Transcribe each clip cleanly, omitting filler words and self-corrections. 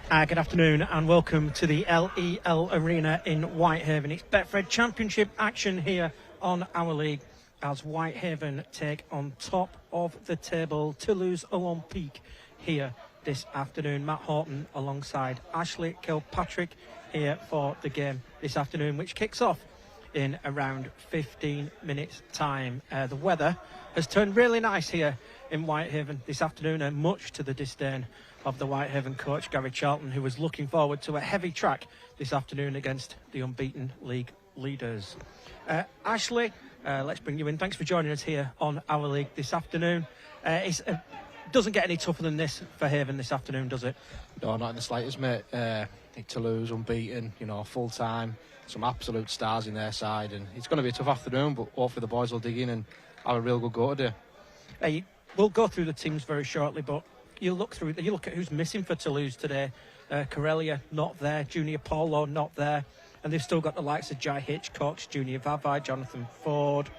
Good afternoon and welcome to the LEL Arena in Whitehaven. It's Betfred Championship action here on our league as Whitehaven take on top of the table Toulouse Olympique here this afternoon. Matt Horton alongside Ashley Kilpatrick here for the game this afternoon, which kicks off in around 15 minutes time. The weather has turned really nice here in Whitehaven this afternoon, and much to the disdain of the Whitehaven coach Gary Charlton, who was looking forward to a heavy track this afternoon against the unbeaten league leaders. Ashley, let's bring you in. Thanks for joining us here on our league this afternoon. It doesn't get any tougher than this for Haven this afternoon, does it? No, not in the slightest, mate. Toulouse unbeaten, full time, some absolute stars in their side, and it's going to be a tough afternoon, but hopefully the boys will dig in and have a real good go today. We'll go through the teams very shortly, but you look at who's missing for Toulouse today. Corellia not there, Junior Paulo not there, and they've still got the likes of Jai Hitchcock, Junior Vavai, Jonathan Ford,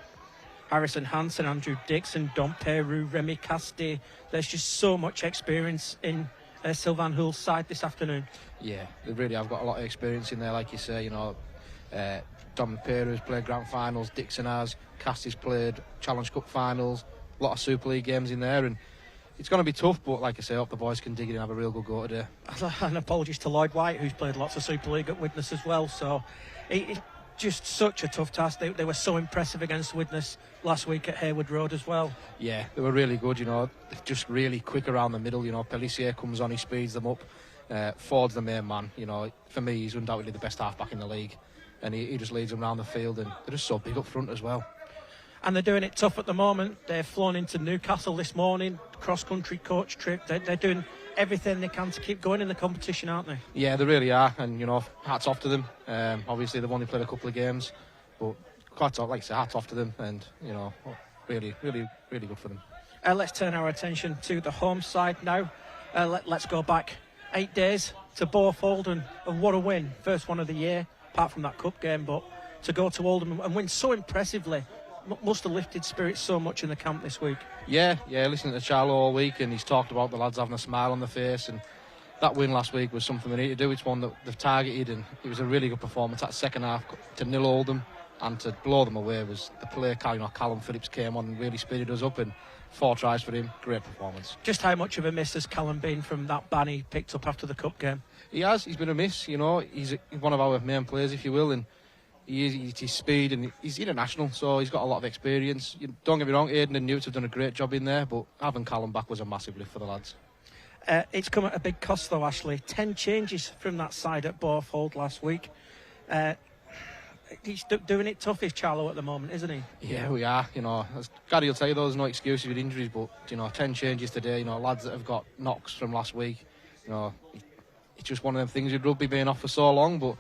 Harrison Hansen, Andrew Dixon, Dom Peru, Remy Casti. There's just so much experience in Sylvain Hull's side this afternoon. Yeah, they really have got a lot of experience in there, like you say. Dom Peru's played grand finals, Dixon has, Casti's played Challenge Cup finals, a lot of Super League games in there, and it's going to be tough, but like I say, I hope the boys can dig in and have a real good go today. And apologies to Lloyd White, who's played lots of Super League at Widnes as well. So it's just such a tough task. They were so impressive against Widnes last week at Hayward Road as well. Yeah, they were really good, just really quick around the middle. Pellissier comes on, he speeds them up. Ford's the main man. For me, he's undoubtedly the best half-back in the league. And he just leads them around the field, and they're just so big up front as well. And they're doing it tough at the moment. They've flown into Newcastle this morning, cross-country coach trip. They're doing everything they can to keep going in the competition, aren't they? Yeah, they really are, and hats off to them. Obviously, they've only played a couple of games, but like I say, hats off to them, and really, really, really good for them. Let's turn our attention to the home side now. Let's go back 8 days to Beaufold, and what a win! First one of the year, apart from that cup game, but to go to Oldham and win so impressively must have lifted spirits so much in the camp this week. Yeah, listening to Charlo all week, and he's talked about the lads having a smile on their face, and that win last week was something they need to do. It's one that they've targeted, and it was a really good performance. That second half to nil Oldham and to blow them away was the play. Callum Phillips came on and really speeded us up, and 4 tries for him. Great performance. Just how much of a miss has Callum been from that ban he picked up after the cup game? He has. He's been a miss. He's one of our main players, if you will, and his speed, and he's international, so he's got a lot of experience. Don't get me wrong, Aidan and Newt have done a great job in there, but having Callum back was a massive lift for the lads. It's come at a big cost though, Ashley. 10 changes from that side at Beaufold last week. He's doing it tough, is Charlo, at the moment, isn't he? Yeah, we are. As Gary will tell you, there's no excuses with injuries, but 10 changes today. Lads that have got knocks from last week. It's just one of them things with rugby being off for so long, but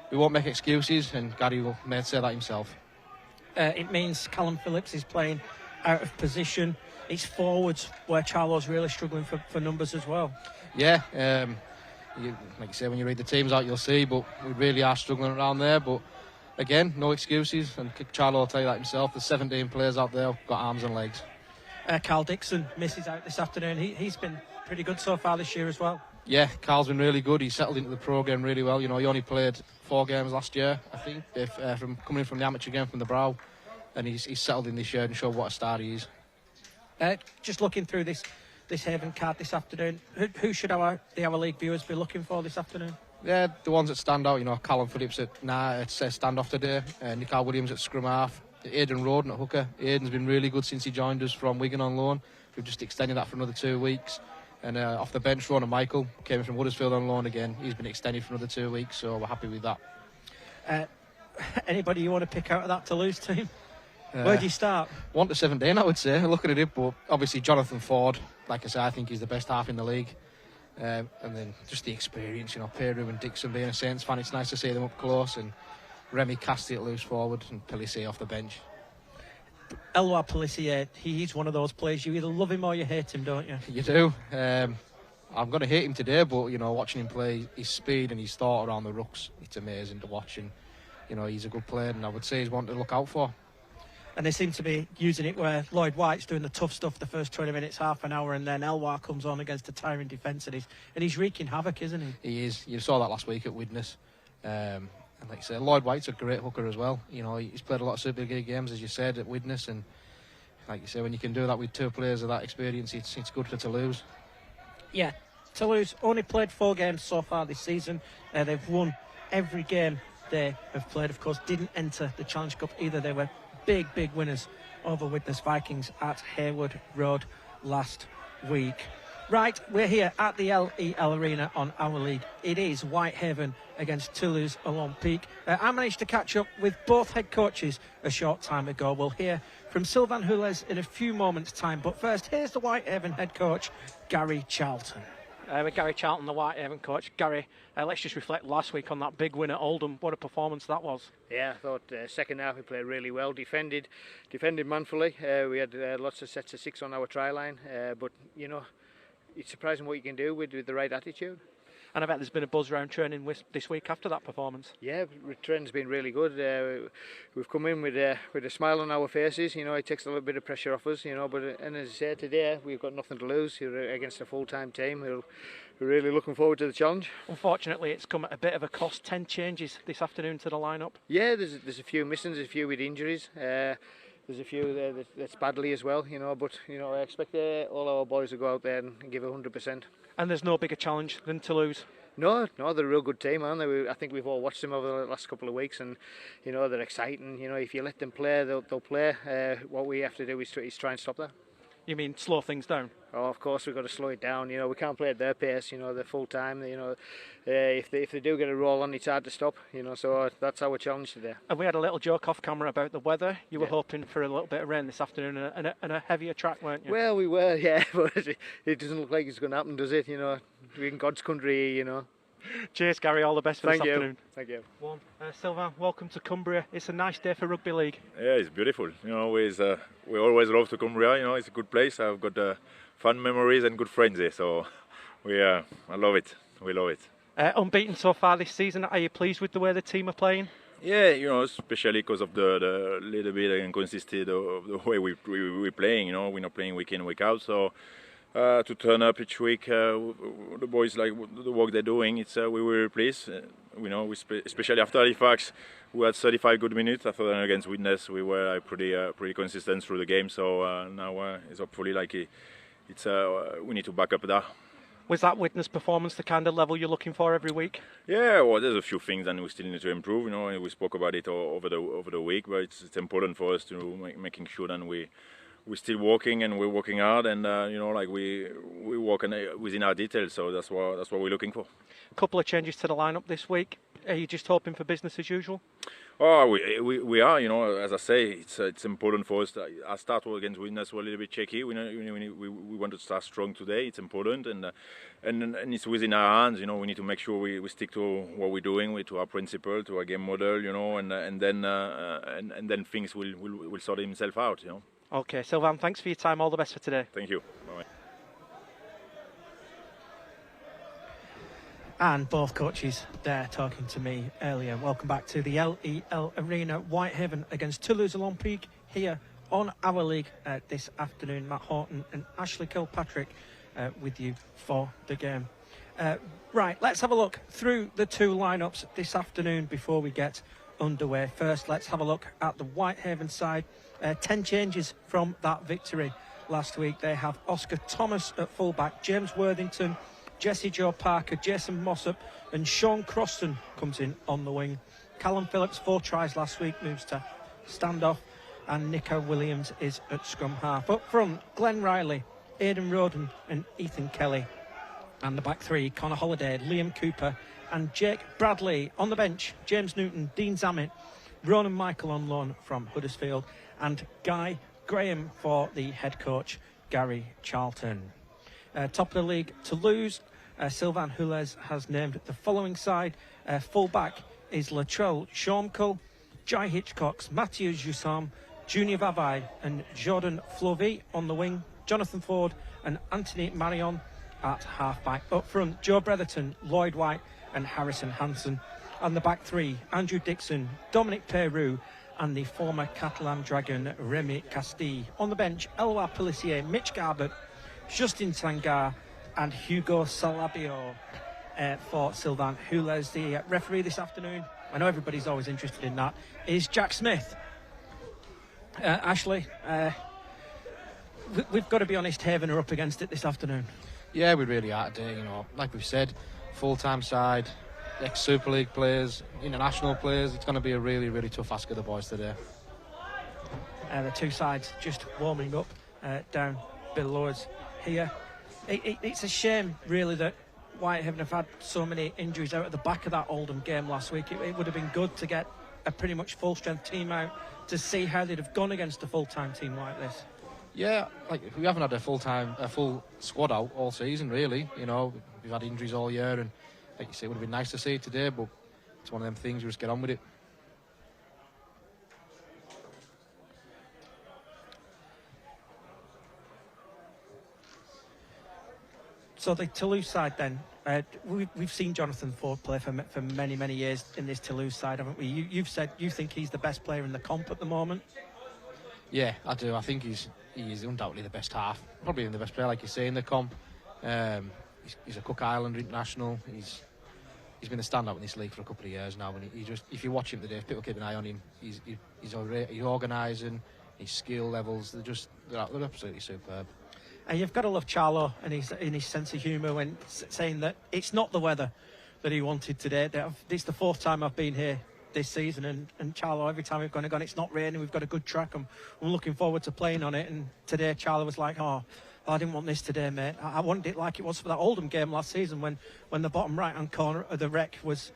we won't make excuses, and Gary may say that himself. It means Callum Phillips is playing out of position. It's forwards where Charlo's really struggling for numbers as well. Yeah, like you say, when you read the teams out, you'll see, but we really are struggling around there. But again, no excuses, and Charlo will tell you that himself. There's 17 players out there who've got arms and legs. Carl Dixon misses out this afternoon. He's been pretty good so far this year as well. Yeah, Carl's been really good. He settled into the programme really well. He only played 4 games last year, I think, from coming in from the amateur game from the Brow, and he's settled in this year and showed what a star he is. Just looking through this Haven card this afternoon, who should our league viewers be looking for this afternoon? Yeah, the ones that stand out, Callum Phillips at stand-off today, Nikhil Williams at scrum half, Aidan Roden at hooker. Aidan's been really good since he joined us from Wigan on loan. We've just extended that for another 2 weeks. And off the bench, Ronan Michael came from Huddersfield on loan again. He's been extended for another 2 weeks, so we're happy with that. Anybody you want to pick out of that Toulouse team? Where do you start? 1 to 17, I would say, looking at it. But obviously Jonathan Ford, like I say, I think he's the best half in the league. And then just the experience, Peru and Dixon being a Saints fan, it's nice to see them up close. And Remy Casti at loose forward and Pellissier off the bench. Eloi Pellissier, he's one of those players, you either love him or you hate him, don't you? You do. I'm going to hate him today, but, watching him play, his speed and his thought around the rucks, it's amazing to watch. And, he's a good player, and I would say he's one to look out for. And they seem to be using it where Lloyd White's doing the tough stuff the first 20 minutes, half an hour, and then Elwar comes on against a tiring defence, and he's wreaking havoc, isn't he? He is. You saw that last week at Widnes. And like you said, Lloyd White's a great hooker as well. You know, he's played a lot of Super League games, as you said, at Widnes, and like you say, when you can do that with 2 players of that experience, it's good for Toulouse. Yeah, Toulouse only played 4 games so far this season. They've won every game they have played. Of course, didn't enter the Challenge Cup either. They were big winners over Widnes Vikings at Hayward Road last week. Right, we're here at the LEL Arena on our league. It is Whitehaven against Toulouse Olympique. I managed to catch up with both head coaches a short time ago. We'll hear from Sylvain Hules in a few moments' time. But first, here's the Whitehaven head coach, Gary Charlton. With Gary Charlton, the Whitehaven coach. Gary, let's just reflect last week on that big win at Oldham. What a performance that was. Yeah, I thought second half we played really well, defended manfully. We had lots of sets of 6 on our try line, but you know, it's surprising what you can do with the right attitude. And I bet there's been a buzz around training this week after that performance. Yeah, training's been really good. We've come in with a smile on our faces. You know, it takes a little bit of pressure off us. You know, and as I said today, we've got nothing to lose. You're against a full-time team. We're really looking forward to the challenge. Unfortunately, it's come at a bit of a cost. 10 changes this afternoon to the lineup. Yeah, there's a few missings, there's a few with injuries. There's a few that's badly as well, you know, but you know, I expect all our boys to go out there and give 100%. And there's no bigger challenge than Toulouse? No, they're a real good team, aren't they? I think we've all watched them over the last couple of weeks, and you know, they're exciting. You know, if you let them play, they'll play. What we have to do is try and stop that. You mean slow things down? Oh, of course we've got to slow it down. You know, we can't play at their pace. You know, they're full time. You know, if they do get a roll on, it's hard to stop. You know, so that's our challenge today. And we had a little joke off camera about the weather. You were hoping for a little bit of rain this afternoon and a heavier track, weren't you? Well, we were, yeah, but it doesn't look like it's going to happen, does it? You know, we're in God's country, you know. Cheers, Gary. All the best for this afternoon. Thank you. Sylvain, welcome to Cumbria. It's a nice day for rugby league. Yeah, it's beautiful. You know, we always love to Cumbria. You know, it's a good place. I've got fun memories and good friends there. So I love it. We love it. Unbeaten so far this season. Are you pleased with the way the team are playing? Yeah, you know, especially because of the little bit inconsistent of the way we're playing. You know, we're not playing week in, week out. So. To turn up each week, the boys like the work they're doing. We were pleased. You know, especially after Halifax, we had 35 good minutes. After that against Widnes, we were pretty consistent through the game. So now it's hopefully like we need to back up that. Was that Widnes performance the kind of level you're looking for every week? Yeah, well, there's a few things that we still need to improve. You know, we spoke about it over the week, but it's important for us to making sure that we're still working and we're working hard, and you know, like we work within our details. So that's what we're looking for. A couple of changes to the lineup this week. Are you just hoping for business as usual? Oh, we are. You know, as I say, it's important for us. Our start against Widnes were a little bit shaky. We want to start strong today. It's important, and it's within our hands. You know, we need to make sure we stick to what we're doing, to our principle, to our game model. You know, and then things will sort themselves out. You know. Okay, Sylvain, thanks for your time. All the best for today. Thank you. Bye. And both coaches there talking to me earlier. Welcome back to the LEL Arena. Whitehaven against Toulouse Olympique here on our league this afternoon. Matt Horton and Ashley Kilpatrick with you for the game. Right, let's have a look through the 2 lineups this afternoon before we get underway. First, let's have a look at the Whitehaven side. 10 changes from that victory last week. They have Oscar Thomas at fullback, James Worthington, Jesse Joe Parker, Jason Mossop, and Sean Croston comes in on the wing. Callum Phillips, 4 tries last week, moves to standoff, and Nico Williams is at scrum half. Up front, Glenn Riley, Aidan Roden and Ethan Kelly. And the back 3, Connor Holliday, Liam Cooper and Jake Bradley. On the bench, James Newton, Dean Zammit, Ronan Michael on loan from Huddersfield, and Guy Graham for the head coach, Gary Charlton. Top of the league, Toulouse. Sylvain Hules has named the following side. Full-back is Latrell Shomkel, Jai Hitchcox, Mathieu Joussam, Junior Vavai and Jordan Flovey on the wing. Jonathan Ford and Anthony Marion at half-back. Up front, Joe Bretherton, Lloyd White and Harrison Hansen. And the back 3, Andrew Dixon, Dominic Peru and the former Catalan Dragon Remy Castille. On the bench, Eloi Pellissier, Mitch Garbett, Justin Tangar and Hugo Salabio for Sylvain Hules. The referee this afternoon, I know everybody's always interested in that, is Jack Smith. Ashley, we've got to be honest, Haven are up against it this afternoon. Yeah, we really are today, you know. Like we've said, full-time side, ex-Super League players, international players. It's going to be a really, really tough ask of the boys today. The two sides just warming up down below us here. It's a shame, really, that Whitehaven have had so many injuries out at the back of that Oldham game last week. It would have been good to get a pretty much full-strength team out to see how they'd have gone against a full-time team like this. Yeah, like we haven't had a full squad out all season, really. You know, we've had injuries all year, and like you say, it would have been nice to see it today, but it's one of them things. We just get on with it. So the Toulouse side then, we've seen Jonathan Ford play for many, many years in this Toulouse side, haven't we? You've said you think he's the best player in the comp at the moment. Yeah, I do. I think he's undoubtedly the best half. Probably the best player, like you say, in the comp. He's a Cook Island international. He's been a standout in this league for a couple of years now. And he just, if you watch him today, if people keep an eye on him, he's organising. His skill levels, they're absolutely superb. And you've got to love Charlo and his sense of humour when saying that it's not the weather that he wanted today. It's the fourth time I've been here this season, and Charlo, every time we've gone, it's not raining, we've got a good track, I'm looking forward to playing on it. And today Charlo was like, oh, I didn't want this today, mate. I wanted it like it was for that Oldham game last season when the bottom right-hand corner of the wreck was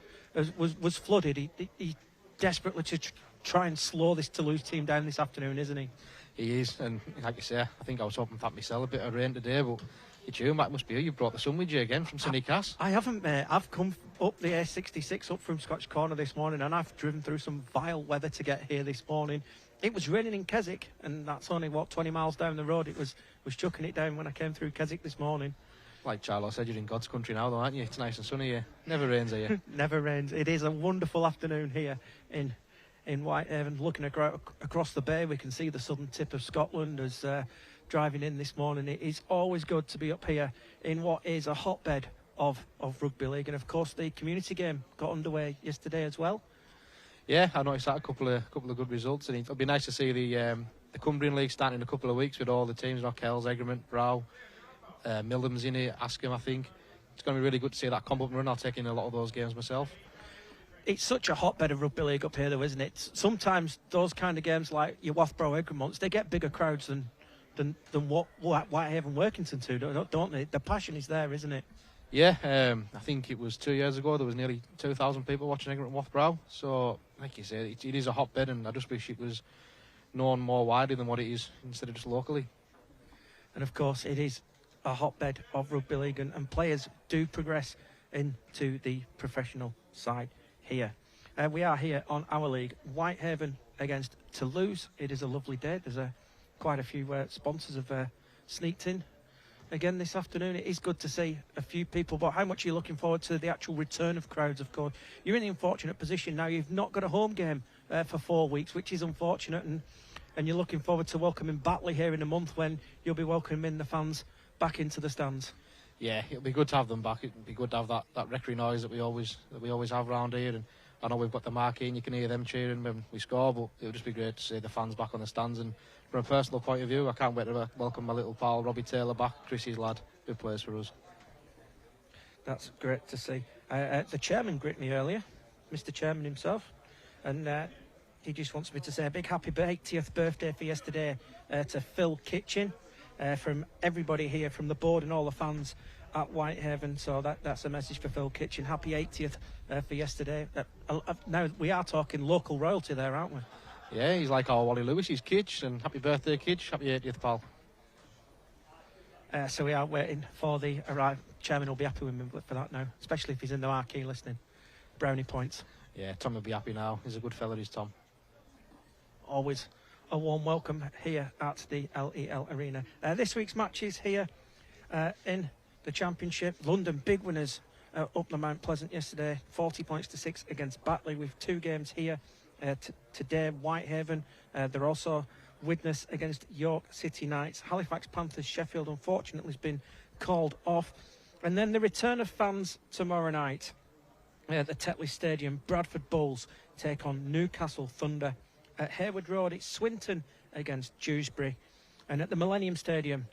flooded. He desperately to try and slow this Toulouse team down this afternoon, isn't he? He is, and like you say, I think I was hoping for that myself, a bit of rain today, but it's you, Matt, must be you. You brought the sun with you again from Sunny Cass. I haven't, mate. I've come up the A66 up from Scotch Corner this morning, and I've driven through some vile weather to get here this morning. It was raining in Keswick, and that's only, 20 miles down the road. It was chucking it down when I came through Keswick this morning. Like Charlo said, you're in God's country now, though, aren't you? It's nice and sunny here. Never rains here. Never rains. It is a wonderful afternoon here in Whitehaven. Looking across the bay, we can see the southern tip of Scotland as driving in this morning. It is always good to be up here in what is a hotbed of rugby league, and of course the community game got underway yesterday as well. Yeah, I noticed that a couple of good results, and it'll be nice to see the Cumbrian League starting in a couple of weeks with all the teams, Kells, Egremont, Brow, Milham's in it, Askham, I think. It's going to be really good to see that comp up and run. I'll take in a lot of those games myself. It's such a hotbed of rugby league up here, though, isn't it? Sometimes those kind of games, like your Wathbrow Egremonts, they get bigger crowds than what Whitehaven Workington do, don't they? The passion is there, isn't it? Yeah, I think it was 2 years ago there was nearly 2,000 people watching Egremont Wathbrow. So, like you say, it is a hotbed, and I just wish it was known more widely than what it is instead of just locally. And of course, it is a hotbed of rugby league, and players do progress into the professional side here. We are here on our league, Whitehaven against Toulouse. It is a lovely day. There's quite a few sponsors have sneaked in again this afternoon. It is good to see a few people, but how much are you looking forward to the actual return of crowds? Of course, you're in the unfortunate position now. You've not got a home game for 4 weeks, which is unfortunate, and you're looking forward to welcoming Batley here in a month when you'll be welcoming the fans back into the stands. Yeah, it'll be good to have them back. It'll be good to have that referee noise that we always have around here. And I know we've got the marquee and you can hear them cheering when we score, but it'll just be great to see the fans back on the stands. And from a personal point of view, I can't wait to welcome my little pal Robbie Taylor back, Chrissy's lad. Good players for us. That's great to see. The chairman greeted me earlier, Mr. Chairman himself, and he just wants me to say a big happy 80th birthday for yesterday to Phil Kitchen. From everybody here, from the board and all the fans at Whitehaven. So that's a message for Phil Kitchen. Happy 80th for yesterday. Now we are talking local royalty there, aren't we? Yeah, he's like our Wally Lewis. He's Kitch, and happy birthday, Kitch. Happy 80th, pal. So we are waiting for the arrival. Chairman will be happy with me for that now, especially if he's in the marquee listening. Brownie points. Yeah, Tom will be happy now. He's a good fella, he's Tom. Always a warm welcome here at the LEL Arena. This week's matches here in the Championship. London big winners up the Mount Pleasant yesterday, 40 points to 6 against Batley, with 2 games here today. Whitehaven, they're also witness against York City Knights. Halifax Panthers, Sheffield, unfortunately, has been called off. And then the return of fans tomorrow night at the Tetley Stadium. Bradford Bulls take on Newcastle Thunder. At Hayward Road, it's Swinton against Dewsbury. And at the Millennium Stadium,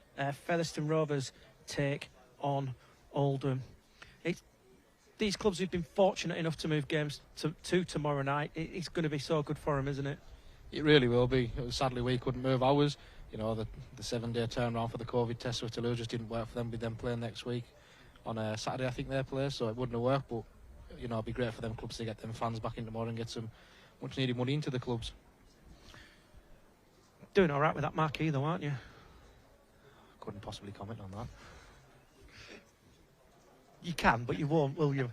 Featherstone Rovers take on Oldham. These clubs who've been fortunate enough to move games to tomorrow night, it's going to be so good for them, isn't it? It really will be. Sadly, we couldn't move ours. You know, the 7-day turnaround for the COVID test for Toulouse just didn't work for them, with them playing next week. On a Saturday, I think they play, so it wouldn't have worked. But, you know, it'd be great for them clubs to get them fans back in tomorrow and get some much-needed money into the clubs. Doing all right with that marquee, though, aren't you? Couldn't possibly comment on that. You can, but you won't, will you,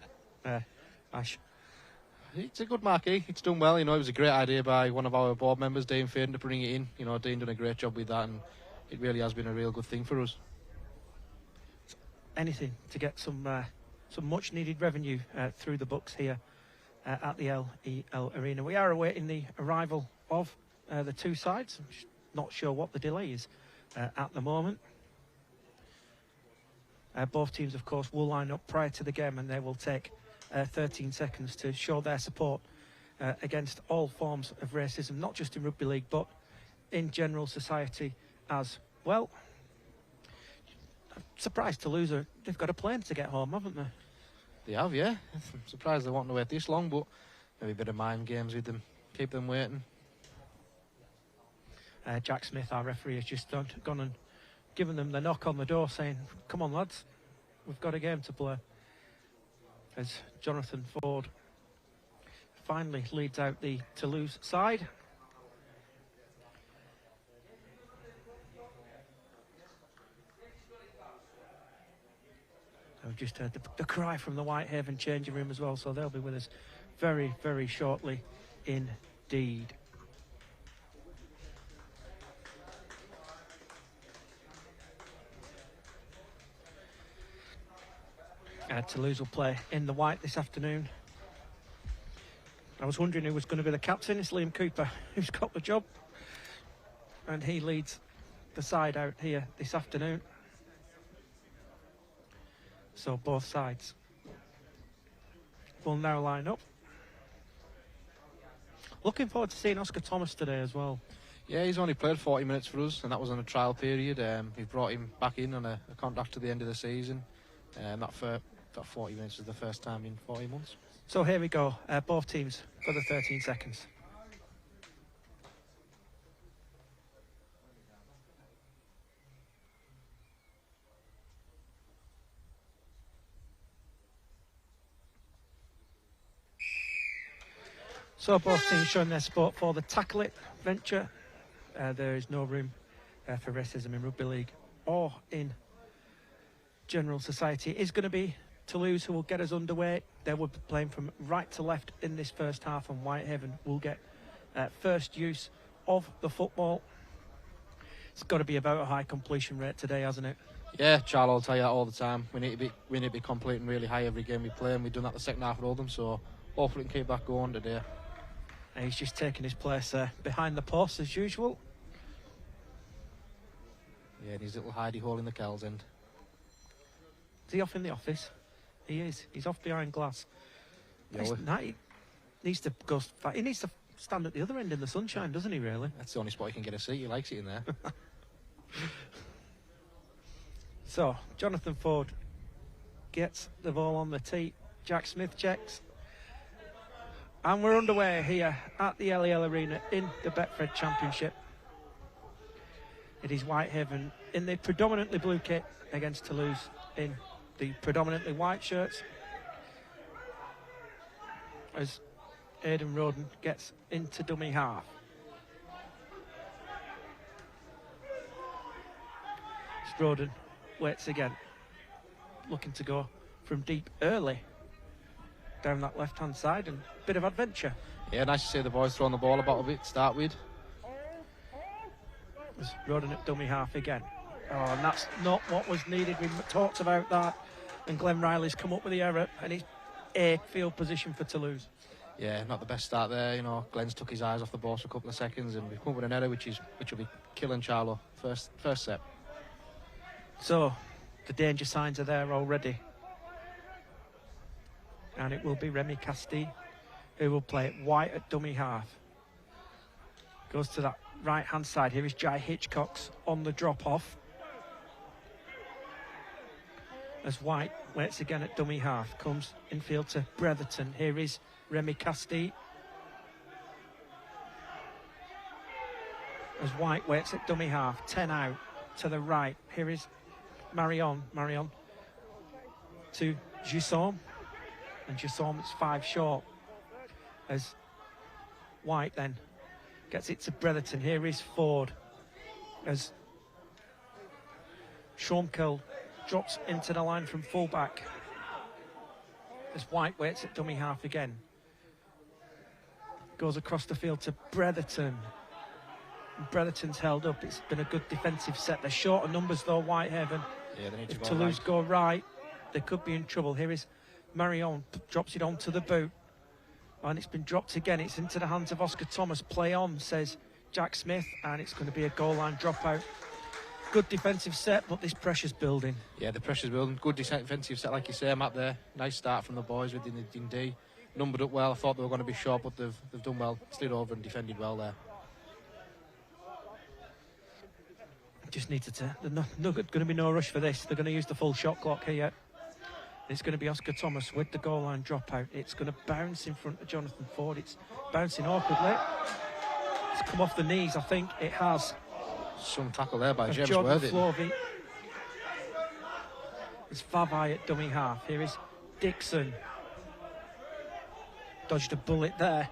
Ash? It's a good marquee. It's done well. You know, it was a great idea by one of our board members, Dean Faden, to bring it in. You know, Dean done a great job with that, and it really has been a real good thing for us. Anything to get some much-needed revenue through the books here at the LEL Arena. We are awaiting the arrival of the two sides. I'm just not sure what the delay is at the moment. Both teams, of course, will line up prior to the game, and they will take 13 seconds to show their support against all forms of racism, not just in rugby league, but in general society as well. I'm surprised Toulouse, they've got a plane to get home, haven't they? They have, yeah. I'm surprised they want to wait this long, but maybe a bit of mind games with them, keep them waiting. Jack Smith, our referee, has just gone and given them the knock on the door saying, come on lads, we've got a game to play. As Jonathan Ford finally leads out the Toulouse side. I've just heard the cry from the Whitehaven changing room as well, so they'll be with us very, very shortly indeed. Toulouse will play in the white this afternoon. I was wondering who was going to be the captain. It's Liam Cooper who's got the job, and he leads the side out here this afternoon. So both sides will now line up. Looking forward to seeing Oscar Thomas today as well. Yeah, he's only played 40 minutes for us, and that was on a trial period. We've brought him back in on a contract to the end of the season. That 40 minutes is the first time in 40 months. So here we go, both teams for the 13 seconds. So both teams showing their support for the Tackle It venture. There is no room for racism in rugby league or in general society. It is going to be Toulouse who will get us underway. They will be playing from right to left in this first half, and Whitehaven will get first use of the football. It's got to be about a high completion rate today, hasn't it? Yeah, Charlie will tell you that all the time. We need to be completing really high every game we play, and we've done that the second half of Oldham, so hopefully we can keep that going today. And he's just taking his place behind the post as usual. Yeah, and his little hidey hole in the Kells end. Is he off in the office? He is. He's off behind glass. Yeah, he needs to go. He needs to stand at the other end in the sunshine, doesn't he? Really? That's the only spot he can get a seat. He likes it in there. So Jonathan Ford gets the ball on the tee. Jack Smith checks, and we're underway here at the LEL Arena in the Betfred Championship. It is Whitehaven in the predominantly blue kit against Toulouse in the predominantly white shirts, as Aidan Roden gets into dummy half. Roden waits again, looking to go from deep early down that left hand side, and a bit of adventure. Yeah, nice to see the boys throwing the ball about a bit to start with. As Roden at dummy half again. Oh, and that's not what was needed. We talked about that, and Glenn Riley's come up with the error, and it's a field position for Toulouse. Yeah, not the best start there. You know, Glenn's took his eyes off the ball for a couple of seconds, and we've come up with an error, which will be killing Charlo first set. So the danger signs are there already, and it will be Remy Castille who will play it. White at dummy half. Goes to that right hand side. Here is Jai Hitchcock's on the drop off. As White waits again at dummy half. Comes infield to Bretherton. Here is Remy Castille. As White waits at dummy half. 10 out to the right. Here is Marion to Jusson. And Jusson is 5 short. As White then gets it to Bretherton. Here is Ford. As Schomkel drops into the line from fullback. As White waits at dummy half again. Goes across the field to Bretherton. And Bretherton's held up. It's been a good defensive set. They're short of numbers though, Whitehaven. Yeah, they need to if go Toulouse right. go right, they could be in trouble. Here is Marion, drops it onto the boot. And it's been dropped again. It's into the hands of Oscar Thomas. Play on, says Jack Smith. And it's going to be a goal line dropout. Good defensive set, but this pressure's building. Yeah, the pressure's building. Good defensive set, like you say, Matt, there. Nice start from the boys in D. Numbered up well. I thought they were going to be short, but they've done well. Slid over and defended well there. Just needed to... There's going to be no rush for this. They're going to use the full shot clock here. It's going to be Oscar Thomas with the goal line dropout. It's going to bounce in front of Jonathan Ford. It's bouncing awkwardly. It's come off the knees, I think. It has. Some tackle there by James Jordan Worthing. Flovey. It's Vavai at dummy half. Here is Dixon. Dodged a bullet there.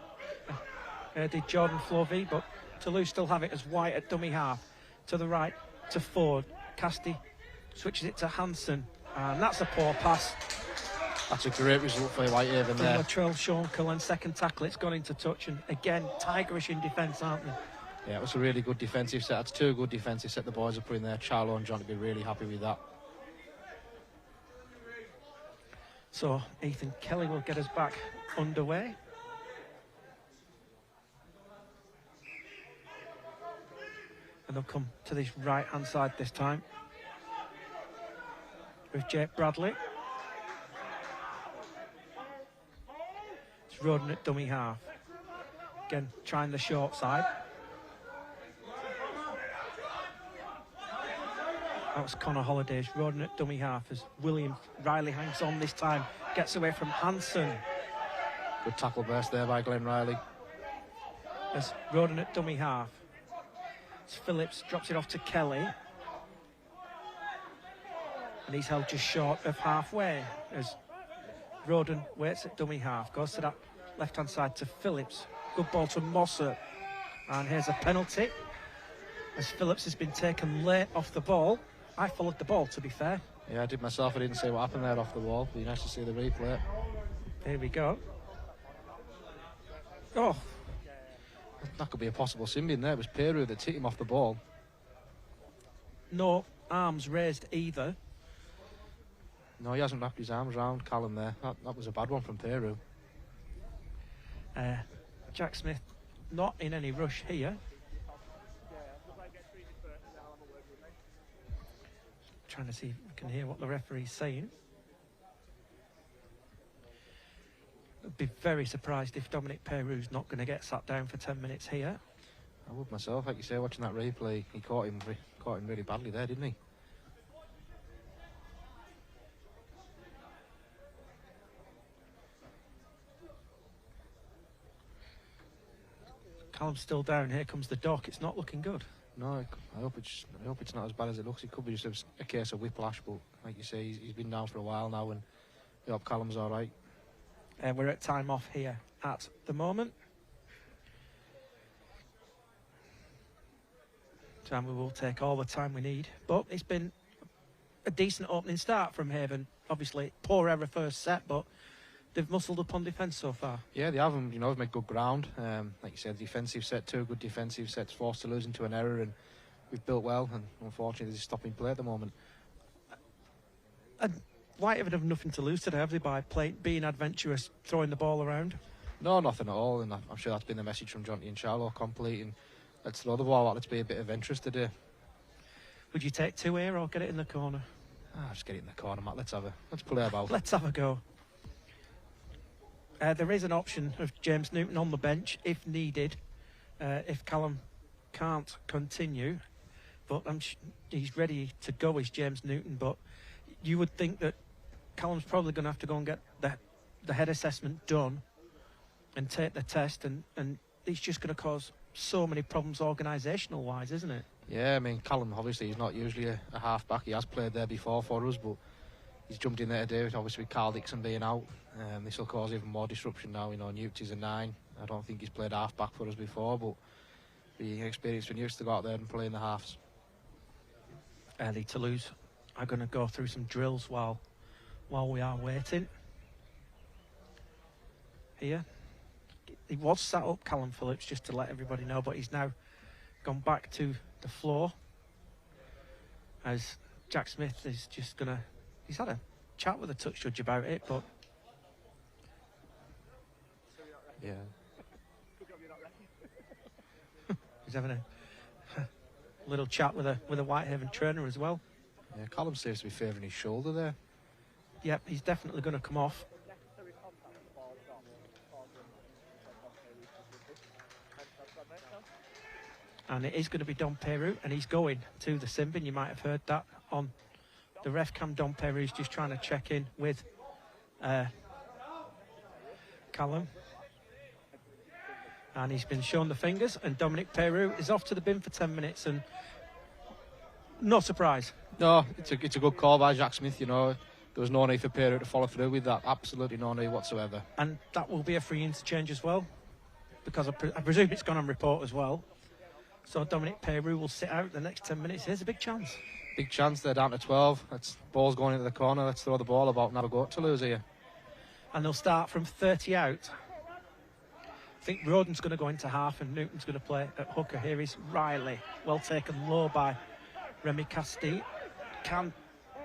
Did Jordan Flovey, but Toulouse still have it as White at dummy half. To the right, to Ford. Castille switches it to Hansen. And that's a poor pass. That's a great result for Whitehaven there. Latrell Schonkel and second tackle. It's gone into touch. And again, tigerish in defence, aren't they? Yeah, it was a really good defensive set. That's 2 good defensive set the boys are putting there. Charlo and John will be really happy with that. So Ethan Kelly will get us back underway. And they'll come to this right-hand side this time. With Jake Bradley. It's Roden at dummy half. Again, trying the short side. That was Connor Hollidays. Roden at dummy half as William Riley hangs on this time. Gets away from Hansen. Good tackle burst there by Glenn Riley. As Roden at dummy half. As Phillips drops it off to Kelly. And he's held just short of halfway. As Roden waits at dummy half. Goes to that left-hand side to Phillips. Good ball to Mossop. And here's a penalty. As Phillips has been taken late off the ball. I followed the ball, to be fair. Yeah, I did myself. I didn't see what happened there off the wall. It'd be nice to see the replay. Here we go. Oh. That could be a possible sin bin there. It was Peru that hit him off the ball. No arms raised either. No, he hasn't wrapped his arms around Callum there. That was a bad one from Peru. Jack Smith not in any rush here. Trying to see if we can hear what the referee's saying. I'd be very surprised if Dominic Peru's not going to get sat down for 10 minutes here. I would myself, like you say, watching that replay, he caught him really badly there, didn't he? Callum's still down. Here comes the dock. It's not looking good. No, I hope it's not as bad as it looks. It could be just a case of whiplash, but like you say, he's been down for a while now, and I hope Callum's all right. We're at time off here at the moment. And we will take all the time we need. But it's been a decent opening start from Haven. Obviously, poor error first set, but they've muscled up on defence so far. Yeah, they have, you know, they've made good ground. Like you said, defensive set, 2 good defensive sets, forced to lose into an error, and we've built well, and unfortunately they're stopping play at the moment. And Whitehaven have nothing to lose today, have they, by being adventurous, throwing the ball around? No, nothing at all, and I'm sure that's been the message from Jonty and Charlo, completing. Let's throw the ball out, let's be a bit of interest today. Would you take 2 here or get it in the corner? Just get it in the corner, Matt. Let's play about. Let's have a go. There is an option of James Newton on the bench if needed, if Callum can't continue. But he's ready to go, is James Newton. But you would think that Callum's probably going to have to go and get the head assessment done and take the test, and it's just going to cause so many problems organisational wise, isn't it? Yeah, I mean, Callum, obviously, he's not usually a half-back. He has played there before for us, but he's jumped in there today, obviously with Carl Dixon being out. This will cause even more disruption now. You know, Newt is a 9. I don't think he's played half-back for us before, but be an experience for Newt to go out there and play in the halves. Early Toulouse are going to go through some drills while we are waiting. Here. He was sat up, Callum Phillips, just to let everybody know, but he's now gone back to the floor as Jack Smith is just going to... He's had a chat with the touch judge about it, but... Yeah. He's having a little chat with a Whitehaven trainer as well. Yeah, Callum seems to be favouring his shoulder there. Yep, he's definitely going to come off. And it is going to be Dom Peru, and he's going to the sin bin. You might have heard that on the ref cam. Dom Peru's just trying to check in with Callum. And he's been shown the fingers, and Dominic Peru is off to the bin for 10 minutes, and no surprise. No, it's a good call by Jack Smith, you know. There was no need for Peru to follow through with that. Absolutely no need whatsoever. And that will be a free interchange as well, because I presume it's gone on report as well. So Dominic Peru will sit out the next 10 minutes. Here's a big chance. Big chance, they're down to 12. Ball's going into the corner. Let's throw the ball about and have a go at Toulouse here. And they'll start from 30 out. I think Roden's going to go into half and Newton's going to play at hooker. Here is Riley. Well taken low by Remy Castille. Can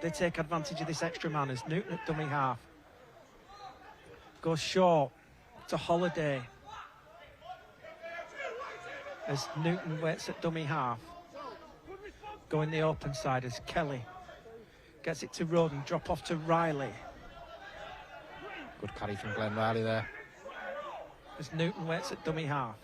they take advantage of this extra man as Newton at dummy half? Goes short to Holiday. As Newton waits at dummy half. Going the open side as Kelly gets it to Roden. Drop off to Riley. Good carry from Glenn Riley there. As Newton waits at dummy half.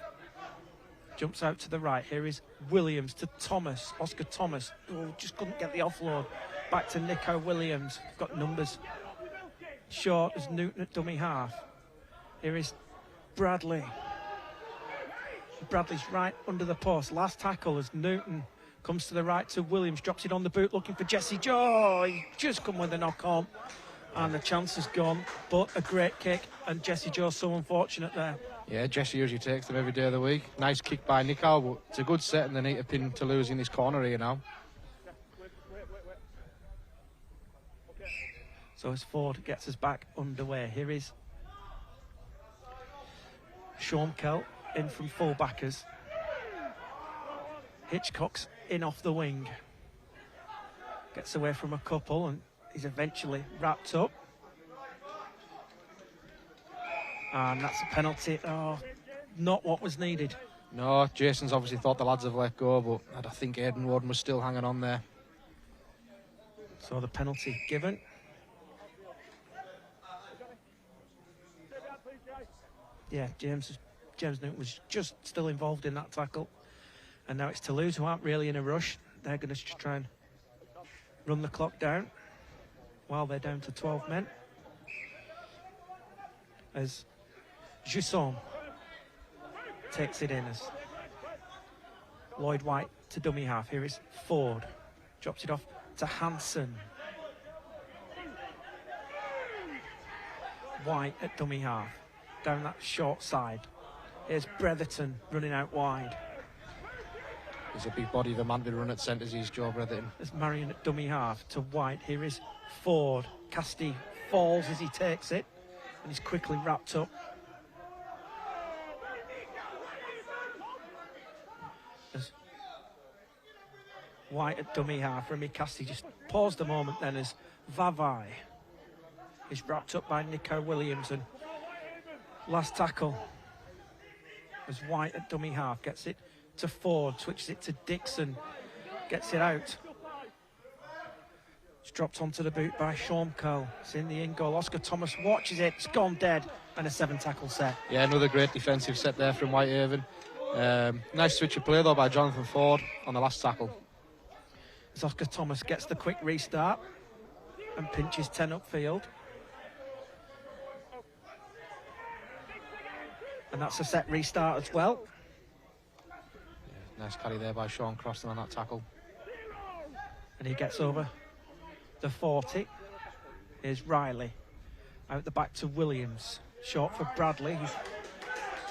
Jumps out to the right. Here is Williams to Thomas. Oscar Thomas. Oh, just couldn't get the offload. Back to Nico Williams. Got numbers. Short as Newton at dummy half. Here is Bradley. Bradley's right under the post. Last tackle as Newton comes to the right to Williams. Drops it on the boot looking for Jesse Joe. He just come with a knock on. And the chance is gone. But a great kick. And Jesse Joe's so unfortunate there. Yeah, Jesse usually takes them every day of the week. Nice kick by Nico, but it's a good set and they need to pin Toulouse in this corner here now. So as Ford gets us back underway. Here is Sean Kell in from full-backers. Hitchcock's in off the wing. Gets away from a couple and he's eventually wrapped up. And that's a penalty. Oh, not what was needed. No, Jason's obviously thought the lads have let go, but I think Aidan Roden was still hanging on there. So the penalty given. Yeah, James Newton was just still involved in that tackle. And now it's Toulouse who aren't really in a rush. They're going to just try and run the clock down while they're down to 12 men. As Jusson takes it in as Lloyd White to dummy half. Here is Ford. Drops it off to Hansen. White at dummy half. Down that short side. Here's Bretherton running out wide. He's a big body, the man to run at centres, he's Joe Bretherton. There's Marion at dummy half to White. Here is Ford. Casti falls as he takes it. And he's quickly wrapped up. As White at dummy half. Remy Casti just paused a moment then as Vavai is wrapped up by Nico Williams. And Last tackle. As White at dummy half gets it to Ford, switches it to Dixon, gets it out. It's dropped onto the boot by Sean Cole. It's in the in goal. Oscar Thomas watches it. It's gone dead. And a 7-tackle set. Yeah, another great defensive set there from Whitehaven. Nice switch of play though by Jonathan Ford on the last tackle. As Oscar Thomas gets the quick restart and pinches 10 upfield. And that's a set restart as well. Yeah, nice carry there by Sean Croston on that tackle. And he gets over the 40. Here's Riley. Out the back to Williams. Short for Bradley. He's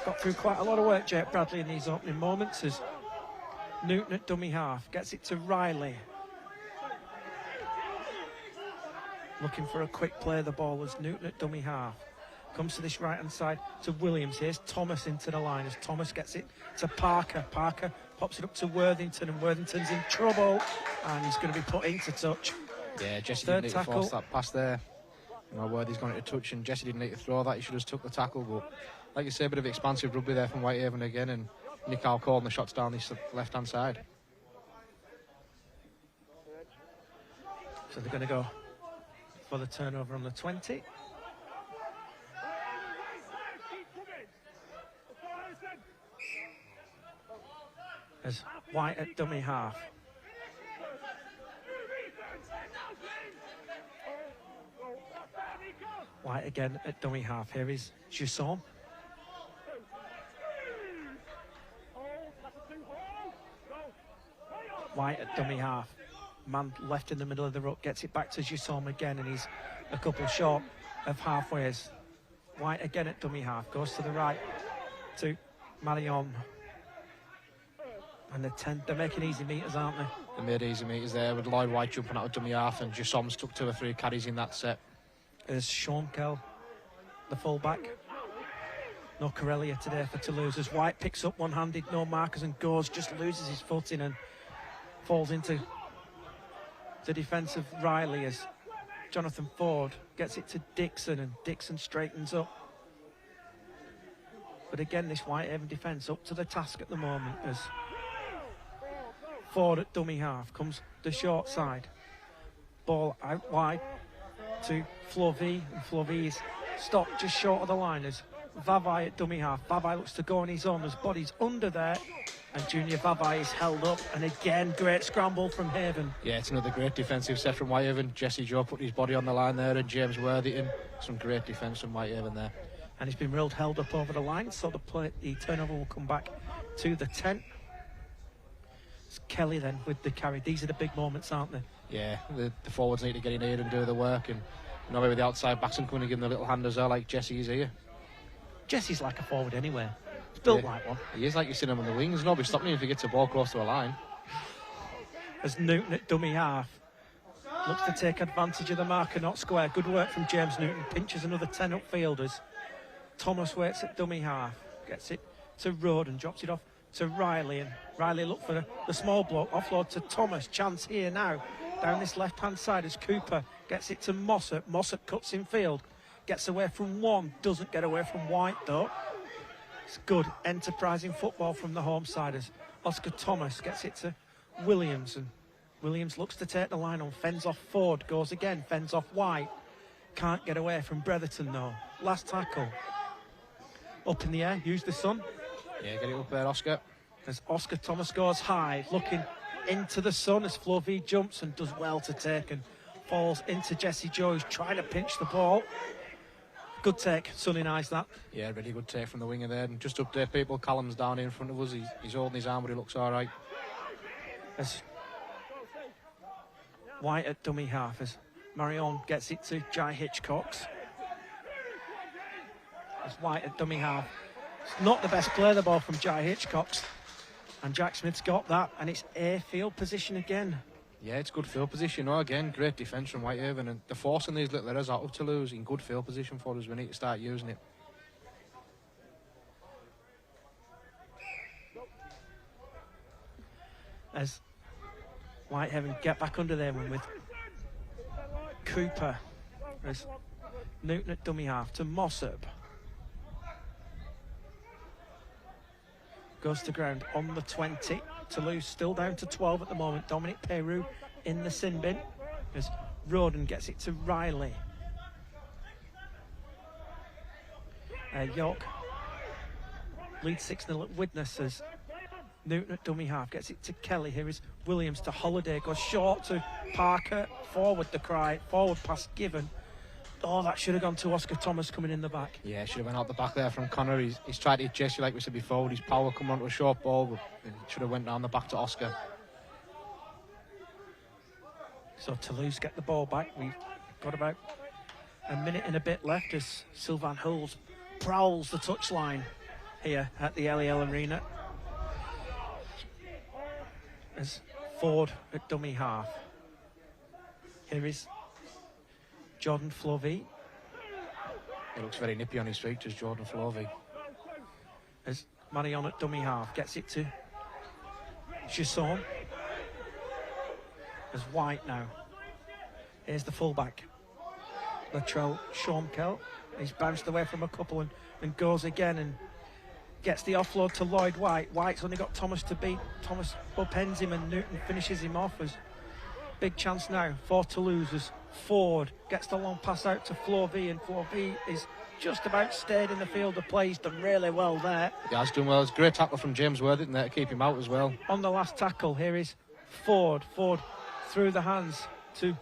got through quite a lot of work, Jake Bradley, in these opening moments. As Newton at dummy half gets it to Riley. Looking for a quick play of the ball as Newton at dummy half. Comes to this right-hand side to Williams. Here's Thomas into the line as Thomas gets it to Parker. Parker pops it up to Worthington, and Worthington's in trouble. And he's going to be put into touch. Yeah, Jesse Third didn't need tackle. to force that pass there. You know, Worthy's gone into touch and Jesse didn't need to throw that. He should have took the tackle. But like you say, a bit of expansive rugby there from Whitehaven again. And Nikhil calling the shots down this left-hand side. So they're going to go for the turnover on the 20. As White at dummy half. White again at dummy half. Here is Jusson. White at dummy half. Man left in the middle of the ruck, gets it back to Jusson again, and he's a couple short of halfways. White again at dummy half, goes to the right to Marion. And they're making easy meters, aren't they? They made easy meters there with Lloyd White jumping out of dummy half, and Jussom's took 2 or 3 carries in that set. There's Sean Kell, the fullback. No Corellia today for Toulouse. As White picks up one-handed, no markers, and goes, just loses his footing and falls into the defence of Riley as Jonathan Ford gets it to Dixon, and Dixon straightens up. But again, this Whitehaven defence up to the task at the moment as Ford at dummy half comes the short side. Ball out wide to Flovey, and Flovey's stopped just short of the line as Vavai at dummy half. Vavai looks to go on his own as body's under there, and Junior Vavai is held up, and again great scramble from Haven. Yeah, it's another great defensive set from Whitehaven. Jesse Joe put his body on the line there, and James Worthington. Some great defence from Whitehaven there. And he's been held up over the line, so the turnover will come back to the 10. It's Kelly then with the carry. These are the big moments, aren't they? Yeah, the forwards need to get in here and do the work, and you know, maybe the outside backs and coming and give them a little hand as well, like Jesse is here. Jesse's like a forward anyway. He's built like one. He is, like you see him on the wings. Nobody's stopping him if he gets a ball close to a line. As Newton at dummy half looks to take advantage of the marker, not square. Good work from James Newton. Pinches another 10 upfielders. Thomas waits at dummy half. Gets it to Road and drops it off to Riley. And Riley looked for the small block. Offload to Thomas. Chance here now. Down this left-hand side as Cooper gets it to Mossop. Mossop cuts in field. Gets away from one. Doesn't get away from White, though. It's good, enterprising football from the home side as Oscar Thomas gets it to Williams. And Williams looks to take the line on. Fends off Ford. Goes again. Fends off White. Can't get away from Bretherton, though. Last tackle. Up in the air. Use the sun. Yeah, get it up there, Oscar. As Oscar Thomas goes high, looking into the sun as Flovey jumps and does well to take and falls into Jesse Joe, who's trying to pinch the ball. Good take, sunny eyes that. Yeah, really good take from the winger there. And just to update people, Callum's down in front of us. He's holding his arm, but he looks all right. As White at dummy half as Marion gets it to Jai Hitchcocks. As White at dummy half. It's not the best play of the ball from Jai Hitchcocks. And Jack Smith's got that, and it's a field position again. Yeah, it's good field position. Oh, again, great defence from Whitehaven, and they're forcing these little errors out of Toulouse in good field position for us. We need to start using it. As Whitehaven get back under there with Cooper. As Newton at dummy half to Mossop. goes to ground on the 20. Toulouse still down to 12 at the moment. Dominic Peru in the sin bin as Roden gets it to Riley. York leads 6-0 at Widnes as Newton at dummy half gets it to Kelly. Here is Williams to Holiday, goes short to Parker, forward the cry, forward pass given. Oh, that should have gone to Oscar Thomas coming in the back. Yeah, should have went out the back there from Connor. He's tried to hit Jesse, like we said before, with his power coming onto a short ball, but it should have went down the back to Oscar. So Toulouse get the ball back. We've got about a minute and a bit left as Sylvain Hulls prowls the touchline here at the LEL Arena. As Ford at dummy half. Here is Jordan Flovey. He looks very nippy on his feet, does Jordan Flovey. As Marion at dummy half gets it to Gisson. As White now. Here's the fullback. Latrell Shormkel. He's bounced away from a couple and goes again and gets the offload to Lloyd White. White's only got Thomas to beat. Thomas upends him and Newton finishes him off. As big chance now for Toulouse as Ford gets the long pass out to Flovey, and Flovey is just about stayed in the field of play. He's done really well there. Yeah, he's done well. It's a great tackle from James Worthington there to keep him out as well. On the last tackle, here is Ford. Ford through the hands to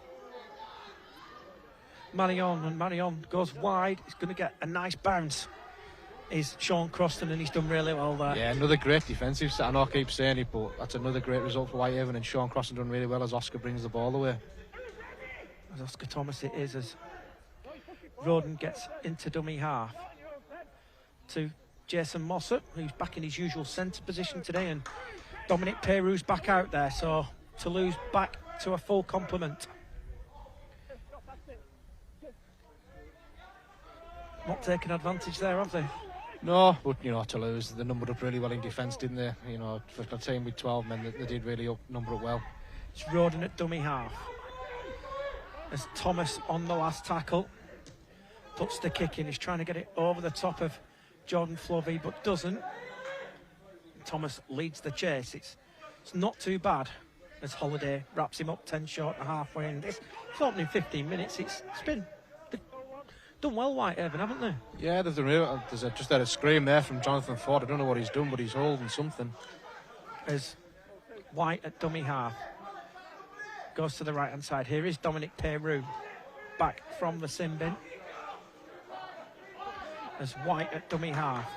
Marion, and Marion goes wide. He's going to get a nice bounce. Is Sean Croston, and he's done really well there. Yeah, another great defensive set. I know I keep saying it, but that's another great result for Whitehaven, and Sean Croston done really well as Oscar brings the ball away. As Oscar Thomas it is, as Roden gets into dummy half to Jason Mossop, who's back in his usual centre position today, and Dominic Peru's back out there, so Toulouse back to a full complement. Not taking advantage there, have they? No, but you know, Toulouse, they numbered up really well in defence, didn't they? You know, for a team with 12 men, they did really number up well. It's Roden at dummy half. As Thomas on the last tackle puts the kick in. He's trying to get it over the top of Jordan Flovey, but doesn't. Thomas leads the chase. It's not too bad as Holiday wraps him up 10 short and halfway in. It's opening 15 minutes. It's been done well, Whitehaven, haven't they? Yeah, there's just a scream there from Jonathan Ford. I don't know what he's done, but he's holding something. As White at dummy half goes to the right hand side. Here is Dominic Peru back from the sin bin. As White at dummy half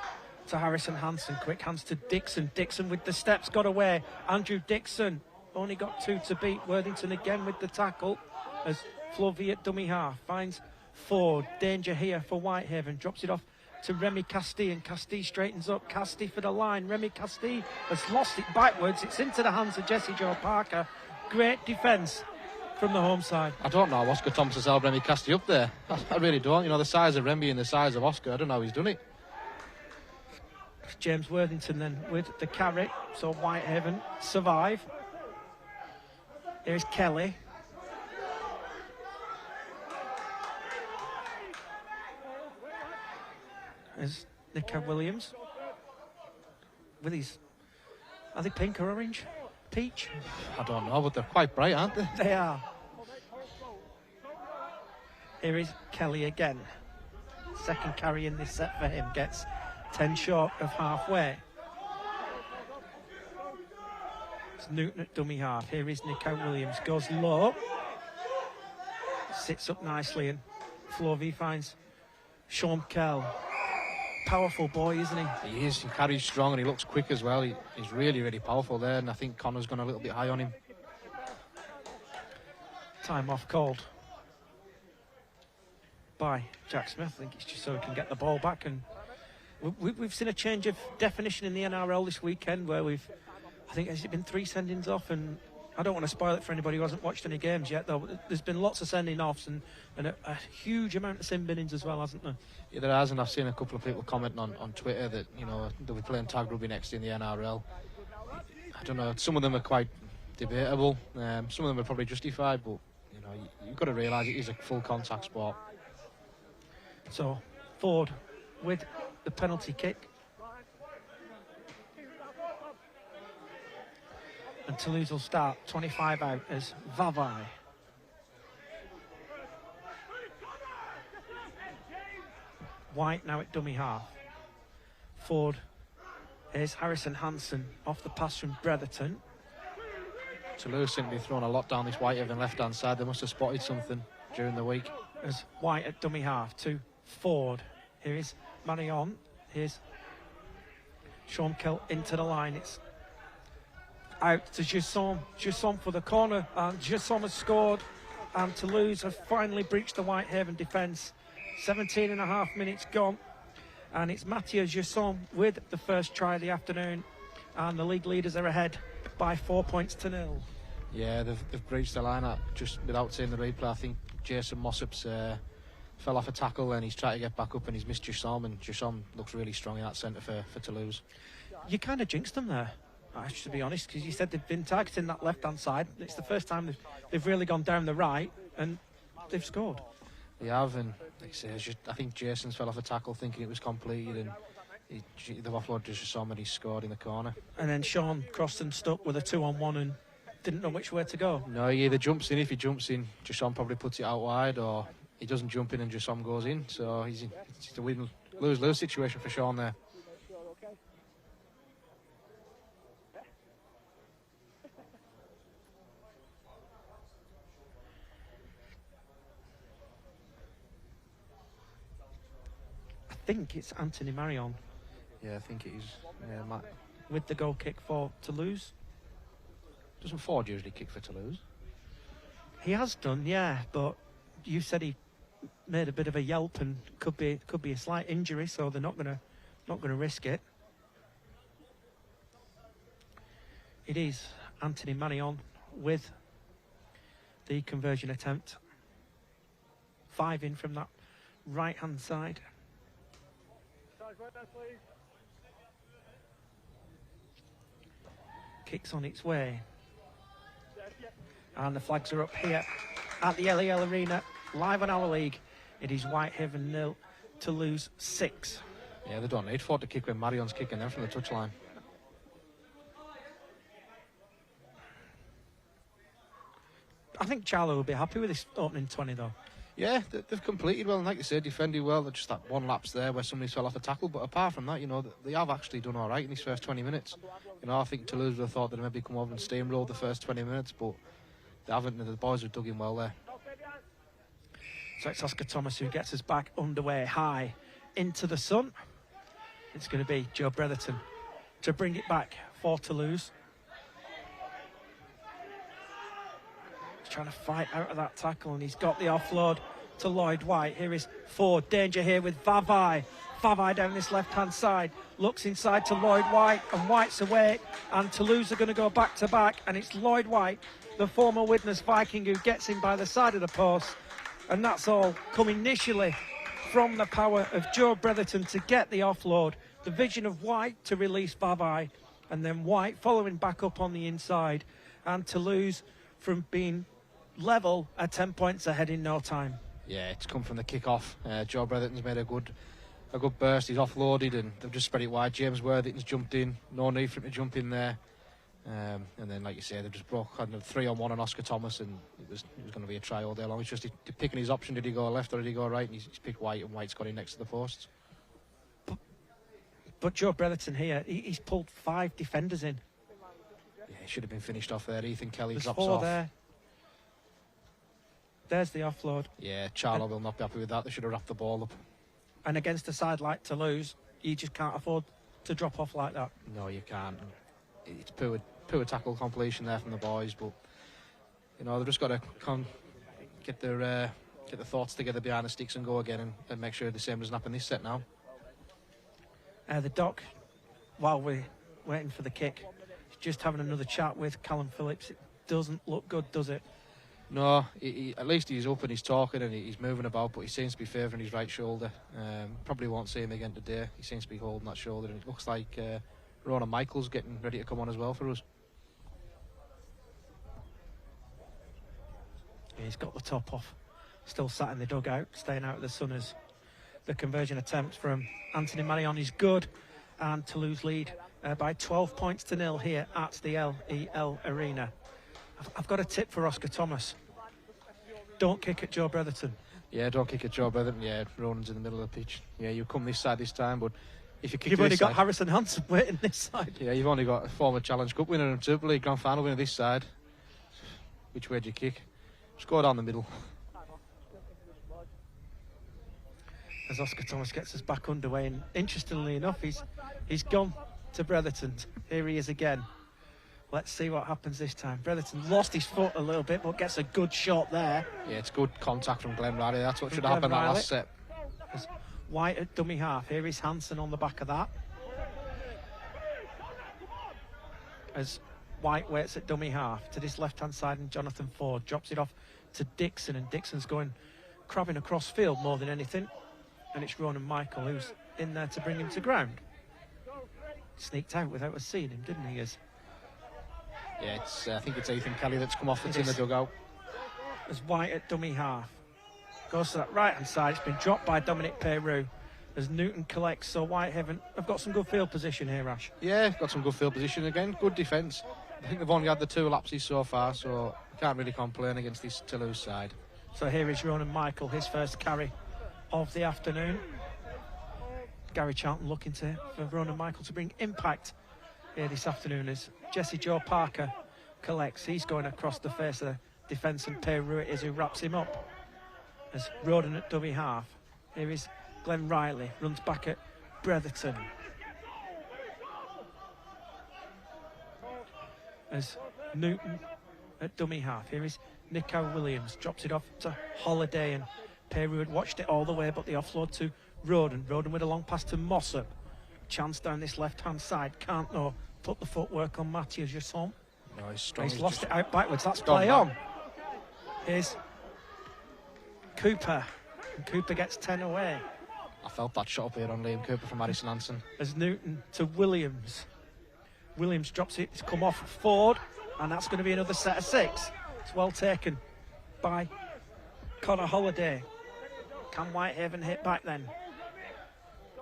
to Harrison Hansen. Quick hands to Dixon. Dixon with the steps, got away. Andrew Dixon only got two to beat. Worthington again with the tackle. As Flovey at dummy half finds Ford. Danger here for Whitehaven. Drops it off to Remy Castille, and Castille straightens up. Castille for the line. Remy Castille has lost it backwards. It's into the hands of Jesse Joe Parker. Great defence from the home side. I don't know how Oscar Thomas has held Remy Castille up there. I really don't. You know, the size of Remy and the size of Oscar, I don't know how he's done it. James Worthington then with the carry, so Whitehaven survive. Here's Kelly. There's Nico Williams with his, are they pink or orange? Peach? I don't know, but they're quite bright, aren't they? They are. Here is Kelly again. Second carry in this set for him. Gets 10 short of halfway. It's Newton at dummy half. Here is Nico Williams. Goes low. Sits up nicely, and Flovey finds Shormkel. Powerful boy, isn't he? He is. He carries strong and he looks quick as well. He's really, really powerful there, and I think Connor's gone a little bit high on him. Time off called by Jack Smith. I think it's just so he can get the ball back, and we've seen a change of definition in the NRL this weekend where I think has it been 3 sendings off, and I don't want to spoil it for anybody who hasn't watched any games yet, though. There's been lots of sending offs and a huge amount of sin binnings as well, hasn't there? Yeah, there has, and I've seen a couple of people commenting on Twitter that, you know, they'll be playing tag rugby next in the NRL. I don't know, some of them are quite debatable, some of them are probably justified, but, you know, you've got to realise it is a full contact sport. So, Ford with the penalty kick. And Toulouse will start 25 out as Vavai. White now at dummy half. Forward. Here's Harrison Hansen off the pass from Bretherton. Toulouse seem to be throwing a lot down this Whitehaven left-hand side. They must have spotted something during the week. As White at dummy half to Ford. Here is Marion. Here's Sean Kill into the line. It's out to Jusson. Jusson for the corner. And Jusson has scored. And Toulouse have finally breached the Whitehaven defence. 17.5 minutes gone. And it's Mathieu Jusson with the first try of the afternoon. And the league leaders are ahead by 4 points to 0. Yeah, they've breached the line up just without seeing the replay. I think Jason Mossop's fell off a tackle and he's tried to get back up and he's missed Jusson, and Jusson looks really strong in that centre for Toulouse. You kind of jinxed them there, I should be honest, because you said they've been targeting that left-hand side. It's the first time they've really gone down the right and they've scored. They have, and like I say, I think Jason's fell off a tackle thinking it was completed, and they've offloaded Jusson and he scored in the corner. And then Sean crossed and stuck with a 2-on-1 and didn't know which way to go. No, he either jumps in. If he jumps in, Jusson probably puts it out wide, or he doesn't jump in and Jusson goes in. So it's a lose-lose situation for Sean there. I think it's Anthony Marion. Yeah, I think it is. Yeah, Matt. With the goal kick for Toulouse. Doesn't Ford usually kick for Toulouse? He has done, yeah, but you said he made a bit of a yelp and could be a slight injury, so they're not gonna risk it. It is Anthony Marion with the conversion attempt. 5 in from that right-hand side. Kicks on its way. And the flags are up here at the LEL Arena, live on our league. It is Whitehaven 0, Toulouse 6. Yeah, they don't need Ford to kick when Marion's kicking them from the touchline. I think Charlo will be happy with this opening 20 though. Yeah, they've completed well, and like you said, defended well. There's just that one lapse there where somebody fell off a tackle, but apart from that, you know, they have actually done all right in these first 20 minutes. You know, I think Toulouse would have thought they'd maybe come over and steamrolled the first 20 minutes, but they haven't, and the boys have dug in well there. So it's Oscar Thomas who gets us back underway high into the sun. It's going to be Joe Bretherton to bring it back for Toulouse. He's trying to fight out of that tackle, and he's got the offload to Lloyd White. Here is Ford. Danger here with Vavai. Vavai down this left-hand side. Looks inside to Lloyd White, and White's away. And Toulouse are going to go back-to-back, and it's Lloyd White, the former Widnes Viking, who gets him by the side of the post. And that's all come initially from the power of Joe Bretherton to get the offload. The vision of White to release Vavai, and then White following back up on the inside. And Toulouse from being level at 10 points ahead in no time. Yeah, it's come from the kick-off. Joe Bretherton's made a good burst. He's offloaded and they've just spread it wide. James Worthington's jumped in. No need for him to jump in there. And then, like you say, they've just broke kind of 3-on-1 on Oscar Thomas, and it was going to be a try all day long. It's just picking his option. Did he go left or did he go right? And he's picked White, and White's got in next to the posts. But Joe Bretherton here, he's pulled 5 defenders in. Yeah, he should have been finished off there. Ethan Kelly drops 4 off. there. There's the offload. Yeah, Charlo will not be happy with that. They should have wrapped the ball up. And against a side like Toulouse, you just can't afford to drop off like that. No, you can't. It's poor tackle completion there from the boys, but you know, they've just got to get their thoughts together behind the sticks and go again and make sure the same doesn't happen this set now. The doc, while we're waiting for the kick, is just having another chat with Callum Phillips. It doesn't look good, does it? No, at least he's up and he's talking and he's moving about, but he seems to be favouring his right shoulder. Probably won't see him again today. He seems to be holding that shoulder, and it looks like Ronan Michael's getting ready to come on as well for us. Yeah, he's got the top off. Still sat in the dugout, staying out of the sun as the conversion attempt from Anthony Marion is good, and Toulouse lead by 12 points to 0 here at the LEL Arena. I've got a tip for Oscar Thomas. Don't kick at Joe Bretherton. Yeah, don't kick at Joe Bretherton. Yeah, Ronan's in the middle of the pitch. Yeah, you come this side this time, but if you kick You've to only this got side, Harrison Hansen waiting this side. yeah, you've only got a former Challenge Cup winner and Super League Grand Final winner this side. Which way do you kick? Just go down the middle. As Oscar Thomas gets us back underway, and interestingly enough, he's gone to Bretherton. Here he is again. Let's see what happens this time. Bretherton lost his foot a little bit, but gets a good shot there. Yeah, it's good contact from Glenn Riley. That's what From should Glenn happen that Riley. last set. As White at dummy half. Here is Hansen on the back of that. As White waits at dummy half to this left-hand side, and Jonathan Ford drops it off to Dixon, and Dixon's going crabbing across field more than anything. And it's Ronan Michael who's in there to bring him to ground. Sneaked out without us seeing him, didn't he? Yeah, I think it's Ethan Kelly that's come off that's It in the is. dugout. As White at dummy half goes to that right-hand side. It's been dropped by Dominic Peru as Newton collects. So Whitehaven have got some good field position here, Ash. Yeah, got some good field position again. Good defence. I think they've only had the 2 lapses so far, so can't really complain against this Toulouse side. So here is Ronan Michael, his first carry of the afternoon. Gary Charlton looking for Ronan Michael to bring impact here this afternoon as Jesse Joe Parker collects. He's going across the face of the defence, and Peru it is who wraps him up. As Roden at dummy half. Here is Glenn Riley, runs back at Bretherton. As Newton at dummy half. Here is Nico Williams, drops it off to Holiday, and Peru had watched it all the way, but the offload to Roden. Roden with a long pass to Mossop. Chance down this left-hand side. Can't though put the footwork on Mathieu Jusson. No, he's strong. He's lost it out backwards. That's gone play back. on. Here's Cooper. And Cooper gets 10 away. I felt that shot up here on Liam Cooper from Harrison Hansen. As Newton to Williams. Williams drops it. It's come off Ford. And that's going to be another set of 6. It's well taken by Connor Holiday. Can Whitehaven hit back then?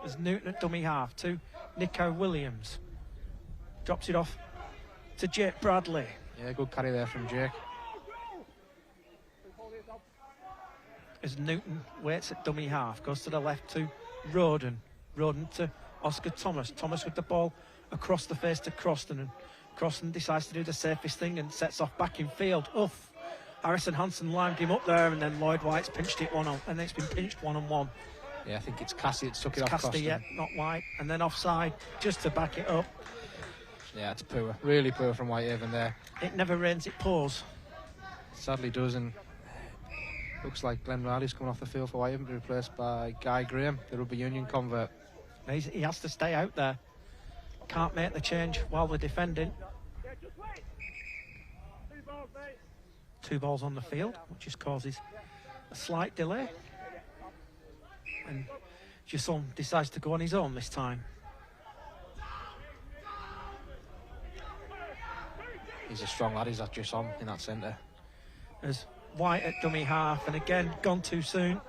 As Newton at dummy half to Nico Williams. Drops it off to Jake Bradley. Yeah, good carry there from Jake. As Newton waits at dummy half, goes to the left to Roden. Roden to Oscar Thomas. Thomas with the ball across the face to Croston, and Croston decides to do the safest thing and sets off back in field. Oof. Harrison Hansen lined him up there, and then Lloyd White's pinched it one on, and it's been pinched 1-on-1. Yeah, I think it's Cassie that took it off Castor, Croston. yeah, not White, and then offside just to back it up. Yeah, it's poor. Really poor from Whitehaven there. It never rains, it pours. Sadly does, and looks like Glenn Riley's coming off the field for Whitehaven, replaced by Guy Graham, the rugby union convert. He has to stay out there. Can't make the change while they're defending. 2 balls on the field, which just causes a slight delay. And Jusson decides to go on his own this time. He's a strong lad, he's that Jusson in that centre. As White at dummy half, and again gone too soon.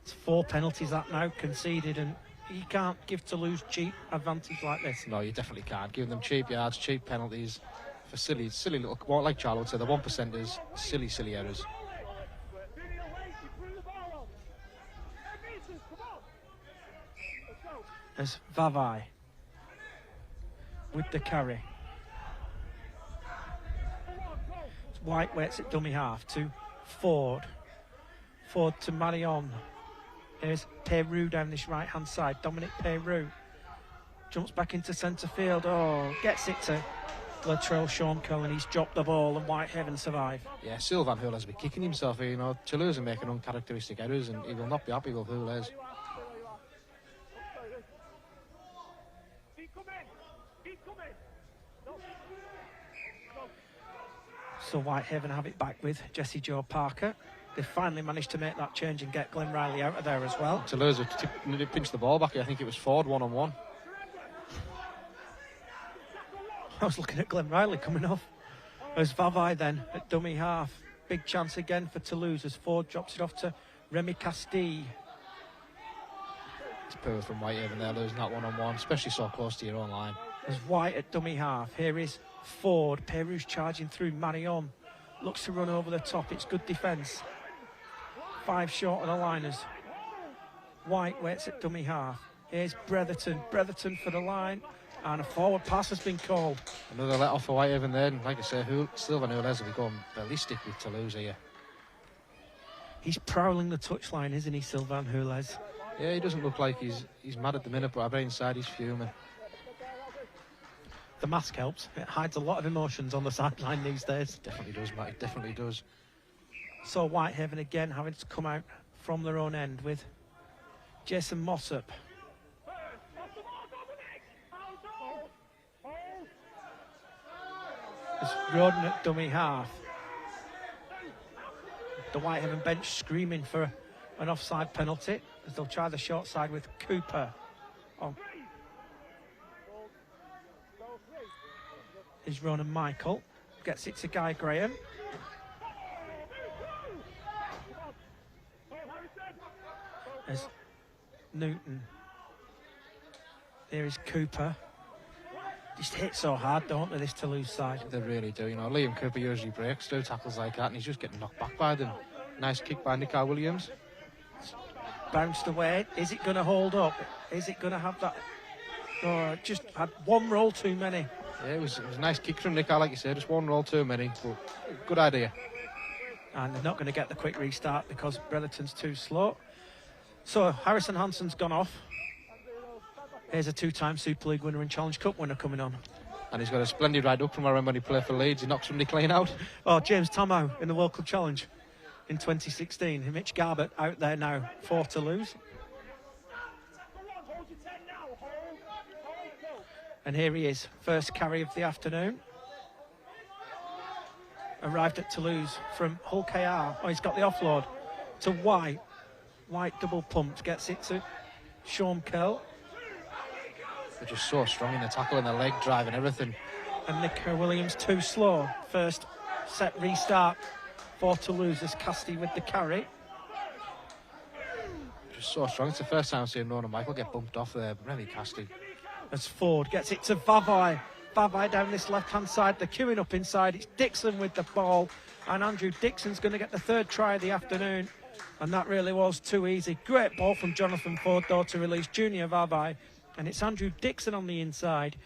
It's 4 penalties that now conceded, and you can't give Toulouse cheap advantage like this. No, you definitely can't. Give them cheap yards, cheap penalties for silly little, well, like Charlie would say, the 1%ers, silly errors. As Vavai with the carry. White waits at dummy half to Ford. Ford to Marion. Here's Peru down this right-hand side. Dominic Peru jumps back into centre field. Oh, gets it to Latrell Sean Cullen. He's dropped the ball, and Whitehaven survive. Yeah, Sylvan Hull has been kicking himself here, you know. Toulouse are making uncharacteristic errors, and he will not be happy with Hull is. So Whitehaven have it back with Jesse Joe Parker. They finally managed to make that change and get Glenn Riley out of there as well. Toulouse pinched the ball back here. I think it was Ford 1-on-1. I was looking at Glenn Riley coming off. As Vavai then at dummy half. Big chance again for Toulouse as Ford drops it off to Remy Castille. It's poor from Whitehaven there, losing that one-on-one, especially so close to your own line. There's White at dummy half. Here is Ford. Peru's charging through. Marion looks to run over the top. It's good defence. 5 short of the liners. White waits at dummy half. Here's Bretherton. Bretherton for the line. And a forward pass has been called. Another let off for Whitehaven there. And like I say, Sylvan Hules will be going ballistic with Toulouse here. He's prowling the touchline, isn't he, Sylvan Hules? Yeah, he doesn't look like he's mad at the minute, but I bet inside he's fuming. The mask helps. It hides a lot of emotions on the sideline these days. Definitely does, Matt. It definitely does. So Whitehaven again having to come out from their own end with Jason Mossop. There's Roden at dummy half. The Whitehaven bench screaming for an offside penalty as they'll try the short side with Cooper. Oh. Is Ronan Michael. Gets it to Guy Graham. There's Newton. There is Cooper. Just hit so hard, don't they, this Toulouse side? They really do. You know, Liam Cooper usually breaks through tackles like that, and he's just getting knocked back by them. Nice kick by Nicar Williams. Bounced away. Is it going to hold up? Is it going to have that? Oh, just had one roll too many. Yeah, it was a nice kick from Nicar, like you said. Just one roll too many, but good idea. And they're not going to get the quick restart because Bretherton's too slow. So Harrison Hansen's gone off. Here's a 2-time Super League winner and Challenge Cup winner coming on. And he's got a splendid ride up from around when he played for Leeds. He knocked somebody clean out. Oh, James Tomo in the World Cup Challenge in 2016. Mitch Garbett out there now for Toulouse. And here he is, first carry of the afternoon. Arrived at Toulouse from Hull KR. Oh, he's got the offload to White. White double pumped, gets it to Sean Curl. They're just so strong in the tackle and the leg drive and everything. And Nico Williams too slow. First set restart for Toulouse as Casti with the carry. Just so strong. It's the first time I've seen Ronan Michael get bumped off there. Really Casti. As Ford gets it to Vavai. Vavai down this left-hand side. They're queuing up inside. It's Dixon with the ball. And Andrew Dixon's going to get the 3rd try of the afternoon. And that really was too easy. Great ball from Jonathan Ford, though, to release Junior Vavai. And it's Andrew Dixon on the inside.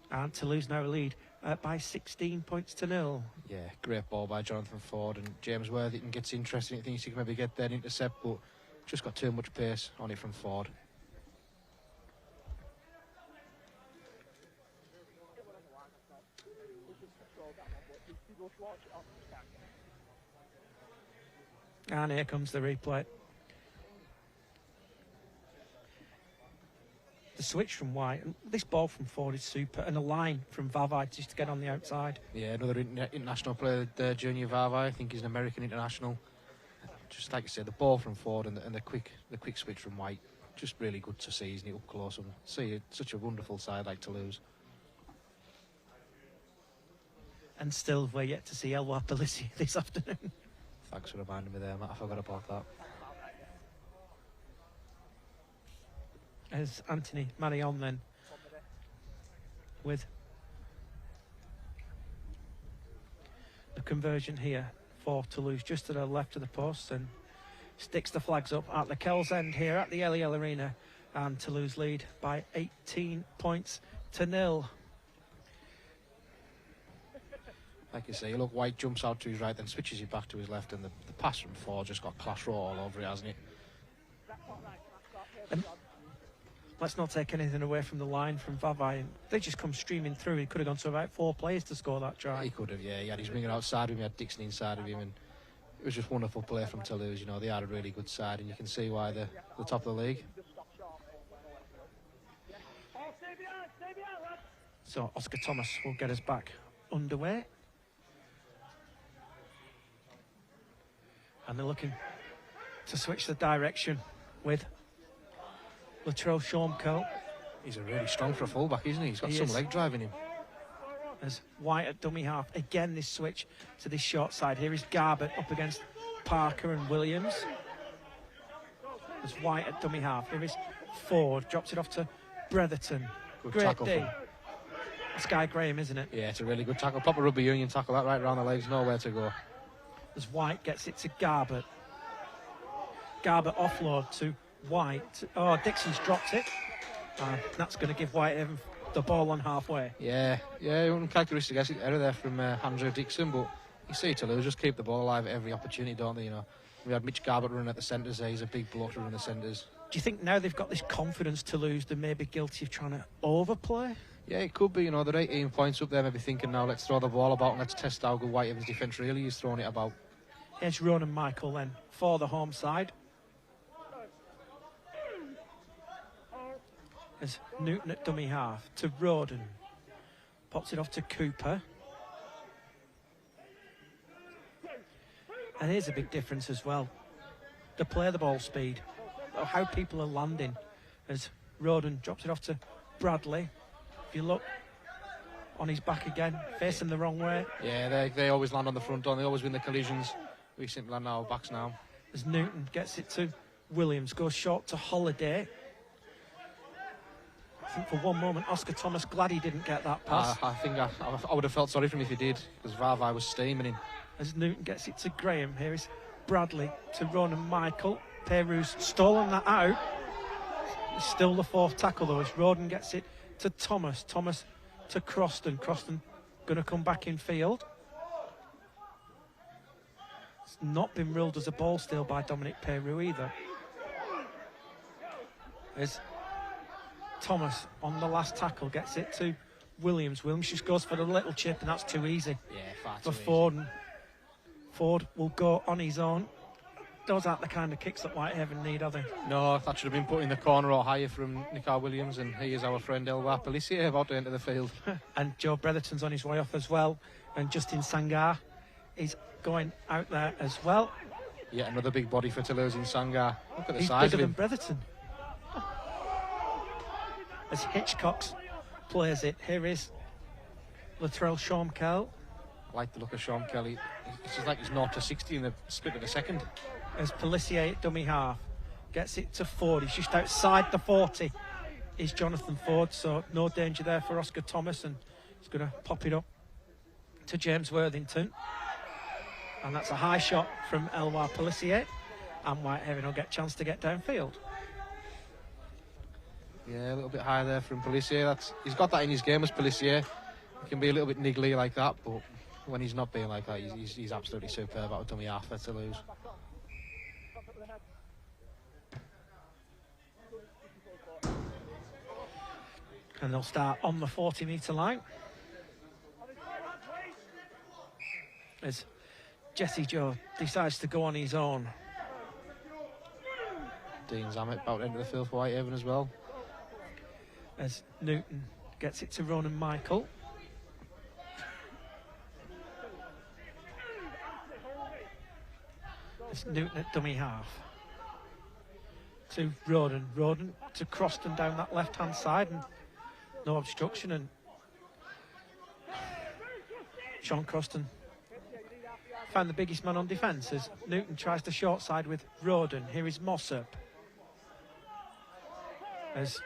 And Toulouse now lead by 16 points to 0. Yeah, great ball by Jonathan Ford. And James Worthington gets interesting. He thinks he can maybe get there and intercept, but just got too much pace on it from Ford. And here comes the replay. The switch from White. This ball from Ford is super. And a line from Vavai just to get on the outside. Yeah, another international player there, Junior Vavai. I think he's an American international. Just like I said, the ball from Ford and the quick switch from White. Just really good to see, isn't it, up close and see such a wonderful side like Toulouse. And still, we're yet to see Elwar Pellissier this afternoon. Thanks for reminding me there, Matt. I forgot about that. As Anthony Marion then with the conversion here for Toulouse, just to the left of the post, and sticks the flags up at the Kells end here at the LEL Arena, and Toulouse lead by 18 points to 0. Like you say, look, White jumps out to his right, then switches it back to his left, and the pass from Ford just got clash row all over it, hasn't it? And let's not take anything away from the line from Vavai. They just come streaming through. He could have gone to about 4 players to score that try. He could have, yeah. He had his winger outside of him, he had Dixon inside of him, and it was just wonderful play from Toulouse. You know, they are a really good side, and you can see why they're the top of the league. So Oscar Thomas will get us back underway. And they're looking to switch the direction with Latrell Shormcole. He's a really strong for a fullback, isn't he? He's got some leg driving him. As White at dummy half. Again, this switch to this short side. Here is Garbett up against Parker and Williams. As White at dummy half. Here is Ford, drops it off to Bretherton. Good Great tackle D. from- That's Guy Graham, isn't it? Yeah, it's a really good tackle. Proper rugby union tackle, that right around the legs, nowhere to go. As White gets it to Garbett. Garbett offload to White. Oh, Dixon's dropped it. That's going to give Whitehaven the ball on halfway. Yeah, uncharacteristic error there from Andrew Dixon, but you see Toulouse just keep the ball alive at every opportunity, don't they? You know, we had Mitch Garbett running at the centres there. He's a big bloke to run the centres. Do you think now they've got this confidence to lose, they may be guilty of trying to overplay? Yeah, it could be. You know, they're 18 points up there, maybe thinking now let's throw the ball about and let's test how good Whitehaven's defence really is throwing it about. Here's Ronan Michael then for the home side. As Newton at dummy half to Roden. Pops it off to Cooper. And here's a big difference as well. The play the ball speed, or how people are landing. As Roden drops it off to Bradley. If you look on his back again, facing the wrong way. Yeah, they always land on the front, don't they? They always win the collisions. We simply land on our backs now. As Newton gets it to Williams, goes short to Holiday. I think for one moment, Oscar Thomas glad he didn't get that pass. I think I would have felt sorry for him if he did, because Vavai was steaming him. As Newton gets it to Graham, here is Bradley to Ronan Michael. Peru's stolen that out. It's still the fourth tackle though, as Roden gets it to Thomas. Thomas to Croston. Croston going to come back in field. It's not been ruled as a ball steal by Dominic Peru either. As Thomas on the last tackle gets it to Williams. Williams just goes for the little chip and that's too easy. Yeah, far For too Ford. And Ford will go on his own. Those aren't the kind of kicks that Whitehaven need, are they? easy. No, that should have been put in the corner or higher from Nicar Williams, and he is our friend Elwar Pelissier about to enter the field. And Joe Bretherton's on his way off as well. And Justin Sangar is going out there as well. Yet another big body for Toulouse in Sangar. Look at the He's size bigger of than him. Bretherton. As Hitchcox plays it, here is Latrell Shawmkel. I like the look of Sean Kelly. It's just like he's 0 to 60 in the split of a second. As Pelissier at dummy half gets it to Ford. He's just outside the 40 is Jonathan Ford, so no danger there for Oscar Thomas, and he's going to pop it up to James Worthington. And that's a high shot from Elwar Pelissier, and Whitehaven will get a chance to get downfield. Yeah, a little bit higher there from Pelissier. He's got that in his game as Pelissier. He can be a little bit niggly like that, but when he's not being like that, he's absolutely superb out of dummy half there to lose. And they'll start on the 40-metre line. As Jesse Joe decides to go on his own. Dean Zammit about to enter the field for Whitehaven as well. As Newton gets it to Ronan Michael. As Newton at dummy half. To Roden. Roden to Croston down that left-hand side, and no obstruction, and Sean Croston found the biggest man on defence as Newton tries to short side with Roden. Here is Mossop. As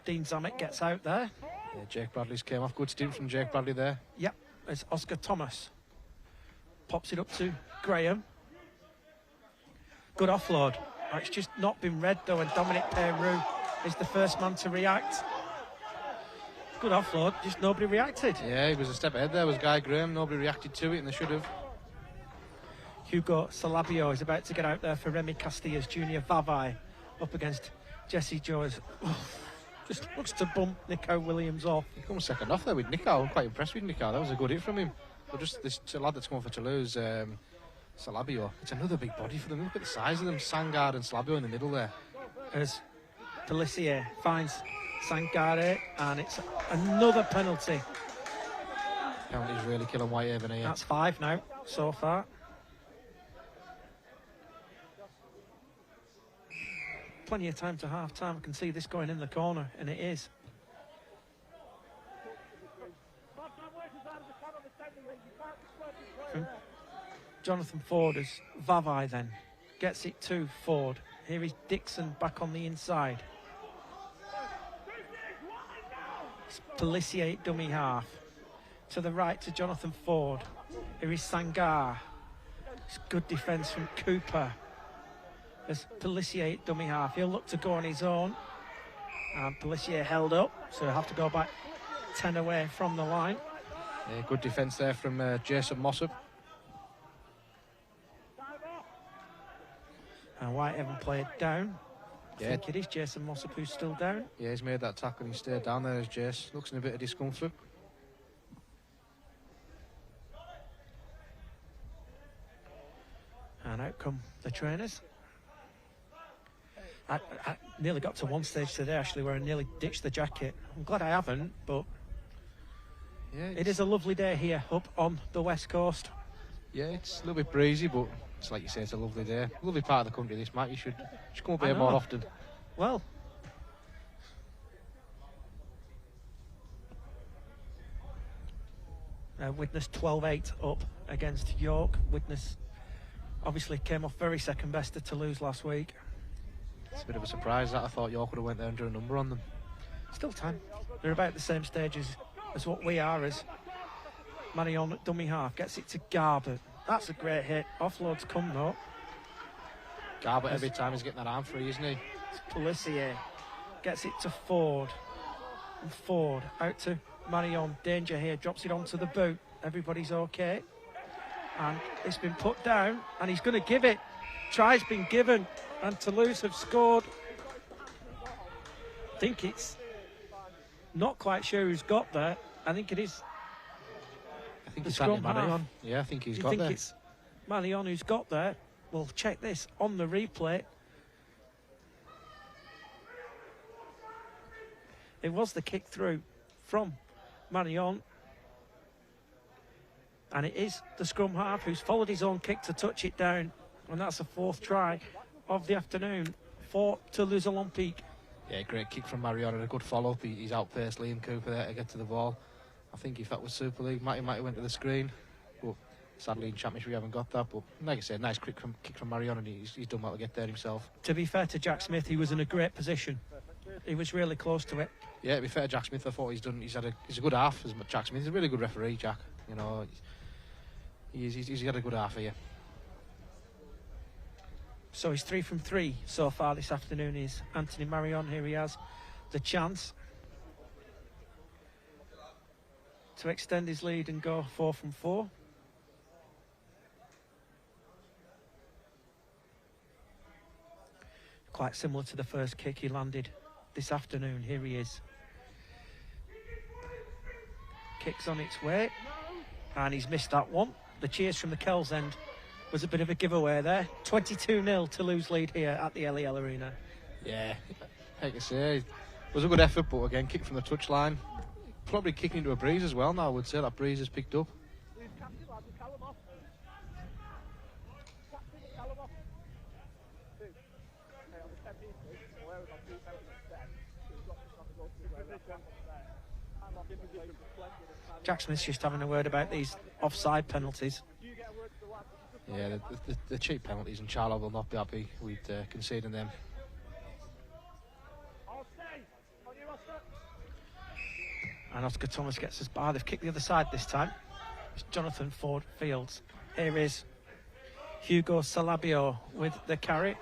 Dean Zammit gets out there. Yeah, Jake Bradley's came off. Good stint from Jake Bradley there. Yep, as Oscar Thomas pops it up to Graham. Good offload. Oh, it's just not been read though, and Dominic Peru is the first man to react. Good offload, just nobody reacted. Yeah, he was a step ahead there, was Guy Graham. Nobody reacted to it, and they should have. Hugo Salabio is about to get out there for Remy Castillas, Junior Vavai, up against Jesse Joes. Just looks to bump Nico Williams off. He comes second off there with Nico. I'm quite impressed with Nico. That was a good hit from him. But just this lad that's come for Toulouse, Salabio, it's another big body for them. Look at the size of them, Sangard and Salabio in the middle there. As Pelissier finds Sangare, and it's another penalty. Penalty's really killing Whitehaven here. That's 5 now, so far. Plenty of time to half-time. I can see this going in the corner, and it is. Jonathan Ford as Vavai then gets it to Ford. Here is Dixon back on the inside. It's Pelissier at dummy half. To the right to Jonathan Ford. Here is Sangar. It's good defence from Cooper. As Pelissier at dummy half. He'll look to go on his own. And Pelissier held up, so he'll have to go back 10 away from the line. Yeah, good defence there from Jason Mossop. And Whitehaven played down. I Yeah. think it is Jason Mossop who's still down. Yeah, he's made that tackle and he stayed down there as Jace. Looks in a bit of discomfort. And out come the trainers. I nearly got to one stage today, actually, where I nearly ditched the jacket. I'm glad I haven't, but Yeah, it is a lovely day here up on the west coast. Yeah, it's a little bit breezy, but it's like you say, it's a lovely day. Lovely part of the country, this, Matt. You should come up I here more know. often. Well, Widnes 12-8 up against York. Widnes obviously came off very second best to Toulouse last week. It's a bit of a surprise that I thought York would have went there and done a number on them. Still time. They're about the same stage as what we are, as Marion at dummy half gets it to Garber. That's a great hit. Offloads come though. Garbutt every time he's getting that arm free, isn't he? It's Pelissier. Gets it to Ford. And Ford out to Marion. Danger here. Drops it onto the boot. Everybody's okay. And it's been put down. And he's going to give it. Try's been given. And Toulouse have scored. I think it's not quite sure who's got there. I think it is. I think The it's scrum Andy half. Marion. Yeah, I think he's Do you got think there. it's Marion who's got there? Well, check this on the replay. It was the kick through from Marion. And it is the scrum half who's followed his own kick to touch it down. And that's the fourth try of the afternoon for Toulouse Olympique. Yeah, great kick from Marion and a good follow-up. He's outpaced Liam Cooper there to get to the ball. I think if that was Super League, Matty might have went to the screen. But sadly in Championship we haven't got that. But like I said, nice kick from Marion, and he's done well to get there himself. To be fair to Jack Smith, he was in a great position. He was really close to it. Yeah, to be fair to Jack Smith, I thought he's a good half. As Jack Smith, he's a really good referee, Jack. You know, he's got a good half here. So he's 3 from 3 so far this afternoon. Is Anthony Marion. Here he has the chance to extend his lead and go 4 from 4. Quite similar to the first kick he landed this afternoon. Here he is. Kick's on its way, and he's missed that one. The cheers from the Kells end was a bit of a giveaway there. 22-0 Toulouse lead here at the LEL Arena. Yeah, like I say, it was a good effort, but again, kick from the touchline. Probably kicking into a breeze as well now, I would say. That breeze has picked up. Jack Smith's just having a word about these offside penalties. Yeah, the cheap penalties, and Charlo will not be happy with conceding them. And Oscar Thomas gets us by. They've kicked the other side this time. It's Jonathan Ford Fields. Here is Hugo Salabio with the carry.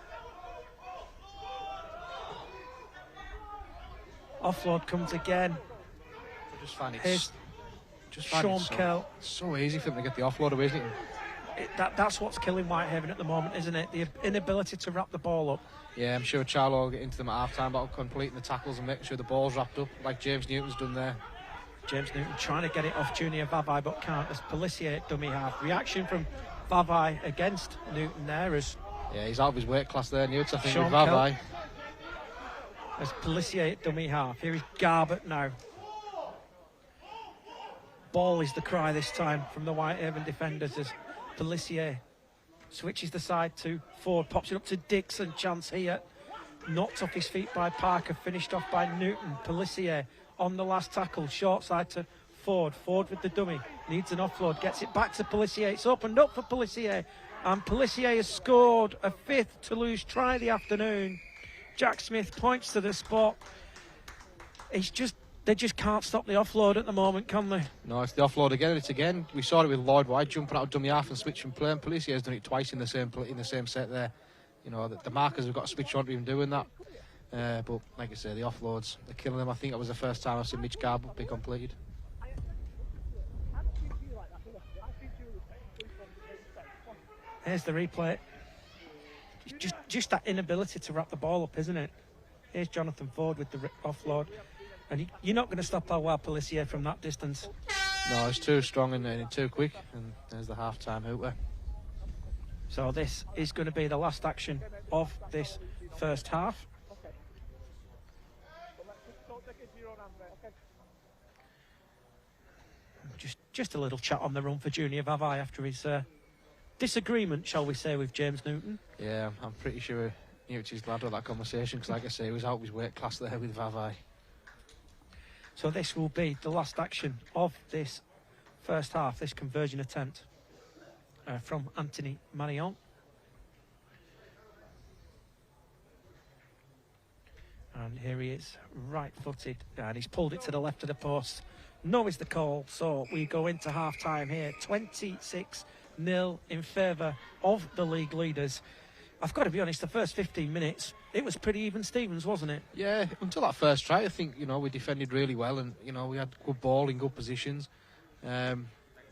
Offload comes again. I just find Here's Sean it's Kell. so easy for them to get the offload away, isn't it? That's what's killing Whitehaven at the moment, isn't it? The inability to wrap the ball up. Yeah, I'm sure Charlo will get into them at half-time, but completing the tackles and making sure the ball's wrapped up, like James Newton's done there. James Newton trying to get it off Junior Vavai, but can't, as Pelissier at dummy half. Reaction from Vavai against Newton there as Yeah, he's out of his weight class there, Newt, I think, Sean with Vavai. as Pelissier at dummy half. Here is Garbutt now. Ball is the cry this time from the Whitehaven defenders as Pelissier switches the side to Ford, pops it up to Dixon. Chance here, knocked off his feet by Parker, finished off by Newton. Pelissier on the last tackle, short side to Ford. Ford with the dummy, needs an offload, gets it back to Pelissier. It's opened up for Pelissier, And Pelissier has scored a 5th Toulouse try of the afternoon. Jack Smith points to the spot. They just can't stop the offload at the moment, can they? No, it's the offload again. We saw it with Lloyd White jumping out of dummy half and switching play. And Pelissier has done it twice in the same set there. You know, the markers have got to switch on to even doing that. But like I say, the offloads, they're killing them. I think that was the first time I've seen Mitch Garbutt be completed. Here's the replay. Just that inability to wrap the ball up, isn't it? Here's Jonathan Ford with the offload. And you're not going to stop Alwar Pelissier from that distance. No, it's too strong and too quick. And there's the half-time hooter. So this is going to be the last action of this first half. Just a little chat on the run for Junior Vavai after his disagreement, shall we say, with James Newton. Yeah, I'm pretty sure Newton's glad with that conversation because, like I say, he was out of his weight class there with Vavai. So this will be the last action of this first half, this conversion attempt from Anthony Marion. And here he is, right-footed, and he's pulled it to the left of the post. No is the call, so we go into half-time here. 26-0 in favour of the league leaders. I've got to be honest, the first 15 minutes, it was pretty even Stevens, wasn't it? Yeah, until that first try, I think, we defended really well and, we had good ball in good positions.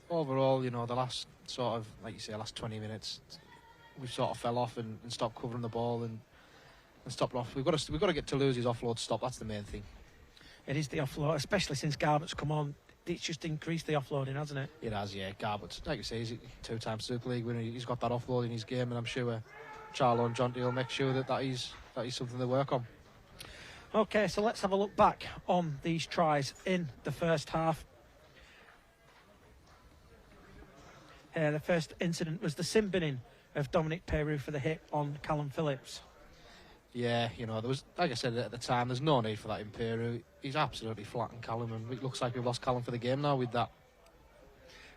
Overall, the last sort of, like you say, last 20 minutes, we sort of fell off and stopped covering the ball and stopped off. We've got to get Toulouse's offload stopped. That's the main thing. It is the offload, especially since Garbutt's come on. It's just increased the offloading, hasn't it? It has, yeah. Garbutt, like you say, he's a two-time Super League winner. He's got that offload in his game, and I'm sure Charlo and Jonty will make sure that is something to work on. Okay, so let's have a look back on these tries in the first half. The first incident was the sin binning of Dominic Peru for the hit on Callum Phillips. Yeah, there was, like I said at the time, there's no need for that in Peru. He's absolutely flattened Callum, and it looks like we've lost Callum for the game now with that.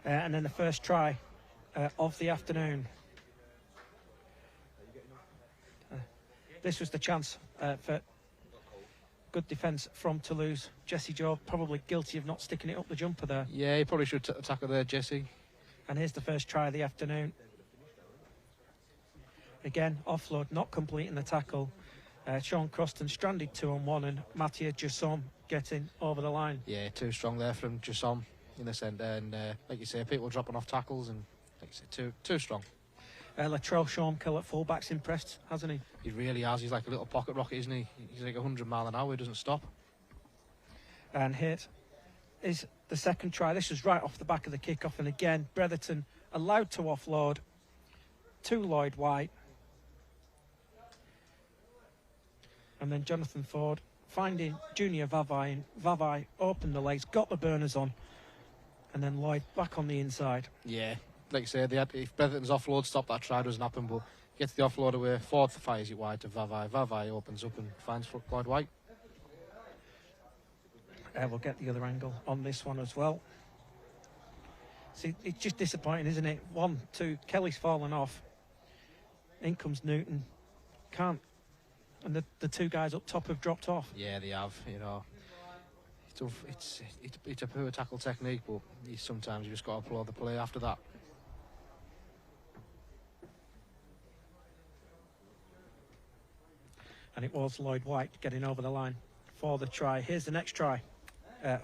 And then the first try of the afternoon. This was the chance for good defence from Toulouse. Jesse Joe probably guilty of not sticking it up the jumper there. Yeah, he probably should tackle there, Jesse. And here's the first try of the afternoon. Again, offload, not completing the tackle. Sean Croston stranded 2-on-1 and Mathieu Jusson getting over the line. Yeah, too strong there from Jusson in the centre. And like you say, people dropping off tackles and, like you say, too strong. Latrell Shormkill at fullback's impressed, hasn't he? He really has. He's like a little pocket rocket, isn't he? He's like 100 miles an hour. He doesn't stop. And hit is the second try. This was right off the back of the kickoff. And again, Bretherton allowed to offload to Lloyd White. And then Jonathan Ford finding Junior Vavai, and Vavai opened the legs, got the burners on, and then Lloyd back on the inside. Yeah, like I said, if Bretherton's offload stopped, that try doesn't happen, but gets the offload away, Ford fires it wide to Vavai. Vavai opens up and finds Lloyd White. We'll get the other angle on this one as well. See, it's just disappointing, isn't it? 1, 2, Kelly's fallen off. In comes Newton. Can't. And the two guys up top have dropped off. Yeah, they have. It's a poor tackle technique, but sometimes you just got to applaud the play after that. And it was Lloyd White getting over the line for the try. Here's the next try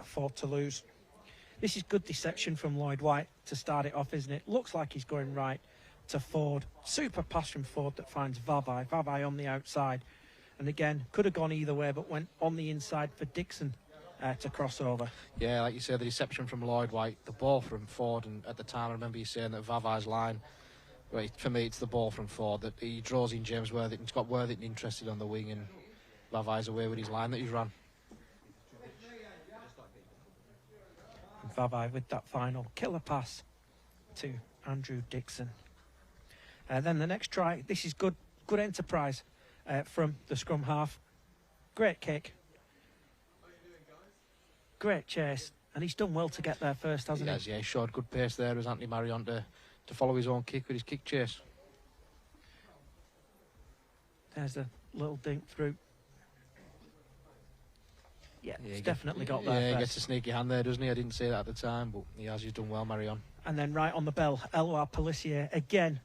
for Toulouse. This is good deception from Lloyd White to start it off, isn't it? Looks like he's going right to Ford. Super pass from Ford that finds Vavai. Vavai on the outside. And again, could have gone either way, but went on the inside for Dixon to cross over. Yeah, like you said, the deception from Lloyd White, the ball from Ford, and at the time I remember you saying that Vavai's line, well, for me it's the ball from Ford, that he draws in James Worthington. He's got Worthington interested on the wing, and Vavai's away with his line that he's run. And Vavai with that final killer pass to Andrew Dixon. Then the next try, this is good enterprise. From the scrum half. Great kick. Great chase. And he's done well to get there first, hasn't he? He has, yeah. He showed good pace there as Anthony Marion to follow his own kick with his kick chase. There's a little dink through. Yeah, he's he definitely got there. Yeah, he first. gets a sneaky hand there, doesn't he? I didn't say that at the time, but he has. He's done well, Marion. And then right on the bell, Eloi Pelissier again.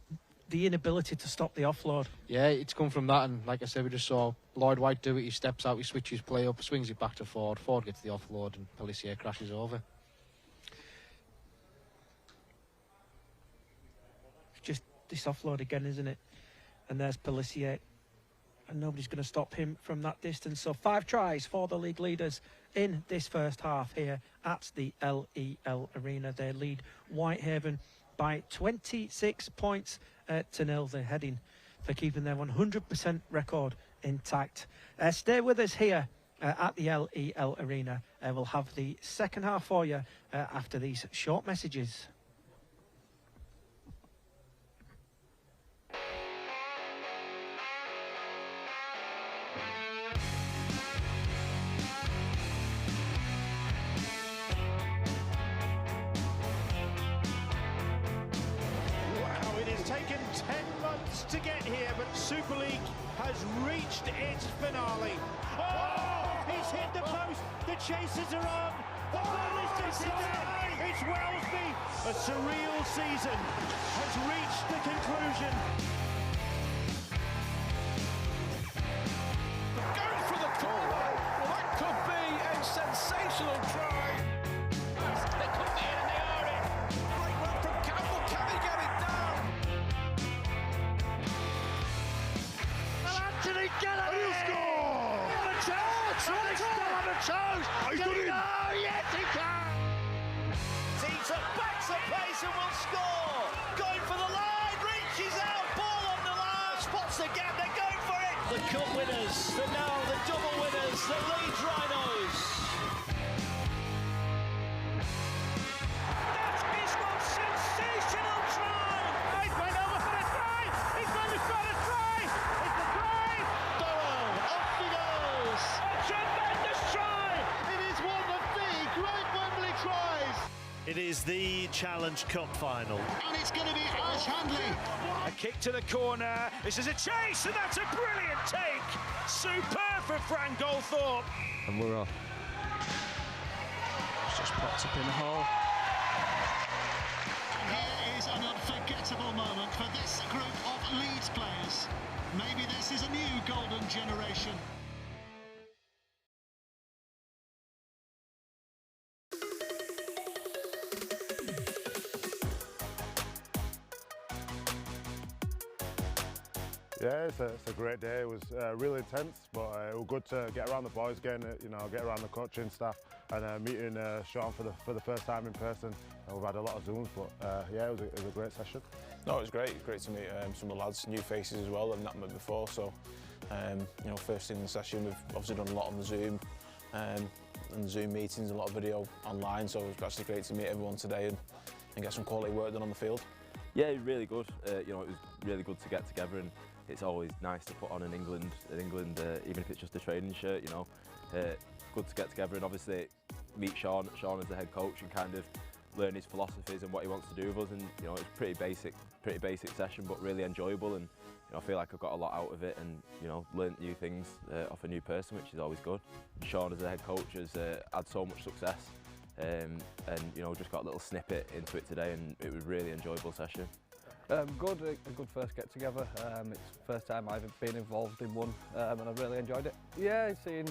The inability to stop the offload. Yeah, it's come from that, and like I said, we just saw Lloyd White do it. He steps out, he switches play up, swings it back to Ford. Ford gets the offload, and Pelissier crashes over. Just this offload again, isn't it? And there's Pelissier. And nobody's going to stop him from that distance. So 5 tries for the league leaders in this first half here at the LEL Arena. They lead Whitehaven by 26 points to 0. They're heading for keeping their 100% record intact. Stay with us here at the LEL Arena. We'll have the second half for you after these short messages. Taken 10 months to get here, but Super League has reached its finale. Oh, he's hit the post. The chasers are on. The ball is disappeared. It's Wellesby. A surreal season has reached the conclusion. Going for the corner. Well, that could be a sensational try. They could be in and they are in. Great run from Campbell. Can he get it down? Anthony, get it! He'll score! On the toes! He's still on the toes! He's got it! Oh, yes, he can! Teams up, backs the pace and will score! Going for the line, reaches out, ball on the line, spots the gap, they're going for it! The cup winners, the double winners, the Leeds Rhinos! That is one sensational try! He's going over for the try! He's going to score a try! It's the try! Burrow, off he goes! A tremendous try! It is one of the great Wembley tries! It is the Challenge Cup final. And it's going to be Ash Handley! A kick to the corner. This is a chase, and that's a brilliant take. Superb for Frank Goldthorpe. And we're off. Just popped up in the hole. Here is an unforgettable moment for this group of Leeds players. Maybe this is a new golden generation. Yeah, it's a great day. It was really intense, but it was good to get around the boys again, get around the coaching staff and meeting Sean for the first time in person. We've had a lot of Zooms, but yeah, it was a great session. No, it was great. Great to meet some of the lads, new faces as well, I've not met before. So, first in the session, we've obviously done a lot on the Zoom, and the Zoom meetings, a lot of video online. So it was actually great to meet everyone today and get some quality work done on the field. Yeah, really good. It was really good to get together, and it's always nice to put on an England, even if it's just a training shirt. Good to get together and obviously meet Sean as the head coach and kind of learn his philosophies and what he wants to do with us. And it was pretty basic session, but really enjoyable. And I feel like I got a lot out of it, and learnt new things off a new person, which is always good. Sean as the head coach has had so much success, and just got a little snippet into it today, and it was a really enjoyable session. A good first get together. It's the first time I've been involved in one, and I've really enjoyed it. Yeah, seeing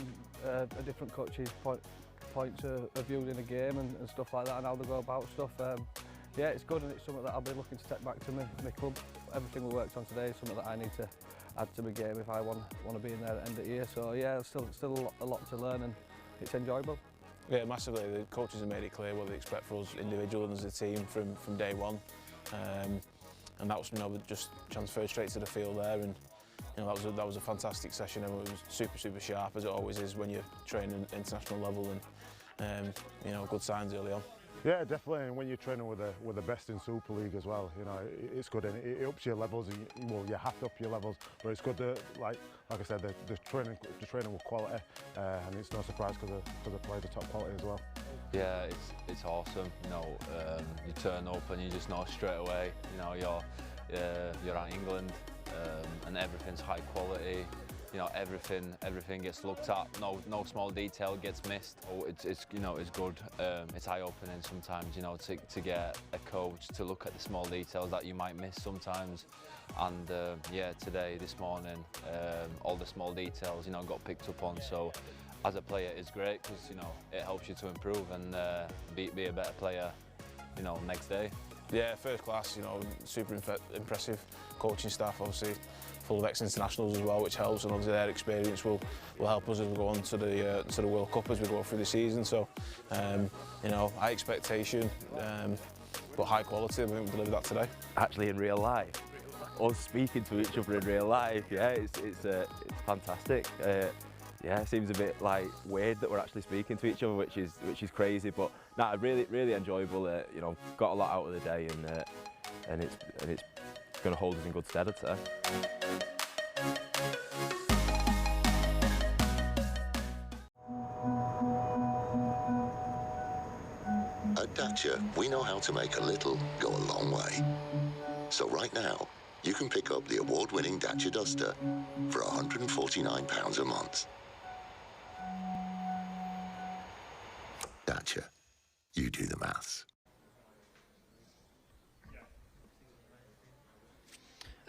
a different coach's points of view in a game and stuff like that, and how they go about stuff. Yeah, it's good, and it's something that I'll be looking to take back to my club. Everything we worked on today is something that I need to add to my game if I want to be in there at the end of the year. So yeah, still a lot to learn, and it's enjoyable. Yeah, massively. The coaches have made it clear what they expect for us individually and as a team from day one. And that was just transferred straight to the field there, and that was a fantastic session, and it was super sharp, as it always is when you're training at international level, and good signs early on. Yeah, definitely. And when you're training with the best in Super League as well, it's good, and it ups your levels. You have to up your levels, but it's good to like I said, the training with quality, and it's no surprise because the players are top quality as well. Yeah, it's awesome. You turn up and you just know straight away. You're at England. and everything's high quality. You know, everything gets looked at. No small detail gets missed. Oh, it's you know, it's good. It's eye-opening sometimes. You know, to get a coach to look at the small details that you might miss sometimes. And yeah, this morning, all the small details, you know, got picked up on. So as a player, it's great because, you know, it helps you to improve and be a better player, you know, next day. Yeah, first class, you know, super impressive coaching staff, obviously full of ex-internationals as well, which helps, and obviously their experience will help us as we go on to the World Cup as we go through the season. So, you know, high expectation, but high quality. I think we delivered that today. Actually, in real life, us speaking to each other in real life, yeah, it's fantastic. Yeah, it seems a bit like weird that we're actually speaking to each other, which is crazy. But no, really enjoyable. You know, got a lot out of the day, and it's going to hold us in good stead, I'd say. At Dacia, we know how to make a little go a long way. So right now, you can pick up the award-winning Dacia Duster for £149 a month. Dacia, you do the maths.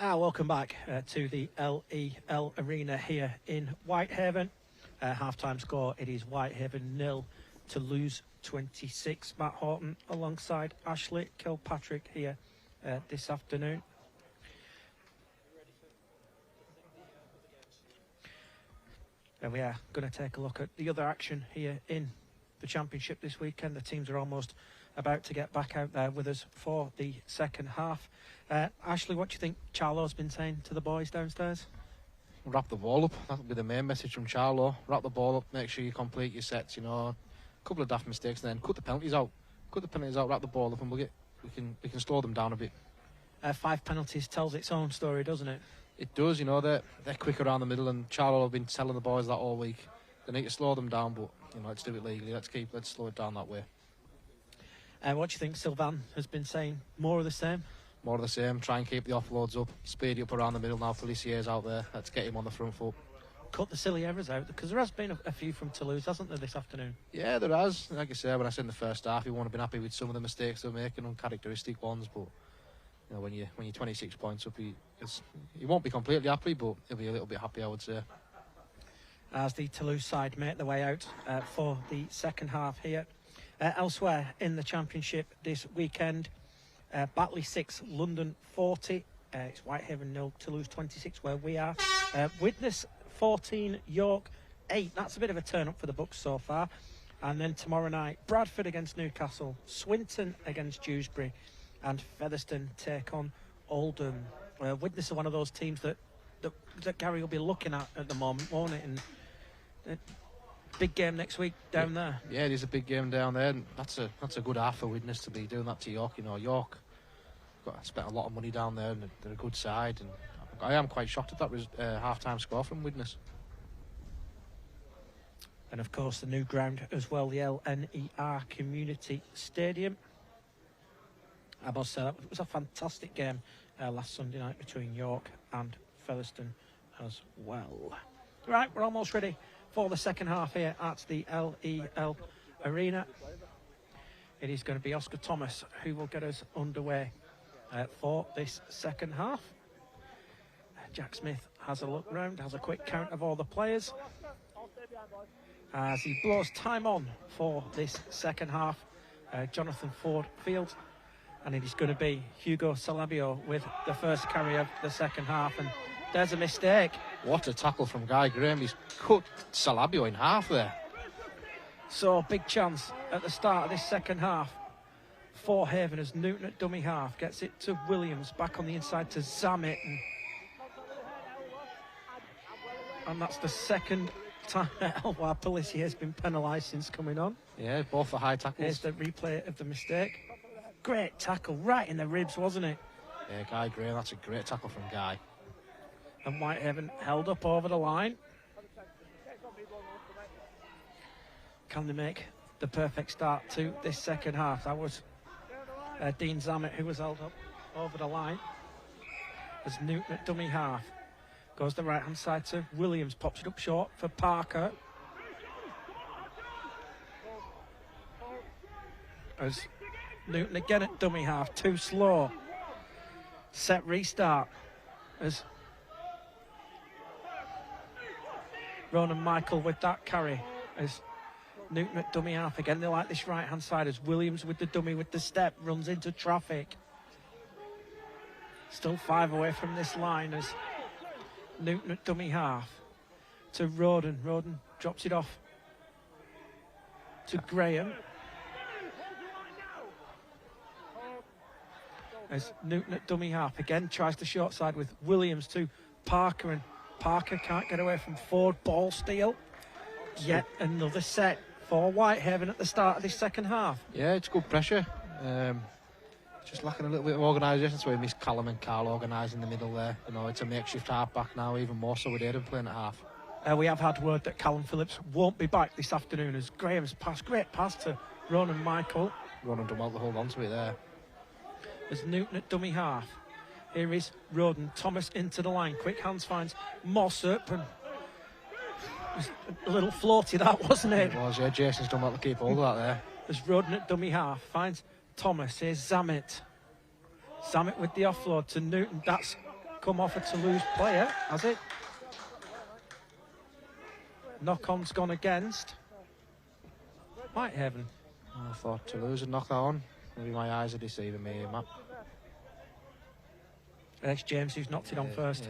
Welcome back to the LEL Arena here in Whitehaven. Half-time score, it is Whitehaven 0, Toulouse 26. Matt Horton alongside Ashley Kilpatrick here this afternoon. And we are going to take a look at the other action here in the Championship this weekend. The teams are almost about to get back out there with us for the second half. Ashley, what do you think Charlo's been saying to the boys downstairs? Wrap the ball up. That'll be the main message from Charlo. Wrap the ball up, make sure you complete your sets, you know. A couple of daft mistakes, and then cut the penalties out. Cut the penalties out, wrap the ball up, and we can slow them down a bit. 5 penalties tells its own story, doesn't it? It does, you know. They're quick around the middle, and Charlo have been telling the boys that all week. They need to slow them down, but you know, let's do it legally. Let's slow it down that way. What do you think Sylvain has been saying? More of the same? More of the same. Try and keep the offloads up. Speed it up around the middle now. Felicia's out there. Let's get him on the front foot. Cut the silly errors out, because there has been a few from Toulouse, hasn't there, this afternoon? Yeah, there has. Like I said, when I said in the first half, you won't have been happy with some of the mistakes they're making, uncharacteristic ones, but you know, when you're 26 points up, you won't be completely happy, but you'll be a little bit happy, I would say. As the Toulouse side make their way out for the second half here. Elsewhere in the Championship this weekend, Batley 6, London 40. It's Whitehaven 0, Toulouse 26, where we are. Widnes 14, York 8. That's a bit of a turn up for the Bucks so far. And then tomorrow night, Bradford against Newcastle, Swinton against Dewsbury, and Featherstone take on Oldham. Widnes are one of those teams that Gary will be looking at the moment, won't it? And big game next week down there. Yeah, it is a big game down there, and that's a good half for Widnes to be doing that to York. You know, York spent a lot of money down there, and they're a good side. And I am quite shocked at that half-time score from Widnes. And of course, the new ground as well, the LNER Community Stadium. I must say, it was a fantastic game last Sunday night between York and Featherstone as well. Right, we're almost ready for the second half here at the LEL Arena. It is going to be Oscar Thomas who will get us underway for this second half. Jack Smith has a look round, has a quick count of all the players as he blows time on for this second half. Jonathan Ford fields, and it is going to be Hugo Salabio with the first carry of the second half, and there's a mistake. What a tackle from Guy Graham. He's cut Salabio in half there. So big chance at the start of this second half for Haven as Newton at dummy half gets it to Williams, back on the inside to Zammit, and that's the second time Elwar Pelissier has been penalised since coming on. Yeah, both the high tackles. Here's the replay of the mistake. Great tackle, right in the ribs, wasn't it? Yeah, Guy Graham, that's a great tackle from Guy. And Whitehaven held up over the line. Can they make the perfect start to this second half? That was Dean Zammit who was held up over the line. as Newton at dummy half. Goes the right hand side to Williams, pops it up short for Parker. As Newton again at dummy half, too slow. Set restart as Ronan Michael with that carry. As Newton at dummy half again, they like this right hand side as Williams with the dummy with the step runs into traffic. Still 5 away from this line as Newton at dummy half to Roden. Roden drops it off to Graham. As Newton at dummy half again tries the short side with Williams to Parker, and Parker can't get away from Ford. Ball steal. Yet another set for Whitehaven at the start of this second half. Yeah, it's good pressure. Just lacking a little bit of organisation, so we missed Callum and Carl organising the middle there. You know, it's a makeshift half back now, even more so with Aidan playing at half. We have had word that Callum Phillips won't be back this afternoon as Graham's pass, great pass to Ronan Michael. Ronan done well to hold on to it there. As Newton at dummy half. Here is Roden. Thomas into the line. Quick hands finds Mossop. And it was a little floaty that, wasn't it? It was, yeah. Jason's done well to keep hold of that there. As Roden at dummy half finds Thomas. Here's Zammit. Zammit with the offload to Newton. That's come off a Toulouse player, has it? Knock-on's gone against Whitehaven. I thought Toulouse would knock that on. Maybe my eyes are deceiving me, Matt. It's James who's knocked it on first,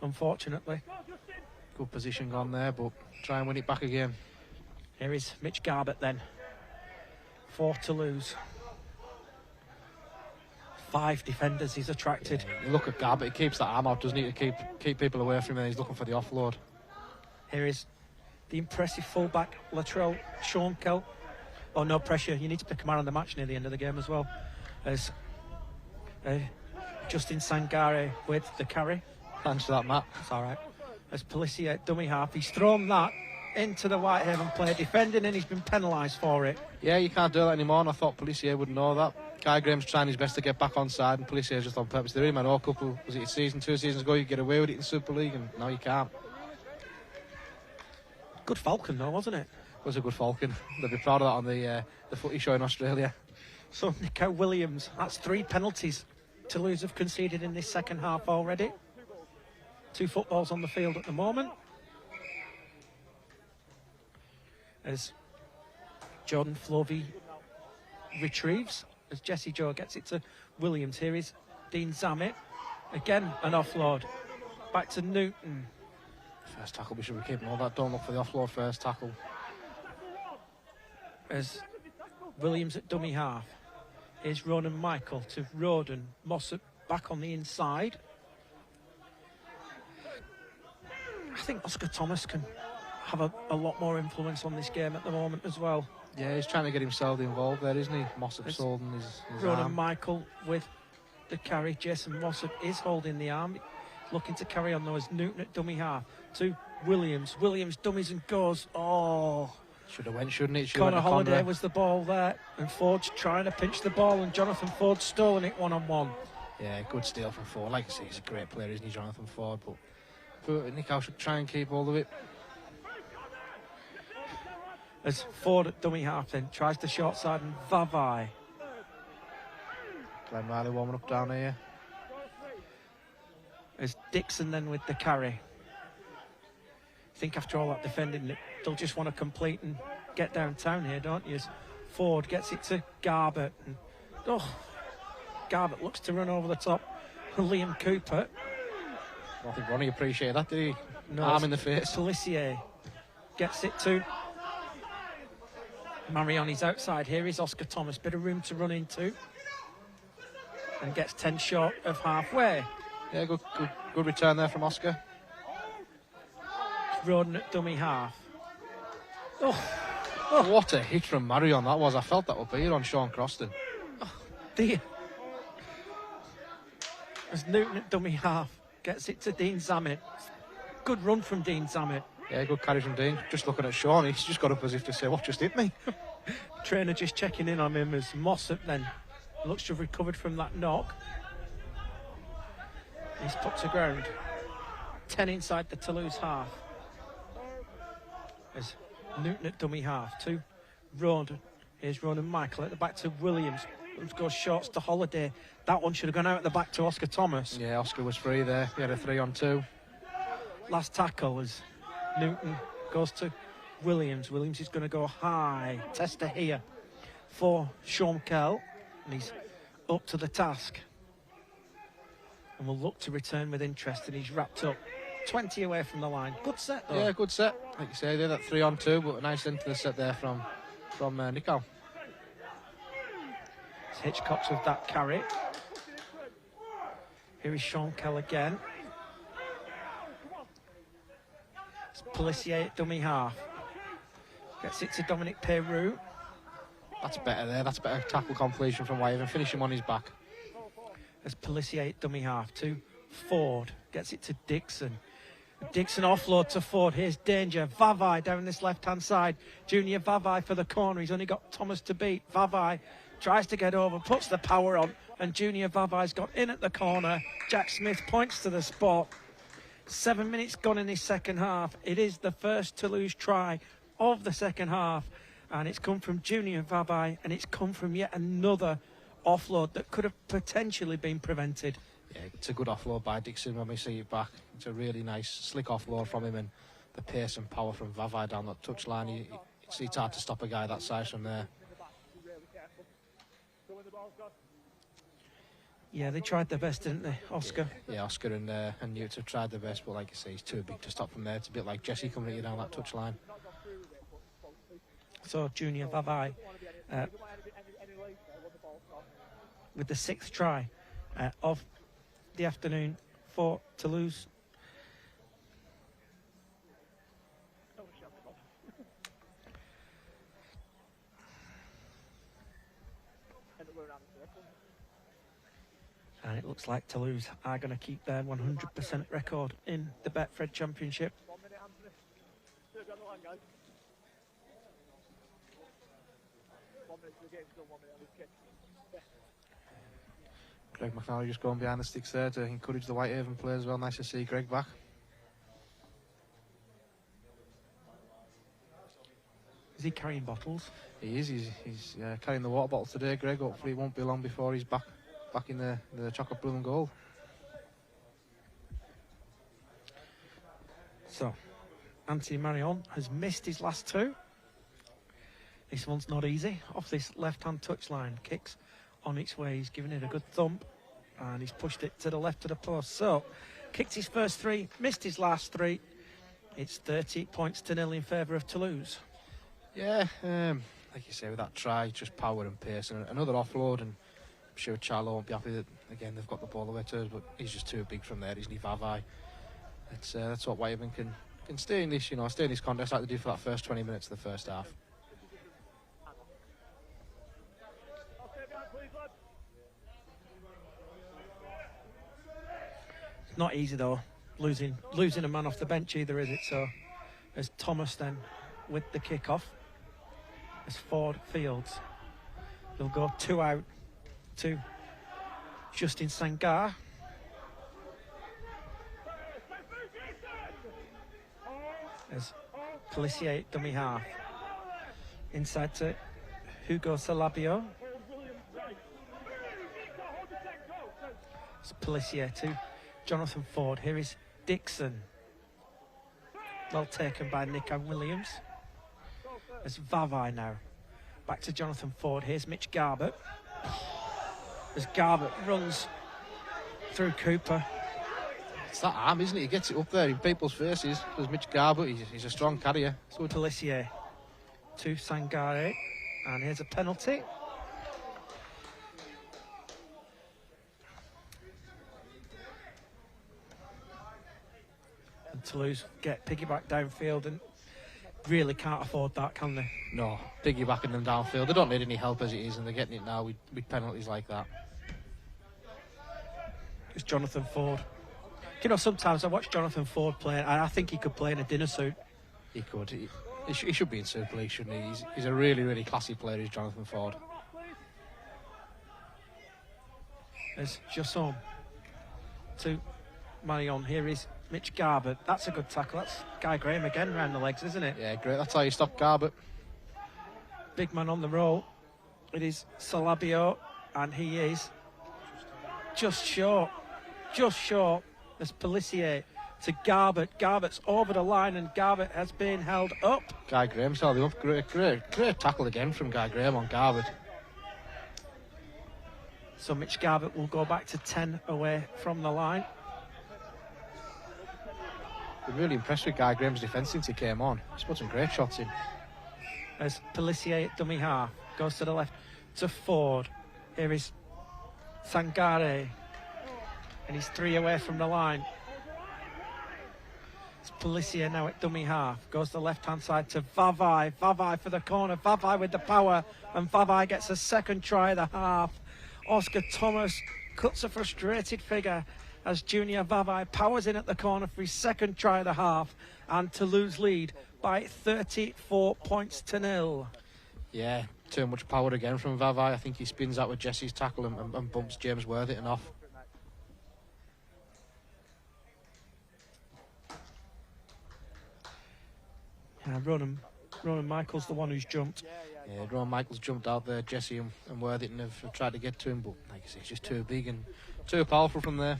unfortunately. Good position gone there, but try and win it back again. Here is Mitch Garbutt then for Toulouse. 5 defenders he's attracted. Yeah, you look at Garbutt, he keeps that arm out, doesn't he, to keep people away from him, and he's looking for the offload. Here is the impressive fullback, Latrell Schonkel. Oh, no pressure. You need to pick a man on the match near the end of the game as well. As Justin Sangare with the carry. Thanks for that, Matt. It's all right. As Pelissier dummy half, he's thrown that into the Whitehaven player defending, and he's been penalised for it. Yeah, you can't do that anymore, and I thought Pelissier would know that. Guy Graham's trying his best to get back on side, and Pelissier's just on purpose. There, man, a couple, was it a season, 2 seasons ago, you get away with it in Super League, and now you can't. Good Falcon though, wasn't it? Was a good Falcon. They'll be proud of that on the footy show in Australia. So Nico Williams, that's 3 penalties Toulouse have conceded in this second half already. 2 footballs on the field at the moment. As Jordan Flovey retrieves, as Jesse Joe gets it to Williams. Here is Dean Zammit. Again, an offload. Back to Newton. First tackle, we should be keeping all that. Don't look for the offload first tackle. As Williams at dummy half. Here's Ronan Michael to Roden. Mossop back on the inside. I think Oscar Thomas can have a lot more influence on this game at the moment as well. Yeah, he's trying to get himself involved there, isn't he? Mossop's holding his Ronan arm. Michael with the carry. Jason Mossop is holding the arm. Looking to carry on though as Newton at dummy half to Williams. Williams dummies and goes. Oh. Should have went, shouldn't it? Connor Holiday was the ball there, and Ford's trying to pinch the ball, and Jonathan Ford's stolen it one-on-one. Yeah, good steal from Ford. Like I say, he's a great player, isn't he, Jonathan Ford? But Nick Howe should try and keep hold of it. As Ford at dummy half then tries the short side, and Vavai. Glenn Riley warming up down here. As Dixon then with the carry. I think after all that defending, they'll just want to complete and get downtown here, don't you? As Ford gets it to Garbutt. And, Garbutt looks to run over the top. Liam Cooper. I don't think Ronnie appreciated that, did he? No, arm in the face. Pelissier gets it to Marioni's outside. Here is Oscar Thomas. Bit of room to run into. And gets 10 short of halfway. Yeah, good return there from Oscar. Roden at dummy half. What a hit from Marion that was. I felt that would be here on Sean Croston. Oh, dear. As Newton at dummy half gets it to Dean Zammit. Good run from Dean Zammit. Yeah, good carry from Dean. Just looking at Sean, he's just got up as if to say, what just hit me? Trainer just checking in on him as Mossop then looks to have recovered from that knock. He's put to ground. 10 inside the Toulouse half. There's Newton at dummy half. To Ronan. Here's Ronan Michael at the back to Williams. Williams goes shorts to Holiday. That one should have gone out at the back to Oscar Thomas. Yeah, Oscar was free there. He had a 3-on-2. Last tackle as Newton goes to Williams. Williams is going to go high. Tester here for Sean Kell. And he's up to the task. And will look to return with interest. And he's wrapped up. 20 away from the line. Good set, though. Yeah, good set. Like you say, they had that 3-on-2, but a nice end to the set there from Nicol. It's Hitchcock's with that carry. Here is Sean Kell again. It's Pelissier at dummy half. Gets it to Dominic Peru. That's better there. That's better tackle completion from Whitehaven. Finish him on his back. As Pelissier at dummy half to Ford. Gets it to Dixon. Dixon offload to Ford. Here's danger. Vavai down this left-hand side. Junior Vavai for the corner. He's only got Thomas to beat. Vavai tries to get over, puts the power on, and Junior Vavai's got in at the corner. Jack Smith points to the spot. 7 minutes gone in this second half. It is the first Toulouse try of the second half, and it's come from Junior Vavai, and it's come from yet another offload that could have potentially been prevented. Yeah, it's a good offload by Dixon when we see it back. It's a really nice, slick offload from him, and the pace and power from Vavai down that touchline. It's hard to stop a guy that size from there. Yeah, they tried their best, didn't they, Oscar? Yeah, Oscar and Newt have tried their best, but like you say, he's too big to stop from there. It's a bit like Jesse coming at you down that touchline. So Junior Vavai with the 6th try of the afternoon for Toulouse. And it looks like Toulouse are going to keep their 100% record in the Betfred Championship. Greg McNally just going behind the sticks there to encourage the Whitehaven players as well. Nice to see Greg back. Is he carrying bottles? He is. He's carrying the water bottle today, Greg. Hopefully it won't be long before he's back in the chocolate blue and gold. So, Anthony Marion has missed his last 2. This one's not easy. Off this left-hand touchline. Kicks on its way. He's given it a good thump. And he's pushed it to the left of the post. So, kicked his first 3, missed his last 3. It's 30-0 in favour of Toulouse. Yeah, like you say, with that try, just power and pace. And another offload, and I'm sure Charlo won't be happy that, again, they've got the ball away to us, but he's just too big from there, isn't he, Vavai? That's what Whitehaven can stay in this, stay in this contest like they did for that first 20 minutes of the first half. It's not easy though, losing a man off the bench either, is it? So, as Thomas then with the kick-off, as Ford fields, they'll go 2 out to Justin Sangar. As Pelissier dummy half. Inside to Hugo Salabio. It's Pelissier to Jonathan Ford. Here is Dixon. Well taken by Nick and Williams. As Vavai now. Back to Jonathan Ford. Here's Mitch Garbett. As Garbett runs through Cooper. It's that arm, isn't it? He gets it up there in people's faces. There's Mitch Garbett. He's a strong carrier. So Pelissier to Sangare. And here's a penalty. And Toulouse get piggyback downfield and really can't afford that, can they? No, piggybacking them downfield. They don't need any help as it is, and they're getting it now with penalties like that. It's Jonathan Ford. Sometimes I watch Jonathan Ford play, and I think he could play in a dinner suit. He could. He should be in Super League, shouldn't he? He's a really, really classy player, is Jonathan Ford. There's Jasson to Marion. Here is Mitch Garbutt. That's a good tackle. That's Guy Graham again round the legs, isn't it? Yeah, great. That's how you stop Garbutt. Big man on the roll. It is Salabio, and he is just short as Pelissier to Garbutt. Garbutt's over the line, and Garbutt has been held up. Guy Graham's held him up. Great tackle again from Guy Graham on Garbutt. So Mitch Garbutt will go back to 10 away from the line. Been really impressed with Guy Graham's defence since he came on. He's put some great shots in. As Pelissier at dummy half goes to the left to Ford. Here is Sangare, and he's 3 away from the line. It's Pelissier now at dummy half, goes to the left hand side to Vavai. Vavai for the corner, Vavai with the power, and Vavai gets a second try of the half. Oscar Thomas cuts a frustrated figure as Junior Vavai powers in at the corner for his second try of the half, and Toulouse lead by 34 points to 0. Yeah, too much power again from Vavai. I think he spins out with Jesse's tackle and bumps James Worthington off. Ronan Michael's the one who's jumped. Yeah, Ronan Michael's jumped out there. Jesse and Worthington have tried to get to him, but like I say, he's just too big and too powerful from there.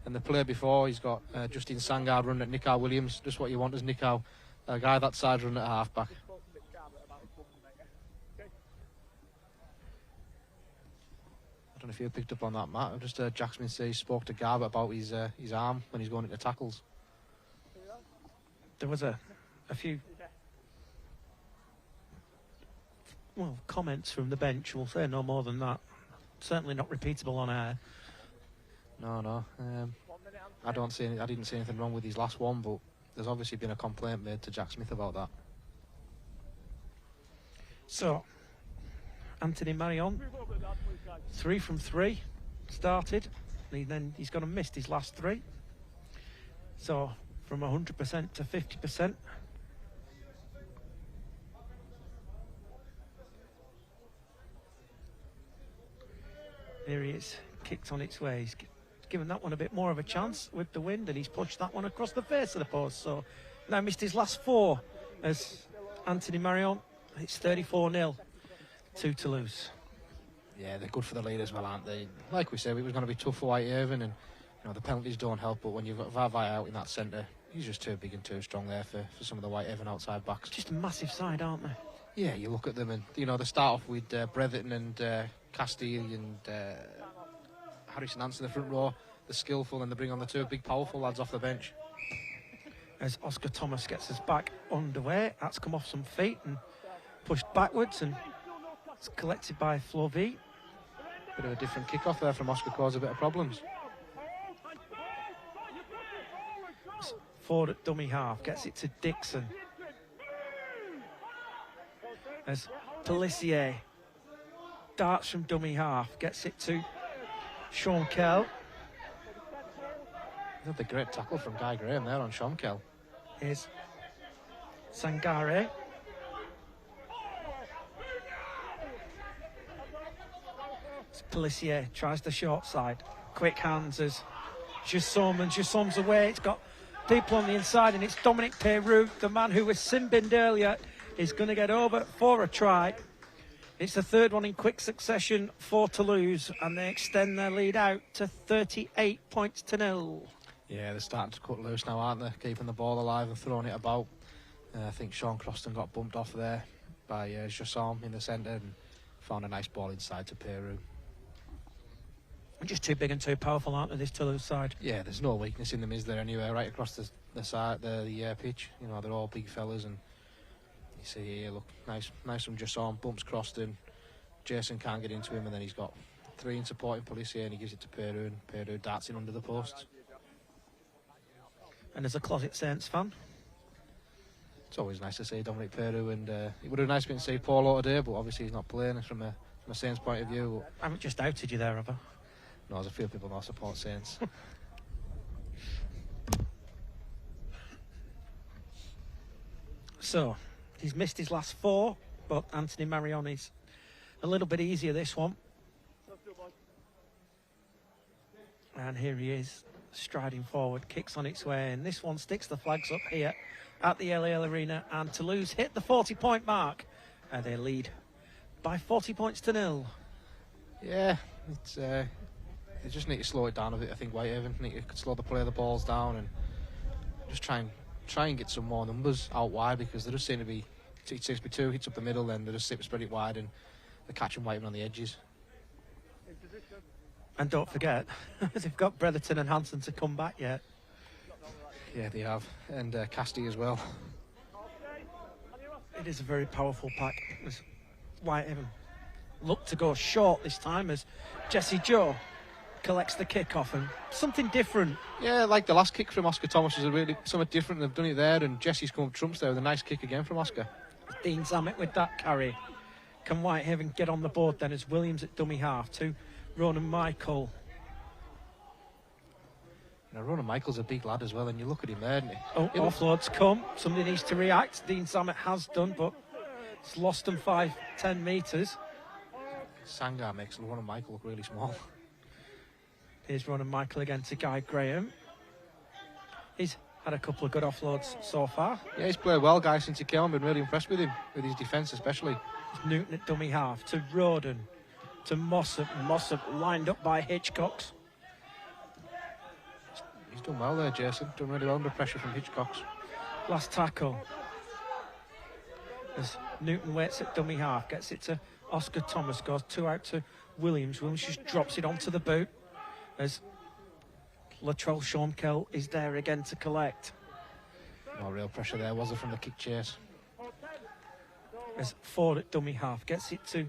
And the play before, he's got Justin Sangard running at Nico Williams. Just what you want as Nico. A guy that side's running at half-back. I don't know if you picked up on that, Matt. Just Jackson say he spoke to Garbutt about his arm when he's going into tackles. There was a few comments from the bench. We'll say no more than that. Certainly not repeatable on air. No. I didn't see anything wrong with his last one, but there's obviously been a complaint made to Jack Smith about that. So, Anthony Marion, 3 from 3 started. Then he's gone and missed his last 3. So, from 100% to 50%. Here he is, kicked on its way. He's given that one a bit more of a chance with the wind, and he's pushed that one across the face of the post. So now missed his last 4 as Anthony Marion. It's 34-0 to Toulouse. Yeah, they're good for the lead as well, aren't they? Like we said, it was going to be tough for Whitehaven, and the penalties don't help, but when you've got Vavai out in that centre, he's just too big and too strong there for some of the Whitehaven outside backs. Just a massive side, aren't they? Yeah, you look at them and, they start off with Bretherton and Castile and Harrison Nance in the front row. They're skillful, and they bring on the 2 big powerful lads off the bench. As Oscar Thomas gets us back underway, that's come off some feet and pushed backwards, and it's collected by Flovy. Bit of a different kick-off there from Oscar, caused a bit of problems. Ford at dummy half, gets it to Dixon. As Pelissier darts from dummy half, gets it to Sean Kell. That's a great tackle from Guy Graham there on Sean Kell. Here's Sangare. Pelissier tries the short side. Quick hands as Jussom, and Jussom's away. It's got people on the inside, and it's Dominic Peyrou, the man who was sin-binned earlier, is going to get over for a try. It's the 3rd one in quick succession for Toulouse, and they extend their lead out to 38 points to 0. Yeah, they're starting to cut loose now, aren't they? Keeping the ball alive and throwing it about. I think Sean Croston got bumped off there by Jussom in the centre and found a nice ball inside to Peyrou. Just too big and too powerful, aren't they, this Toulouse side? Yeah, there's no weakness in them, is there, anywhere? Right across the side, the pitch. They're all big fellas, and you see here, look, nice from Jussom, bumps Croston. Jason can't get into him, and then he's got 3 in supporting Pelissier, and he gives it to Peyrou, and Peyrou darts in under the post. And as a closet Saints fan, it's always nice to see Dominic Peyrou, and it would have been nice to see Paulo today, but obviously he's not playing from a Saints point of view. I haven't just outed you there, have I? No, there's a few people that support Saints. So, he's missed his last 4, but Anthony Marion is a little bit easier this one. And here he is, striding forward, kicks on its way, and this one sticks the flags up here at the LAL Arena, and Toulouse hit the 40-point mark, and they lead by 40 points to 0. Yeah, it's they just need to slow it down a bit. I think Whitehaven need to slow the play of the balls down and just try and get some more numbers out wide, because there just seem to be, it seems to be 2 hits up the middle, and they just seem to spread it wide, and they're catching Whitehaven on the edges. And don't forget, they've got Bretherton and Hansen to come back yet. Yeah, they have, and Casti as well. It is a very powerful pack. As Whitehaven look to go short this time, as Jesse Joe collects the kick-off, and something different. Yeah, like the last kick from Oscar Thomas was really something different. They've done it there, and Jesse's come up trumps there with a nice kick again from Oscar. Dean Zammit with that carry. Can Whitehaven get on the board then, as Williams at dummy half to Ronan Michael? You know, Ronan Michael's a big lad as well, and you look at him there, and offloads come. Somebody needs to react. Dean Zammit has done, but it's lost them 5-10 metres. Sangar makes Ronan Michael look really small. Here's Ronan Michael again to Guy Graham. He's had a couple of good offloads so far. Yeah, he's played well, guys, since he came. I've been really impressed with him, with his defence especially. Newton at dummy half to Roden, to Mossop. Mossop lined up by Hitchcocks. He's done well there, Jason. Done really well under pressure from Hitchcocks. Last tackle. As Newton waits at dummy half, gets it to Oscar Thomas, goes 2 out to Williams. Williams just drops it onto the boot, as Latrell Shorncell is there again to collect. No real pressure there, was there, from the kick chase? As Ford at dummy half gets it to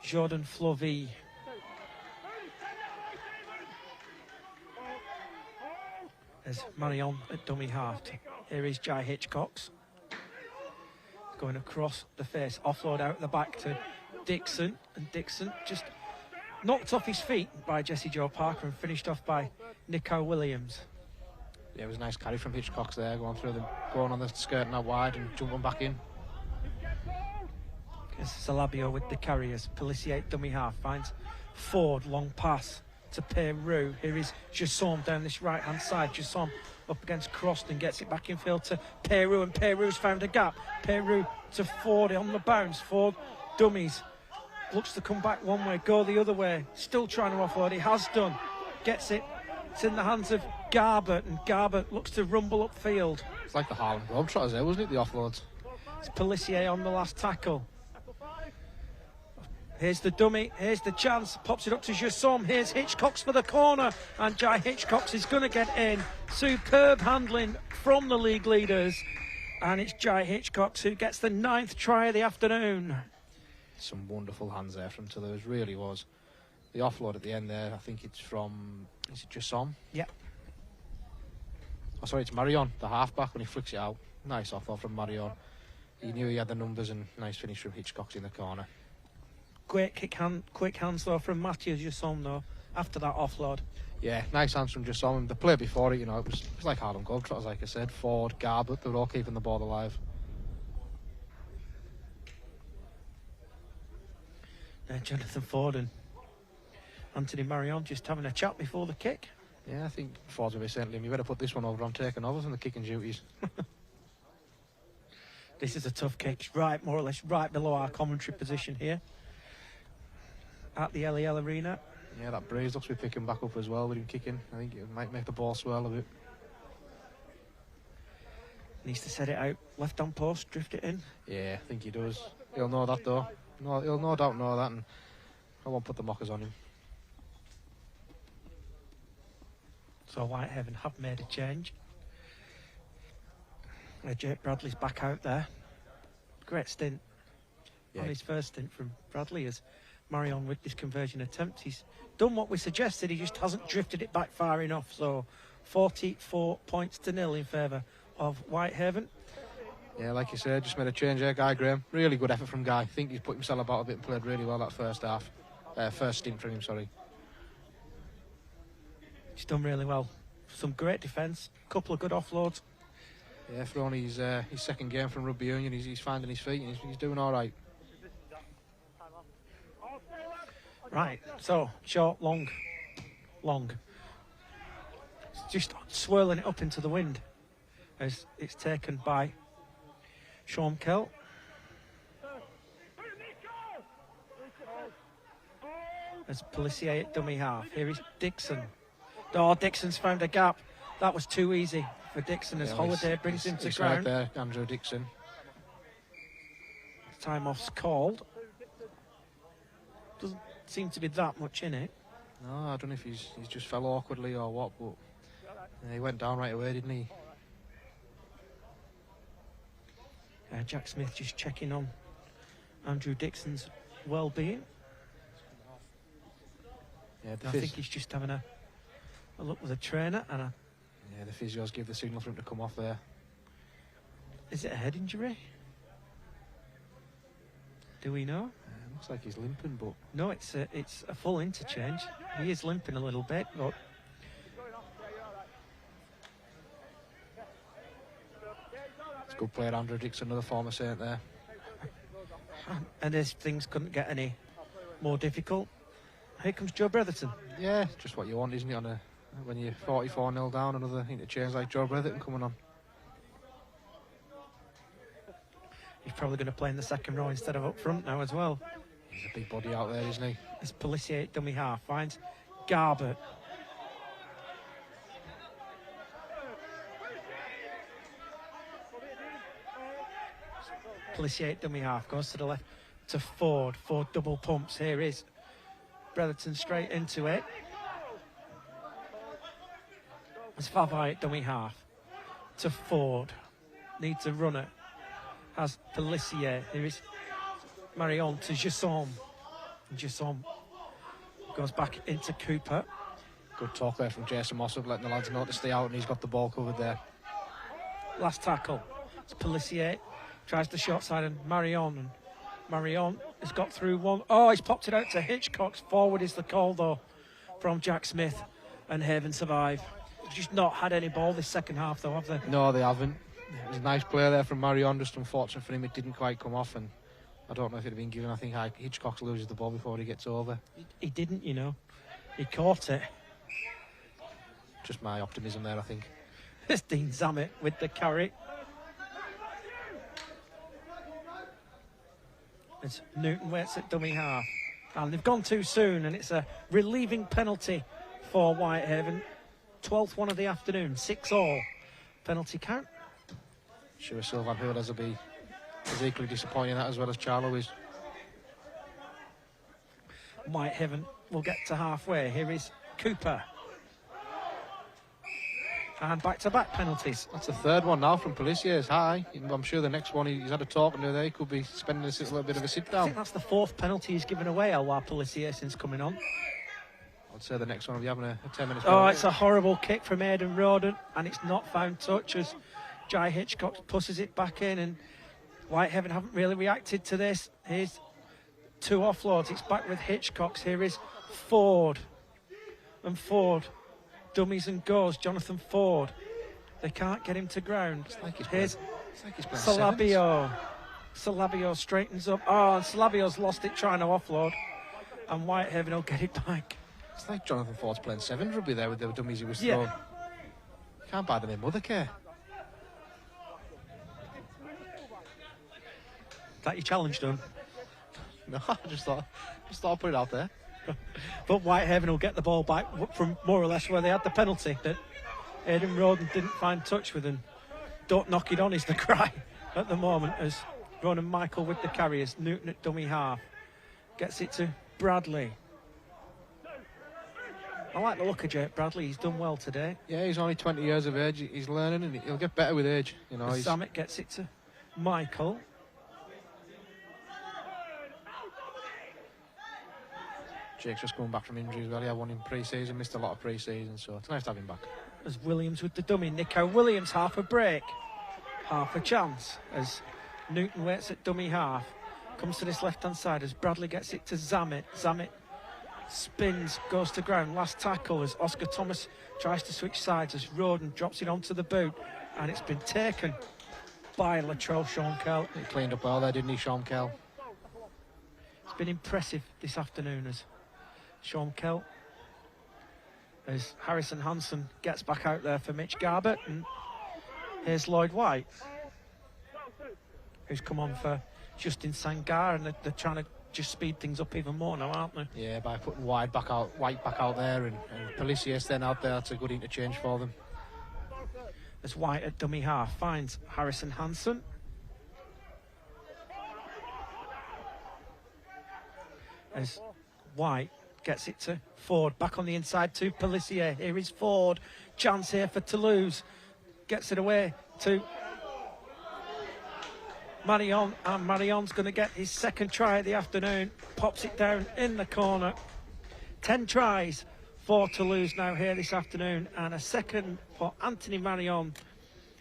Jordan Flovey. As Marion at dummy half. Here is Jai Hitchcocks. Going across the face. Offload out the back to Dixon. And Dixon just knocked off his feet by Jesse Joe Parker and finished off by Nico Williams. Yeah, it was a nice carry from Hitchcocks there, going through them, going on the skirt and out wide and jumping back in. Salabio with the carriers. Pellissier dummy half finds Ford, long pass to Peru. Here is Jassom down this right hand side. Jassom up against Croston, gets it back in field to Peru, and Peru's found a gap. Peru to Ford on the bounce. Ford dummies, looks to come back one way, go the other way, still trying to offload. He has done, gets it. It's in the hands of Garbett, and Garbett looks to rumble upfield. It's like the Harlem Globetrotters there, wasn't it, the offloads? It's Pellissier on the last tackle. Here's the dummy, here's the chance, pops it up to Jassom. Here's Hitchcocks for the corner, and Jai Hitchcocks is going to get in. Superb handling from the league leaders, and it's Jai Hitchcocks who gets the 9th try of the afternoon. Some wonderful hands there from Toulouse, really was. The offload at the end there, I think it's from, is it Jassom? Yeah. Oh, sorry, it's Marion, the halfback, when he flicks it out. Nice offload from Marion. He knew he had the numbers, and nice finish from Hitchcocks in the corner. Great quick hands though from Mathieu Jassom though, after that offload. Yeah, nice hands from Jassom. The play before it, you know, it was like Harlem Globetrotters, like I said. Ford, Garbett, they were all keeping the ball alive. Jonathan Ford and Anthony Marion just having a chat before the kick. Yeah, I think Ford's going to be saying to him, you better put this one over on taking overs and the kicking duties. This is a tough kick. It's right, more or less, right below our commentary position here at the LEL Arena. Yeah, that breeze looks to be picking back up as well with him kicking. I think it might make the ball swirl a bit. Needs to set it out. Left on post, drift it in. Yeah, I think he does. He'll know that though. No, he'll no doubt know that, and I won't put the mockers on him. So Whitehaven have made a change. Jake Bradley's back out there. Great stint on his first stint from Bradley, as Marion with this conversion attempt. He's done what we suggested, he just hasn't drifted it back far enough. So 44 points to 0 in favour of Whitehaven. Yeah, like you said, just made a change there, Guy Graham. Really good effort from Guy. I think he's put himself about a bit and played really well that first half. First stint from him, sorry. He's done really well. Some great defence, couple of good offloads. Yeah, for only his second game from rugby union, he's finding his feet and he's doing all right. Right, so short, long. just swirling it up into the wind as it's taken by Sean Kell. As Pellissier at dummy half. Here is Dixon. Oh, Dixon's found a gap. That was too easy for Dixon as Holiday brings him to ground. Right there, Andrew Dixon. Time off's called. Doesn't seem to be that much in it. No, I don't know if he's just fell awkwardly or what, but he went down right away, didn't he? Jack Smith just checking on Andrew Dixon's well-being. Yeah, I think he's just having a look with a trainer and a... Yeah, the physios give the signal for him to come off there. Is it a head injury? Do we know? Looks like he's limping, but... No, it's a full interchange. He is limping a little bit, but... It's a good player, Andrew Dixon, another former Saint there. And as things couldn't get any more difficult, here comes Joe Bretherton. Yeah, just what you want, isn't it, when you're 44-0 down, another interchange like Joe Bretherton coming on. He's probably going to play in the second row instead of up front now as well. He's a big body out there, isn't he? It's Pellissier at dummy half, finds Garbett. Pellissier at dummy half, goes to the left to Ford. Ford double pumps. Here is Bretherton straight into it. It's Favai at dummy half to Ford. Needs a runner. Has Pellissier. Here is Marion to Gisson. Gisson goes back into Cooper. Good talk there from Jason Mossop, letting the lads know to stay out, and he's got the ball covered there. Last tackle. It's Pellissier. Tries the short side and Marion. And Marion has got through one. Oh, he's popped it out to Hitchcock's. Forward is the call, though, from Jack Smith. And Haven survive. Just not had any ball this second half, though, have they? No, they haven't. It was a nice play there from Marion, just unfortunate for him it didn't quite come off, and I don't know if it had been given. I think Hitchcock loses the ball before he gets over. He didn't, you know. He caught it. Just my optimism there, I think. It's Dean Zammit with the carry. It's Newton waits at dummy half. And they've gone too soon, and it's a relieving penalty for Whitehaven. 12th one of the afternoon, 6-all. Penalty count. Sure, Sylvan Hurlers will be as equally disappointing that as well as Charlo is. Whitehaven will get to halfway. Here is Cooper. And back-to-back penalties. That's the third one now from Pelissier's high. I'm sure the next one he's had a talk to there. He could be spending a little bit of a sit-down. I think that's the fourth penalty he's given away, Elwar Pellissier, since coming on. I'd say the next one will be having a 10-minute... Oh, it's a horrible kick from Aidan Roden, and it's not found touch as Jai Hitchcock pushes it back in, and Whitehaven haven't really reacted to this. Here's two offloads. It's back with Hitchcock's. Here is Ford. And Ford dummies and goes. Jonathan Ford. They can't get him to ground. Here's Salabio. Salabio straightens up. Oh, and Salabio's lost it trying to offload. And Whitehaven will get it back. It's like Jonathan Ford's playing sevens rugby there with the dummies he was throwing. Can't buy them in Mothercare. Is that your challenge done? No, I just thought I'd put it out there. But Whitehaven will get the ball back from more or less where they had the penalty that Aidan Roden didn't find touch with, and don't knock it on is the cry at the moment as Ronan Michael with the carriers. Newton at dummy half gets it to Bradley. I like the look of Jake Bradley. He's done well today. Yeah, he's only 20 years of age. He's learning, and he'll get better with age. You know, Zammit gets it to Michael. Jake's just coming back from injury as well. He had one in pre-season, missed a lot of pre-season, so it's nice to have him back. As Williams with the dummy. Nico Williams, half a break, half a chance. As Newton waits at dummy half. Comes to this left-hand side as Bradley gets it to Zammit. Zammit spins, goes to ground. Last tackle as Oscar Thomas tries to switch sides as Roden drops it onto the boot. And it's been taken by Latrell Sean Kell. He cleaned up well there, didn't he, Sean Kell? It's been impressive this afternoon as Sean Kell As Harrison Hansen gets back out there for Mitch Garbett, and here's Lloyd White, who's come on for Justin Sangar, and they're trying to just speed things up even more now, aren't they? Yeah, by putting White back out there, and Pellissier then out there, that's a good interchange for them. As White at dummy half finds Harrison Hansen. As White gets it to Ford, back on the inside to Pellissier. Here is Ford, chance here for Toulouse. Gets it away to Marion, and Marion's going to get his second try of the afternoon. Pops it down in the corner. 10 tries for Toulouse now here this afternoon, and a second for Anthony Marion.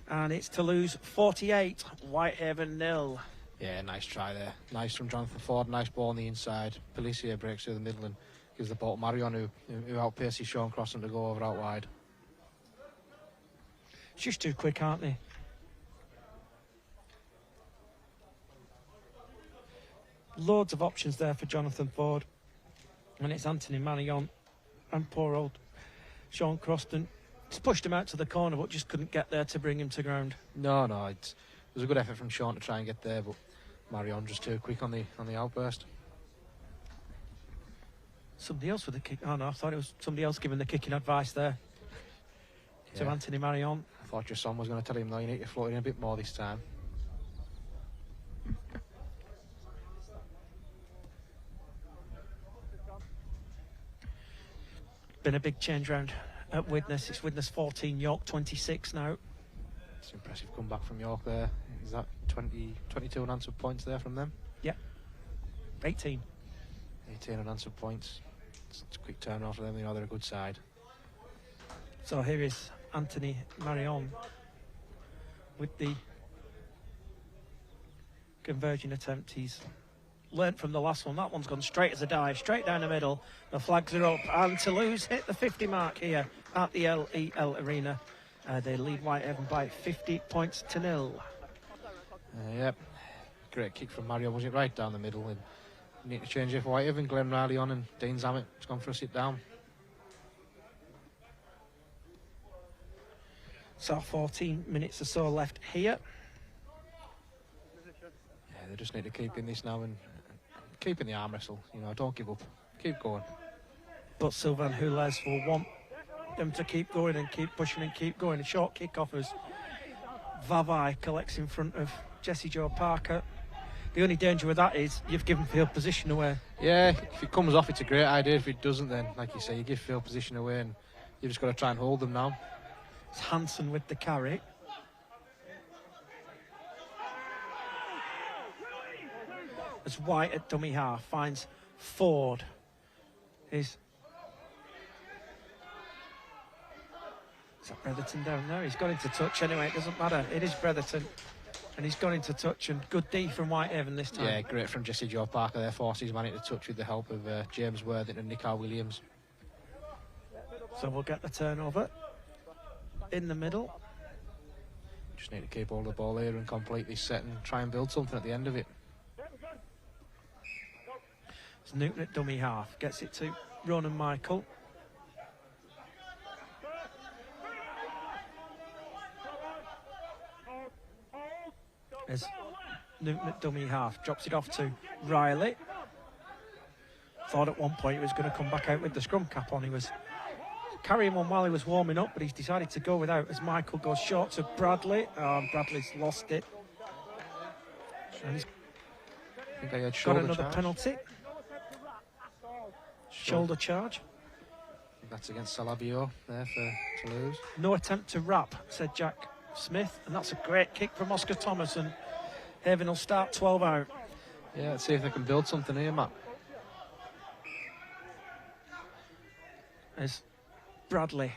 And it's Toulouse 48, Whitehaven 0. Yeah, nice try there. Nice from Jonathan Ford, nice ball on the inside. Pellissier breaks through the middle and gives the ball to Marion, who outpaces Sean Crossan to go over out wide. It's just too quick, aren't they? Loads of options there for Jonathan Ford. And it's Anthony Marion and poor old Sean Crossan. He's pushed him out to the corner, but just couldn't get there to bring him to ground. No, it was a good effort from Sean to try and get there, but Marion just too quick on the outburst. Somebody else with the kick. Oh no, I thought it was somebody else giving the kicking advice there to Anthony Marion. I thought your son was going to tell him, no, you need to float in a bit more this time. Been a big change round at Widnes. It's Widnes 14, York 26 now. It's an impressive comeback from York there. Is that 22 unanswered points there from them? Yeah. 18 unanswered points. It's a quick turnaround for them. They know they're a good side. So here is Anthony Marion with the conversion attempt. He's learnt from the last one. That one's gone straight as a dive, straight down the middle. The flags are up, and Toulouse hit the 50 mark here at the LEL Arena. They lead Whitehaven by 50 points to 0. Yep, great kick from Marion, was it right down the middle? And need to change it for Whitehaven. Glenn Riley on, and Dean Zammit has gone for a sit down. So 14 minutes or so left here. Yeah, they just need to keep in this now and keep in the arm wrestle. You know, don't give up. Keep going. But Sylvain Hules will want them to keep going and keep pushing and keep going. A short kick offers. Vavai collects in front of Jesse Joe Parker. The only danger with that is you've given field position away. Yeah, if it comes off, it's a great idea. If it doesn't, then, like you say, you give field position away and you've just got to try and hold them now. It's Hansen with the carry. As White at dummy half finds Ford. Is that Bretherton down there? He's got into touch anyway, it doesn't matter. It is Bretherton. And he's gone into touch, and good D from Whitehaven this time. Yeah, great from Jesse Joe Parker there, forced his man into touch with the help of James Worthing and Nick R. Williams. So we'll get the turnover in the middle. Just need to keep hold of the ball here and complete this set and try and build something at the end of it. It's Newton at dummy half, gets it to Ronan Michael. As Newton at dummy half drops it off to Riley. Thought at one point he was going to come back out with the scrum cap on. He was carrying one while he was warming up, but he's decided to go without as Michael goes short to Bradley. Bradley's lost it. And he's got another penalty. Shoulder charge. That's against Salabio there for Toulouse. No attempt to wrap, said Jack Smith, and that's a great kick from Oscar Thomas, and Haven will start 12 out. Yeah, let's see if they can build something here, Matt. There's Bradley.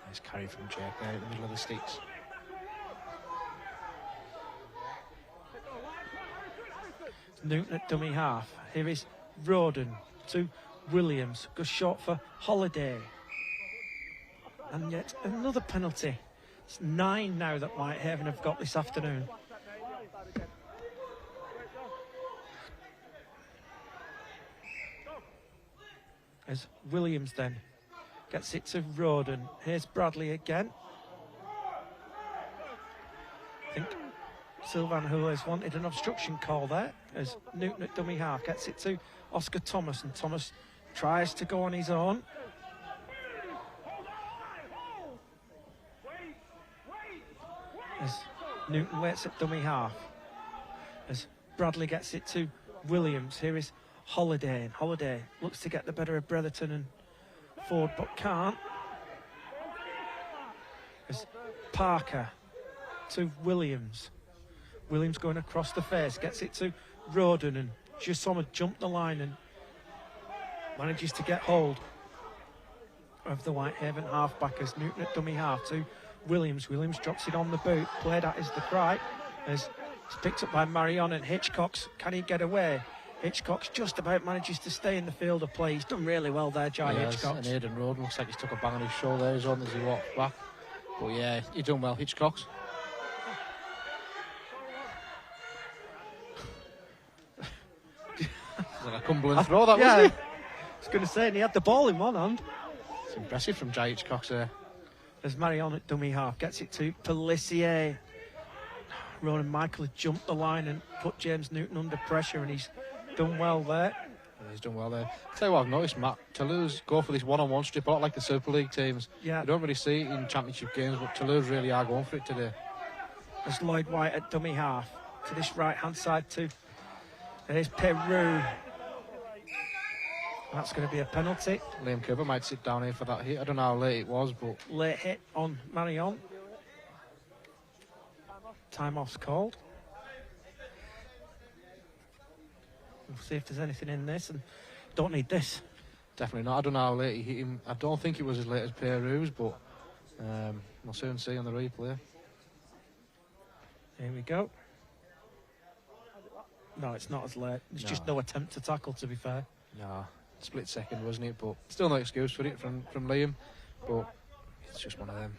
Nice carry from Jack there in the middle of the sticks. Newton at dummy half. Here is Roden to Williams. Goes short for Holiday. And yet another penalty. It's 9 now that Whitehaven have got this afternoon. As Williams then Gets it to Roden. Here's Bradley again. I think Sylvan Hula has wanted an obstruction call there, as Newton at dummy half gets it to Oscar Thomas, and Thomas tries to go on his own. As Newton waits at dummy half, as Bradley gets it to Williams. Here is Holiday, and Holiday looks to get the better of Bretherton and Ford, but can't. As Parker to Williams. Williams going across the face, gets it to Roden, and Jusoma jumped the line and manages to get hold of the Whitehaven halfback as Newton at dummy half to Williams. Williams drops it on the boot, played at is the cry, as it's picked up by Marion, and Hitchcock's, can he get away? Hitchcock's just about manages to stay in the field of play. He's done really well there, Jai Hitchcock. And Aidan Roden looks like he's took a bang on his shoulder as well as he walked back. But yeah, you've done well, Hitchcock's. Like a Cumberland throw, that was it. I was going to say, and he had the ball in one hand. It's impressive from Jai Hitchcock's there. As Marion at dummy half gets it to Pelissier. Ronan Michael had jumped the line and put James Newton under pressure, and he's done well there. Yeah, he's done well there. I'll tell you what I've noticed, Matt, Toulouse go for this one-on-one strip a lot like the Super League teams. Yeah. You don't really see it in championship games, but Toulouse really are going for it today. As Lloyd White at dummy half to this right-hand side too. There's Peru. That's going to be a penalty. Liam Cooper might sit down here for that hit. I don't know how late it was, but... Late hit on Marion. Time off's called. We'll see if there's anything in this, and don't need this. Definitely not. I don't know how late he hit him. I don't think it was as late as Peru's, but we'll soon see on the replay. Here we go. No, it's not as late. There's just no attempt to tackle, to be fair. No, split second, wasn't it? But still no excuse for it from Liam. But it's just one of them.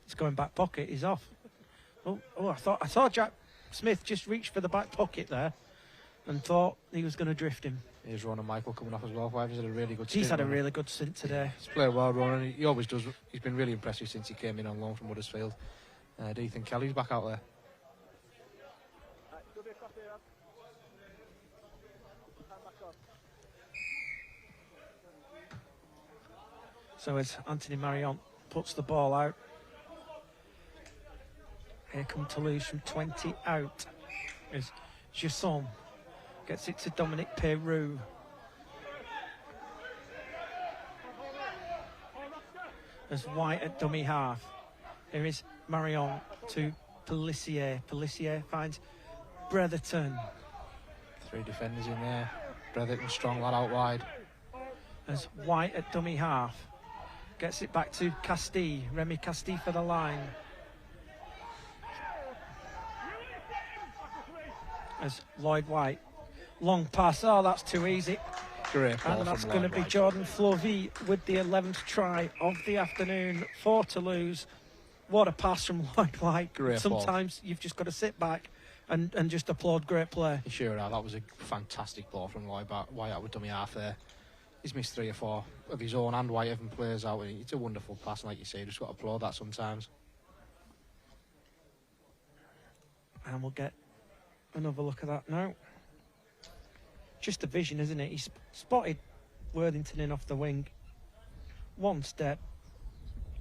It's going back pocket. He's off. Oh! I thought Jack Smith just reached for the back pocket there, and thought he was going to drift him. Here's Ronan Michael coming off as well. He's had a really good. He's had a really good stint today. He's played well, Ronan. He always does. He's been really impressive since he came in on loan from Huddersfield. Do you think Kelly's back out there? So as Anthony Marion puts the ball out, here come Toulouse from 20 out. As Jusson gets it to Dominic Peru. As White at dummy half. Here is Marion to Pelissier. Pelissier finds Bretherton. 3 defenders in there. Bretherton, strong lad out wide. As White at dummy half. Gets it back to Castille. Remy Castille for the line. As Lloyd White. Long pass. Oh, that's too easy. Great ball. And that's going to be Jordan Flovy with the 11th try of the afternoon for Toulouse. What a pass from Lloyd White. Great Sometimes ball. You've just got to sit back and just applaud great play. Sure, that was a fantastic ball from Lloyd White out with dummy half there. He's missed 3 or 4 of his own and Whitehaven players out. It's a wonderful pass, and like you say, you just got to applaud that sometimes. And we'll get another look at that now. Just the vision, isn't it? He's spotted Worthington in off the wing. 1 step.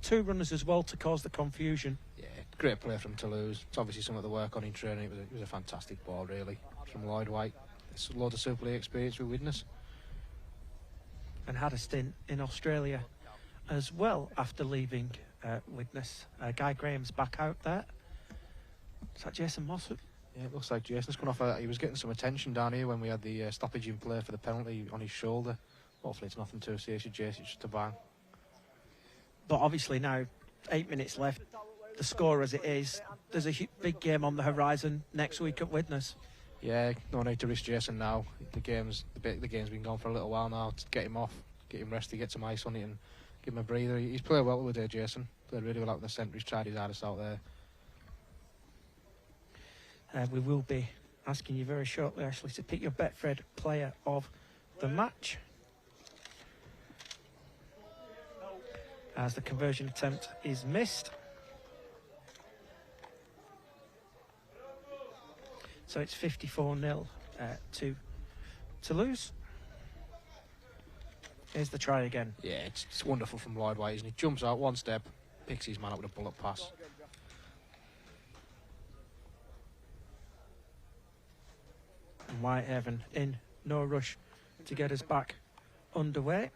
2 runners as well to cause the confusion. Yeah, great play from Toulouse. It's obviously some of the work on in training. It was a fantastic ball, really, from Lloyd White. It's a lot of Super League experience with Widnes. And had a stint in Australia as well after leaving Widnes. Guy Graham's back out there. Is that Jason Mossop? Yeah, it looks like Jason's come off. He was getting some attention down here when we had the stoppage in play for the penalty on his shoulder. Hopefully it's nothing too serious with Jason, it's just a bang. But obviously now, 8 minutes left, the score as it is, there's a big game on the horizon next week at Widnes. Yeah, no need to risk Jason now. The game's been gone for a little while now. To get him off, get him rested, get some ice on it, and give him a breather. He's played well today, Jason. Played really well out in the centre. He's tried his hardest out there. We will be asking you very shortly, Ashley, to pick your Betfred player of the match. As the conversion attempt is missed. So it's 54-0 to Toulouse. Here's the try again. Yeah, it's wonderful from Lloyd White, isn't he? Jumps out one step, picks his man up with a bullet pass. And Whitehaven in no rush to get us back underway.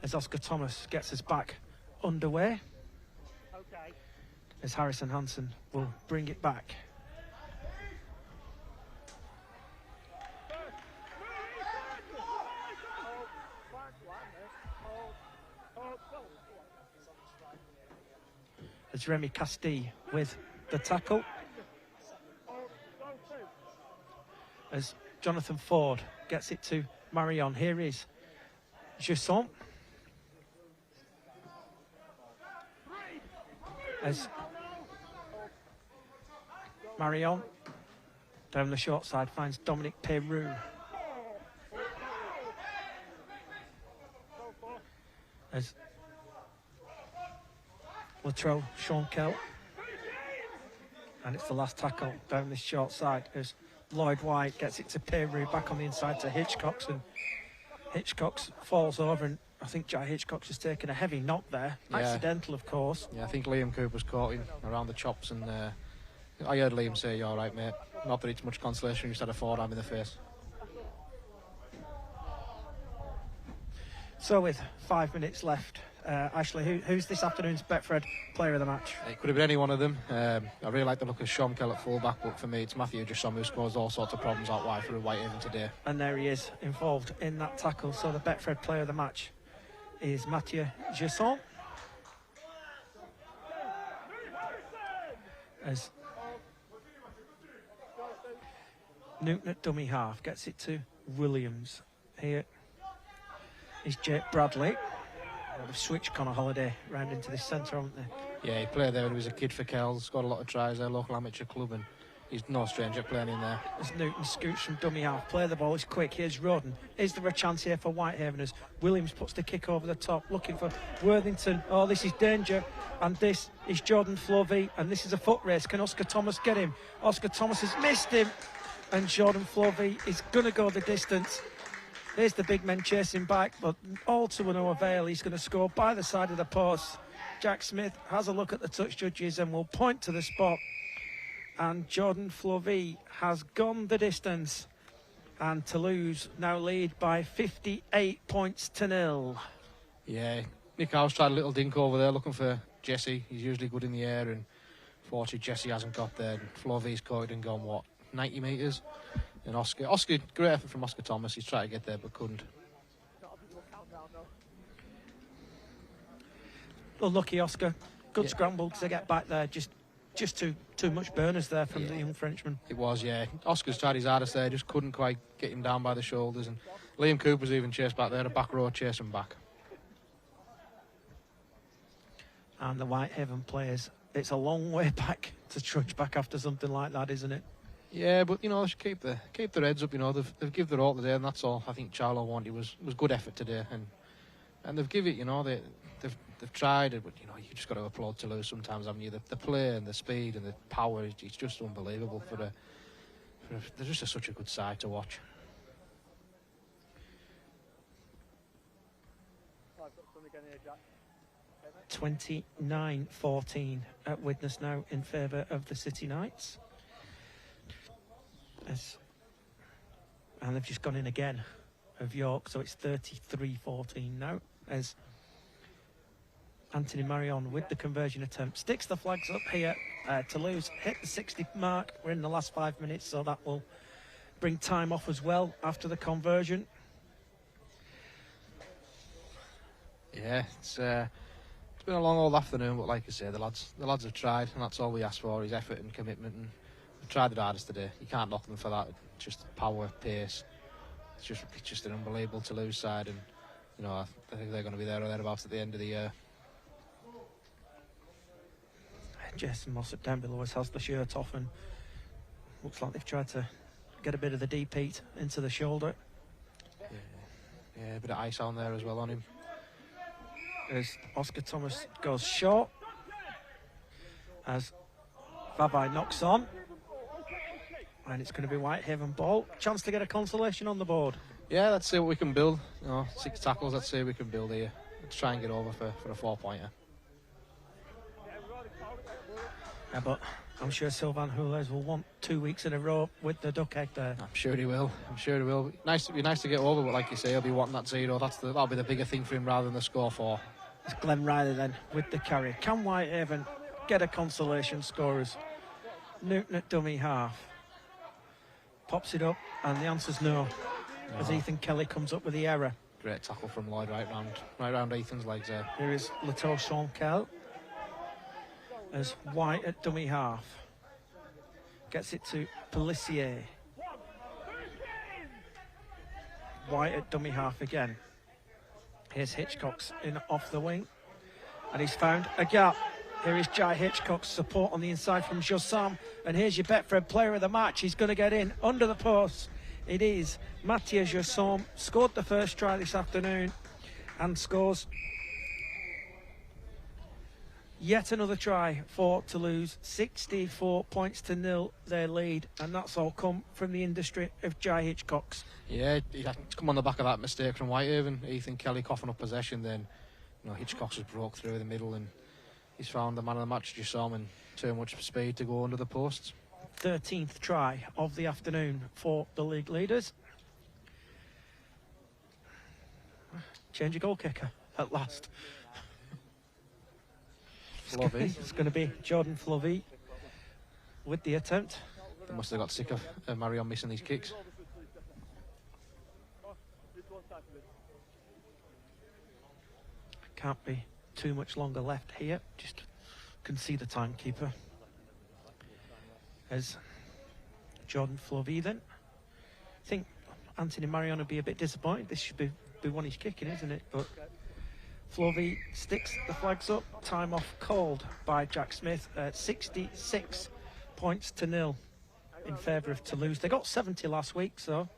As Oscar Thomas gets us back underway. As Harrison Hansen will bring it back. As Remy Castille with the tackle. As Jonathan Ford gets it to Marion. Here is Jusson. As Marion down the short side finds Dominic Peroux. As Latrell Schonkel. And it's the last tackle down this short side as Lloyd White gets it to Peroux, back on the inside to Hitchcox, and Hitchcox falls over, and I think Jack Hitchcox has taken a heavy knock there. Yeah. Accidental, of course. Yeah, I think Liam Cooper's caught him around the chops, and I heard Liam say, "You're all right, mate." Not that it's much consolation, you just had a forearm in the face. So with 5 minutes left, Ashley, who's this afternoon's Betfred player of the match? It could have been any one of them. I really like the look of Schonkel at fullback, but for me it's Matthew Jusson, who scores all sorts of problems out wide for Whitehaven today. And there he is, involved in that tackle. So the Betfred player of the match is Mathieu Jusson. As Newton at dummy half gets it to Williams. Here is Jake Bradley. They've switched Connor Holiday round into this centre, haven't they? Yeah, he played there when he was a kid for Kells, scored a lot of tries there, local amateur club, and he's no stranger playing in there. As Newton scoots from dummy half, play the ball, it's quick, here's Roden. Is there a chance here for Whitehaven as Williams puts the kick over the top, looking for Worthington. Oh, this is danger, and this is Jordan Flovey, and this is a foot race. Can Oscar Thomas get him? Oscar Thomas has missed him, and Jordan Flovey is going to go the distance. Here's the big men chasing back, but all to no avail. He's going to score by the side of the post. Jack Smith has a look at the touch judges and will point to the spot. And Jordan Flovey has gone the distance. And Toulouse now lead by 58 points to 0. Yeah, Nick House tried a little dink over there looking for Jesse. He's usually good in the air, and fortunately Jesse hasn't got there. Flovey's caught it and gone, what, 90 metres? And Oscar, great effort from Oscar Thomas. He's tried to get there but couldn't. Unlucky Oscar. Good scramble to get back there. Just too much burners there from the young Frenchman. It was, yeah. Oscar's tried his hardest there, just couldn't quite get him down by the shoulders. And Liam Cooper's even chased back there, a back row chasing back. And the Whitehaven players, it's a long way back to trudge back after something like that, isn't it? Yeah, but you know, they should keep their heads up. You know, they've given their all today, and that's all I think Charlo wanted was good effort today, and they've given it. You know, they've tried it, but you know, you just got to applaud Toulouse sometimes, haven't you? The play and the speed and the power, it's just unbelievable. They're just such a good side to watch. (29-14) at Widnes now in favour of the City Knights. And they've just gone in again of York, so it's 33-14 now, as Anthony Marion with the conversion attempt sticks the flags up here. Toulouse hit the 60 mark. We're in the last 5 minutes, so that will bring time off as well after the conversion. Yeah, it's been a long old afternoon, but like I say, the lads have tried, and that's all we ask for is effort and commitment, and they've tried their hardest today. You can't knock them for that. It's just power, pace. It's just an unbelievable Toulouse side, and you know, I think they're going to be there or thereabouts at the end of the year. Jason Mossop down below us has the shirt off, and looks like they've tried to get a bit of the deep heat into the shoulder. Yeah, a bit of ice on there as well on him. As Oscar Thomas goes short, as Vavai knocks on, and it's going to be Whitehaven ball. Chance to get a consolation on the board. Yeah, let's see what we can build. You know, 6 tackles, let's see what we can build here. Let's try and get over for a 4-pointer. Yeah, but I'm sure Sylvain Hules will want 2 weeks in a row with the duck egg there. I'm sure he will. I'm sure he will. Nice to get over, but like you say, he'll be wanting that 0. That'll be the bigger thing for him rather than the score 4. It's Glenn Riley then with the carry. Can Whitehaven get a consolation scorers? Newton at dummy half. Pops it up, and the answer's no. As Ethan Kelly comes up with the error. Great tackle from Lloyd right round Ethan's legs there. Here is Leto Chankel as White at dummy half. Gets it to Pellissier. White at dummy half again. Here's Hitchcock's in off the wing. And he's found a gap. Here is Jai Hitchcock's support on the inside from Jossam. And here's your Betfred player of the match. He's going to get in under the post. It is Mathieu Jossam. Scored the first try this afternoon and scores yet another try for Toulouse. 64 points to 0 their lead, and that's all come from the industry of Jai Hitchcock's. Yeah, he had to come on the back of that mistake from Whitehaven. Ethan Kelly coughing up possession, then Hitchcock's has broke through the middle and he's found the man of the match, Jossam, and too much speed to go under the posts. 13th try of the afternoon for the league leaders. Change of goal kicker at last. Flovey. It's going to be Jordan Flovey with the attempt. They must have got sick of Marion missing these kicks. Can't be too much longer left here. Just can see the timekeeper. As Jordan Flovey then. I think Anthony Marion will be a bit disappointed. This should be one he's kicking, isn't it? But Flovey sticks the flags up. Time off called by Jack Smith at 66 points to 0 in favour of Toulouse. They got 70 last week, so.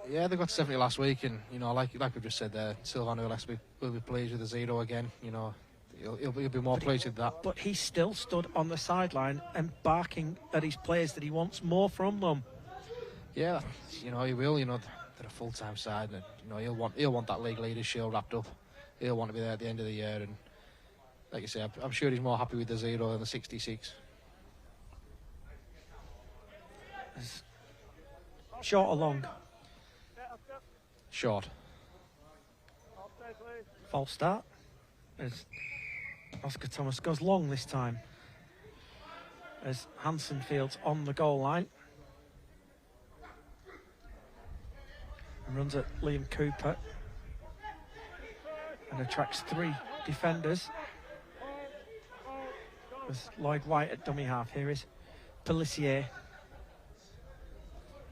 Yeah, they got 70 last week, and like we just said there, Sylvain Hules will be pleased with the 0 again. He'll be more pleased with that. But he still stood on the sideline and barking at his players that he wants more from them. Yeah, he will. They're a full-time side, and he'll want that league leaders shield wrapped up. He'll want to be there at the end of the year, and like you say, I'm sure he's more happy with the 0 than the 66. Short or long? Short. False start. As Oscar Thomas goes long this time. As Hansen fields on the goal line. And runs at Liam Cooper. And attracts 3 defenders. With Lloyd White at dummy half. Here is Pellissier.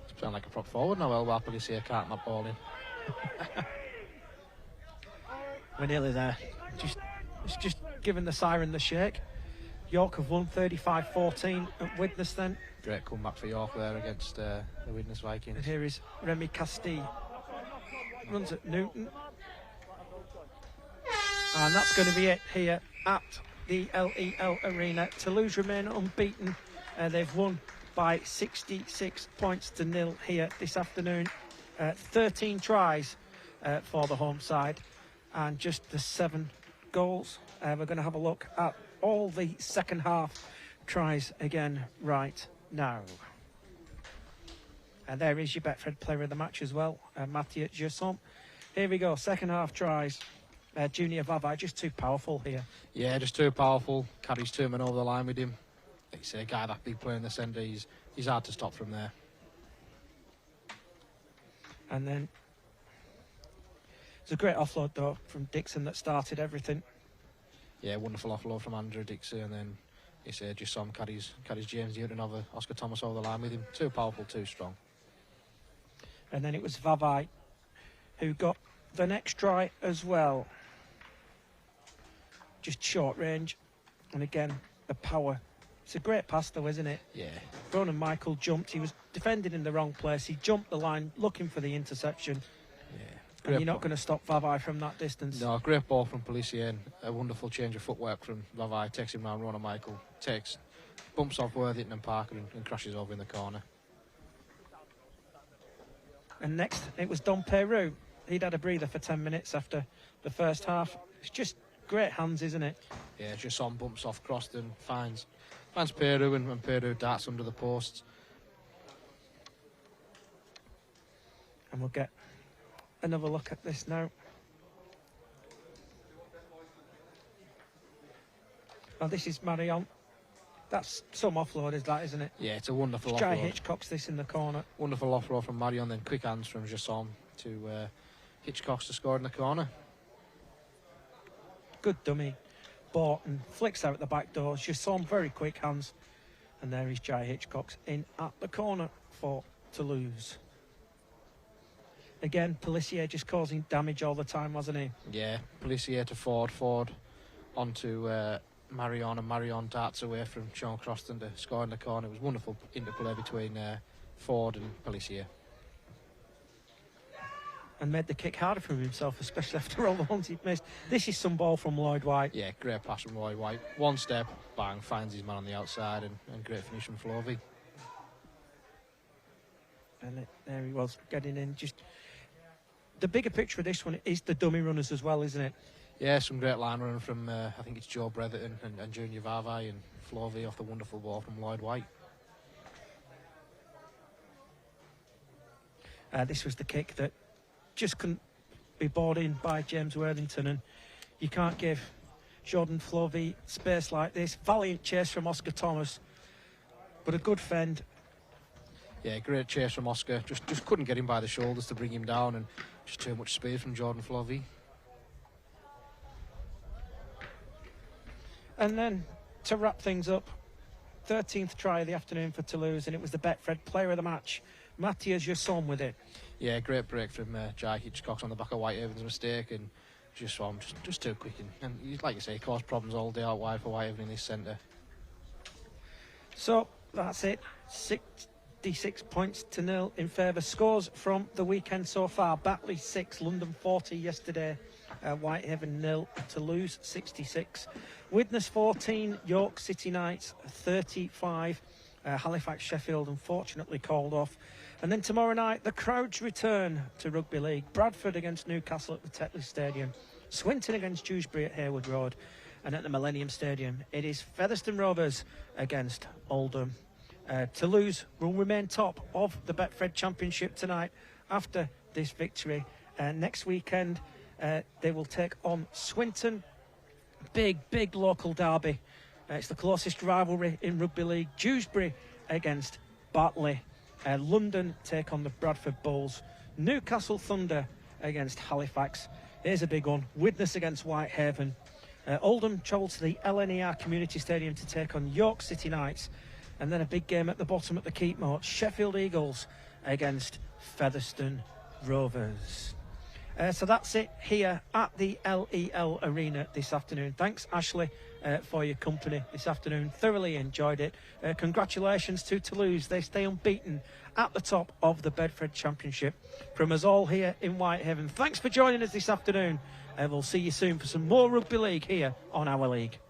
He's playing like a prop forward now, while Pellissier can't that ball in. We're nearly there. It's just giving the siren the shake. York have won 35-14 at Widnes then. Great comeback for York there against the Widnes Vikings. And here is Remy Castille. Runs at Newton. And that's going to be it here at the LEL Arena. Toulouse remain unbeaten. They've won by 66 points to 0 here this afternoon. 13 tries for the home side and just the 7 goals. We're going to have a look at all the second half tries again right now. And there is your Betfred player of the match as well, Mathieu Jossam. Here we go, second half tries. Junior Vavai, just too powerful here. Yeah, just too powerful. Carries 2 men over the line with him. Like you say, a guy that big player in the centre, he's hard to stop from there. And then it's a great offload though from Dixon that started everything. Yeah, wonderful offload from Andrew Dixon, and then you say Jossam carries James Newton over Oscar Thomas over the line with him. Too powerful, too strong. And then it was Vavai who got the next try as well. Just short range, and again, the power. It's a great pass though, isn't it? Yeah. Ronan Michael jumped. He was defending in the wrong place. He jumped the line looking for the interception. Yeah. And you're not going to stop Vavai from that distance. No, great ball from Policier, and a wonderful change of footwork from Vavai. Takes him round Ronan Michael. Bumps off Worthington and Parker and crashes over in the corner. And next, it was Don Peru. He'd had a breather for 10 minutes after the first half. It's just great hands, isn't it? Yeah, just on bumps off Croston, finds Peru, and Peru darts under the posts. And we'll get another look at this now. Oh, this is Marion. That's some offload, is that, isn't it? Yeah, it's a wonderful Jai offload. Hitchcock's this in the corner. Wonderful offload from Marion, then quick hands from Jasson to Hitchcock's to score in the corner. Good dummy. Borton flicks out the back door. Jasson, very quick hands. And there is Jai Hitchcock's in at the corner for Toulouse. Again, Policier just causing damage all the time, wasn't he? Yeah, Policier to Ford onto Marion, and Marion darts away from Sean Croston to score in the corner. It was wonderful interplay between Ford and Policier. And made the kick harder for himself, especially after all the ones he'd missed. This is some ball from Lloyd White. Yeah, great pass from Lloyd White. One step, bang, finds his man on the outside, and great finish from Flovey. And there he was, getting in. Just the bigger picture of this one is the dummy runners as well, isn't it? Yeah, some great line running from, I think it's Joe Bretherton and Junior Vavai, and Flovey off the wonderful ball from Lloyd White. This was the kick that just couldn't be bought in by James Worthington, and you can't give Jordan Flovey space like this. Valiant chase from Oscar Thomas, but a good fend. Yeah, great chase from Oscar. Just couldn't get him by the shoulders to bring him down, and just too much speed from Jordan Flovey. And then to wrap things up, 13th try of the afternoon for Toulouse, and it was the Betfred player of the match, Matthias Jasson, with it. Yeah, great break from Jai Hitchcock on the back of Whitehaven's mistake, and just too quick. And like you say, caused problems all day out wide for Whitehaven in this centre. So that's it. 66 points to 0 in favour. Scores from the weekend so far: Batley 6, London 40 yesterday, Whitehaven 0, Toulouse 66, Widnes 14, York City Knights 35, Halifax Sheffield unfortunately called off. And then tomorrow night, the crowds return to Rugby League. Bradford against Newcastle at the Tetley Stadium, Swinton against Dewsbury at Hayward Road, and at the Millennium Stadium, it is Featherstone Rovers against Oldham. Toulouse will remain top of the Betfred Championship tonight after this victory. Next weekend, they will take on Swinton. Big local derby. It's the closest rivalry in Rugby League. Dewsbury against Batley. London take on the Bradford Bulls. Newcastle Thunder against Halifax. Here's a big one. Widnes against Whitehaven. Oldham travel to the LNER Community Stadium to take on York City Knights. And then a big game at the bottom at the Keepmoat. Sheffield Eagles against Featherstone Rovers. So that's it here at the LEL Arena this afternoon. Thanks, Ashley, for your company this afternoon. Thoroughly enjoyed it. Congratulations to Toulouse. They stay unbeaten at the top of the Bedford Championship. From us all here in Whitehaven, thanks for joining us this afternoon. We'll see you soon for some more Rugby League here on Our League.